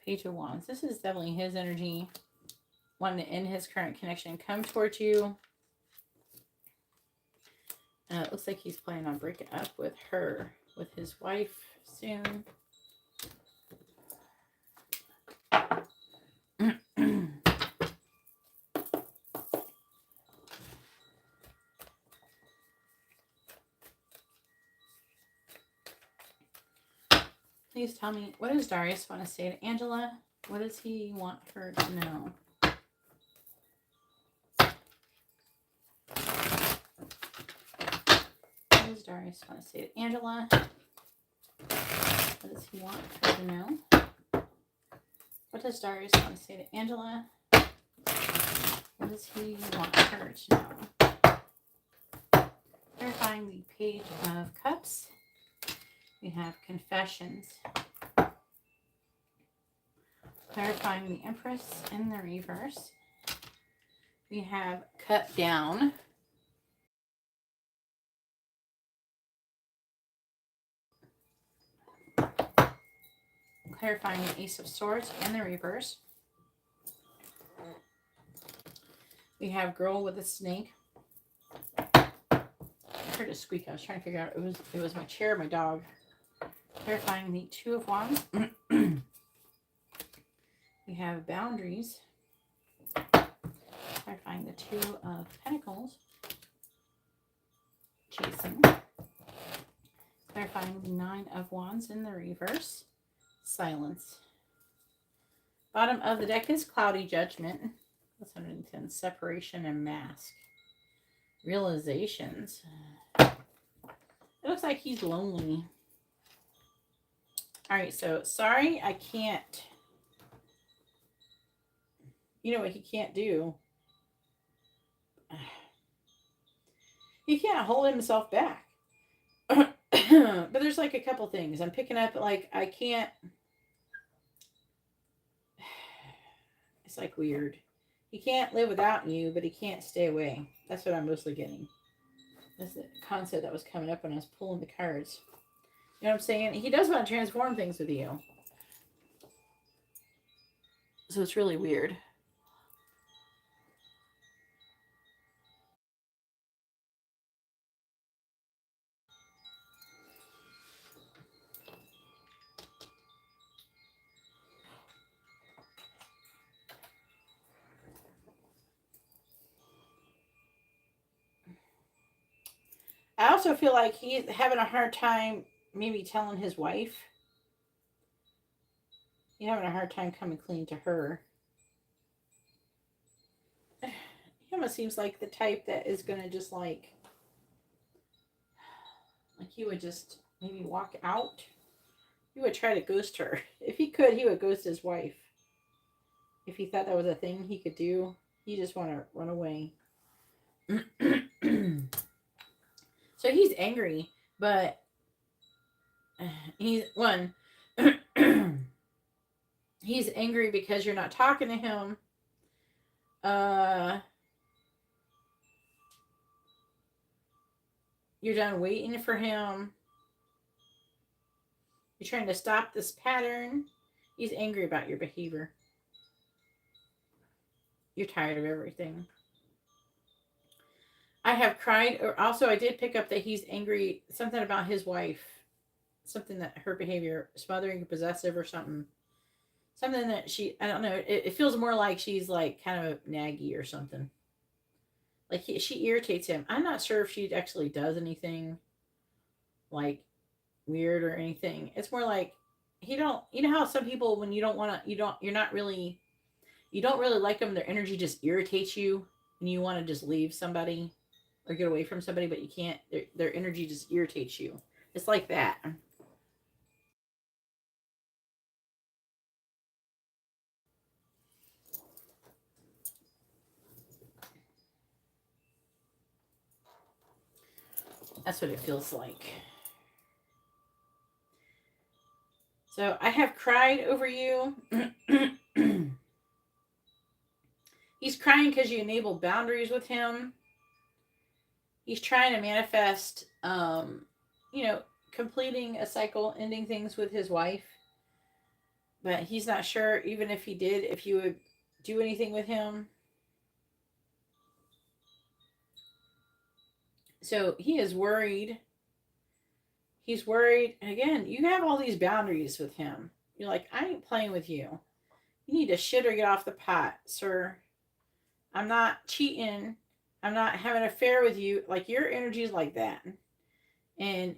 Page of Wands. This is definitely his energy. Wanting to end his current connection. Come towards you. It looks like he's planning on breaking up with her. With his wife soon. Please tell me, what does Darius want to say to Angela? What does he want her to know? What does Darius want to say to Angela? What does he want her to know? What does Darius want to say to Angela? What does he want her to know? Clarifying the Page of Cups. We have Confessions. Clarifying the Empress in the reverse. We have Cut Down. Clarifying the Ace of Swords in the reverse. We have Girl with a Snake. I heard a squeak. I was trying to figure out it was my chair, my dog. Clarifying the Two of Wands. We have Boundaries. Clarifying the Two of Pentacles. Chasing. Clarifying the Nine of Wands in the reverse. Silence. Bottom of the deck is Cloudy Judgment. That's 110. Separation and Mask. Realizations. It looks like he's lonely. All right, so sorry I can't you know what he can't do? He can't hold himself back. But there's like a couple things I'm picking up. Like, I can't. It's like weird. He can't live without you, but he can't stay away. That's what I'm mostly getting. That's the concept that was coming up when I was pulling the cards. You know what I'm saying? He does want to transform things with you. So it's really weird. I also feel like he's having a hard time maybe telling his wife. He's having a hard time coming clean to her. He almost seems like the type that is going to just like he would just maybe walk out. He would try to ghost her. If he could, he would ghost his wife. If he thought that was a thing he could do, he just want to run away. So he's angry, but he's one. He's angry because you're not talking to him. You're done waiting for him. You're trying to stop this pattern. He's angry about your behavior. You're tired of everything. I have cried. Or also, I did pick up that he's angry. Something about his wife. Something that her behavior, smothering, possessive, or something. Something that she, I don't know. It feels more like she's like kind of naggy or something. Like she irritates him. I'm not sure if she actually does anything like weird or anything. It's more like he don't. You know how some people, when you don't want to, you're not really, you don't really like them. Their energy just irritates you, and you want to just leave somebody or get away from somebody, but you can't. Their energy just irritates you. It's like that. That's what it feels like. So I have cried over you. He's crying because you enabled boundaries with him. He's trying to manifest, completing a cycle, ending things with his wife. But he's not sure, even if he did, if you would do anything with him. So he is worried. He's worried. Again, you have all these boundaries with him. You're like, I ain't playing with you. You need to shit or get off the pot, sir. I'm not cheating. I'm not having an affair with you. Like, your energy is like that. And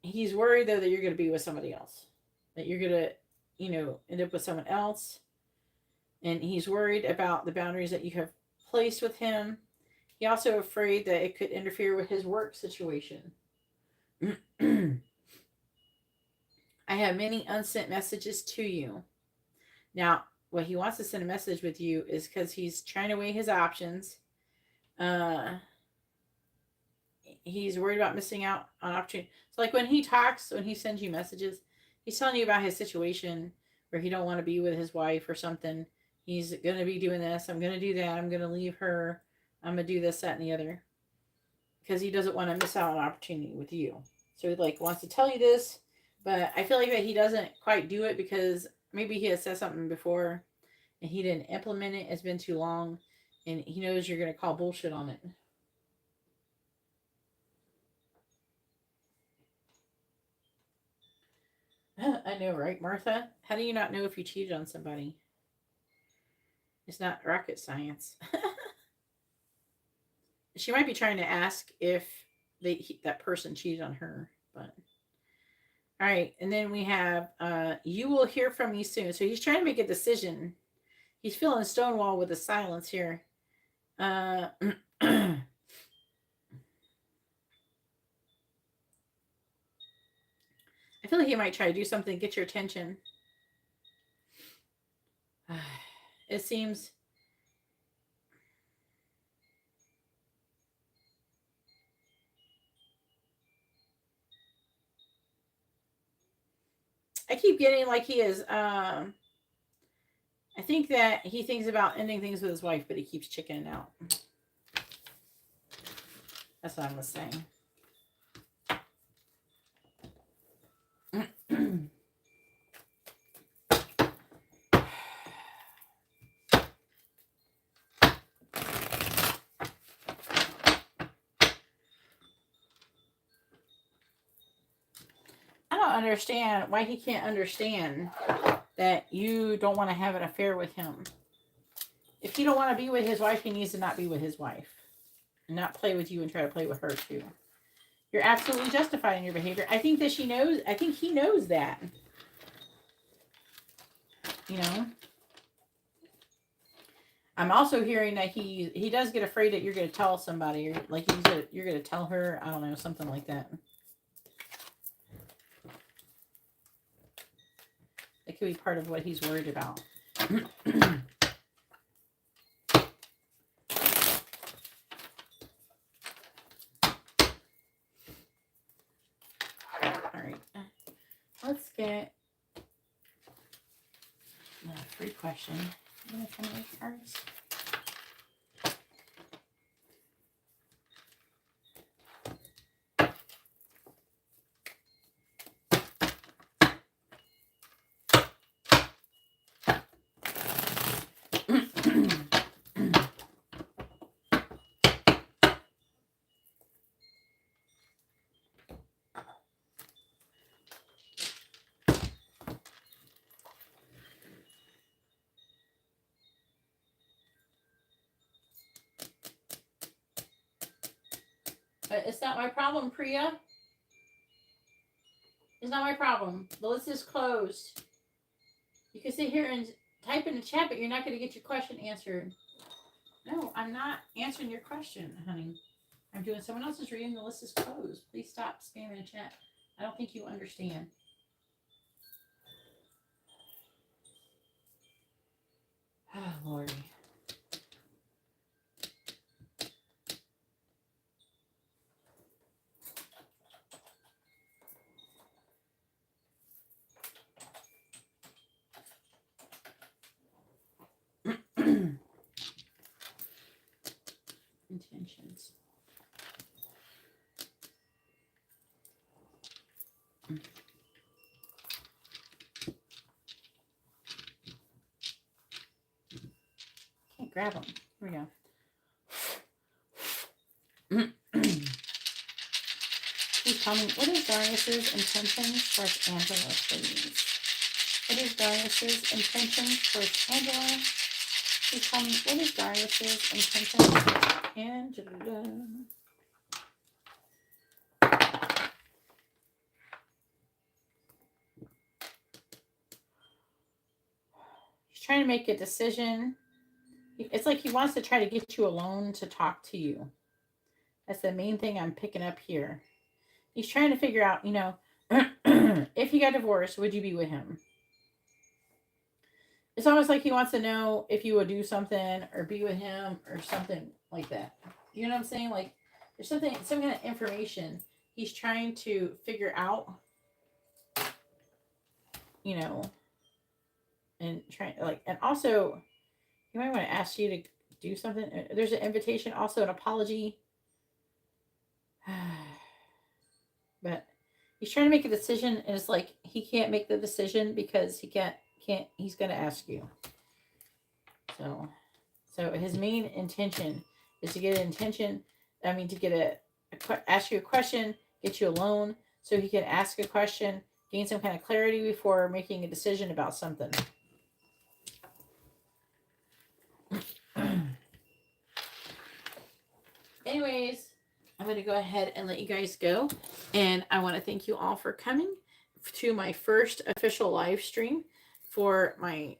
he's worried, though, that you're going to be with somebody else. That you're going to, end up with someone else. And he's worried about the boundaries that you have placed with him. He's also afraid that it could interfere with his work situation. I have many unsent messages to you. Now, what he wants to send a message with you is because he's trying to weigh his options. He's worried about missing out on opportunity. So, like, when he talks, when he sends you messages, he's telling you about his situation where he don't want to be with his wife or something. He's going to be doing this. I'm going to do that. I'm going to leave her. I'm going to do this, that, and the other. Because he doesn't want to miss out on an opportunity with you. So he wants to tell you this, but I feel like that he doesn't quite do it because maybe he has said something before and he didn't implement it. It's been too long and he knows you're going to call bullshit on it. I know, right, Martha? How do you not know if you cheated on somebody? It's not rocket science. She might be trying to ask if that person cheated on her, but all right. And then we have you will hear from me soon. So he's trying to make a decision. He's feeling stonewall with the silence here. I feel like he might try to do something to get your attention. it seems... I keep getting like he is, I think that he thinks about ending things with his wife, but he keeps chickening out. That's what I was saying. I don't understand why he can't understand that you don't want to have an affair with him. If he don't want to be with his wife, he needs to not be with his wife. And not play with you and try to play with her too. You're absolutely justified in your behavior. I think that she knows, I think he knows that. You know? I'm also hearing that he does get afraid that you're going to tell somebody. Or like you're going to tell her, I don't know, something like that. That could be part of what he's worried about. Alright. Let's get a free question. I'm going to come with cards. But it's not my problem, Priya. It's not my problem. The list is closed. You can sit here and type in the chat, but you're not going to get your question answered. No, I'm not answering your question, honey. I'm doing someone else's reading. The list is closed. Please stop spamming the chat. I don't think you understand. Oh, Lordy. Intentions. Can't grab them. Here we go. Please tell me, what is Darius's intentions towards Angela, please? What is Darius's intentions towards Angela? Please tell me, what is Darius's intentions towards Angela? He's trying to make a decision. It's like he wants to try to get you alone to talk to you. That's the main thing I'm picking up here. He's trying to figure out, you know, if he got divorced, would you be with him? It's almost like he wants to know if you would do something or be with him or something like that. You know what I'm saying? Like, there's something, some kind of information he's trying to figure out, you know, and trying, like, and also, he might want to ask you to do something. There's an invitation, also an apology. But he's trying to make a decision, and it's like he can't make the decision because he can't he's going to ask you. So his main intention is to get ask you a question, get you alone so he can ask a question, gain some kind of clarity before making a decision about something. Anyways, I'm going to go ahead and let you guys go. And I want to thank you all for coming to my first official live stream for my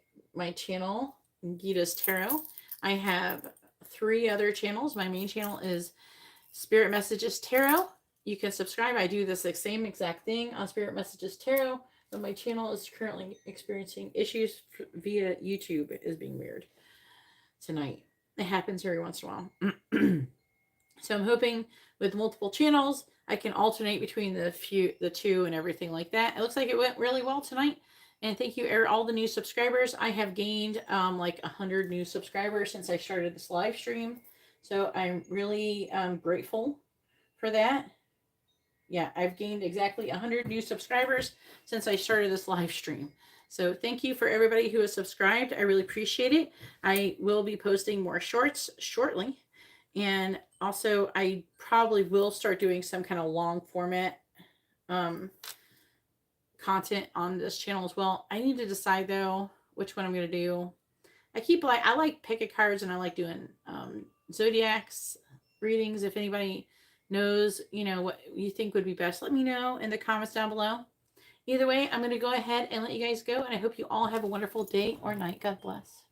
channel, Geeta's Tarot. I have 3 other channels. My main channel is Spirit Messages Tarot. You can subscribe. I do this same exact thing on Spirit Messages Tarot, but my channel is currently experiencing issues via YouTube. It is being weird. tonight. It happens every once in a while. So I'm hoping with multiple channels, I can alternate between the two and everything like that. It looks like it went really well tonight. And thank you, all the new subscribers. I have gained like 100 new subscribers since I started this live stream. So I'm really grateful for that. Yeah, I've gained exactly 100 new subscribers since I started this live stream. So thank you for everybody who has subscribed. I really appreciate it. I will be posting more shorts shortly. And also, I probably will start doing some kind of long format content on this channel as well. I need to decide, though, which one I'm going to do. I like pick a cards, and I like doing Zodiacs readings. If anybody knows, what you think would be best, let me know in the comments down below. Either way, I'm going to go ahead and let you guys go, and I hope you all have a wonderful day or night. God bless.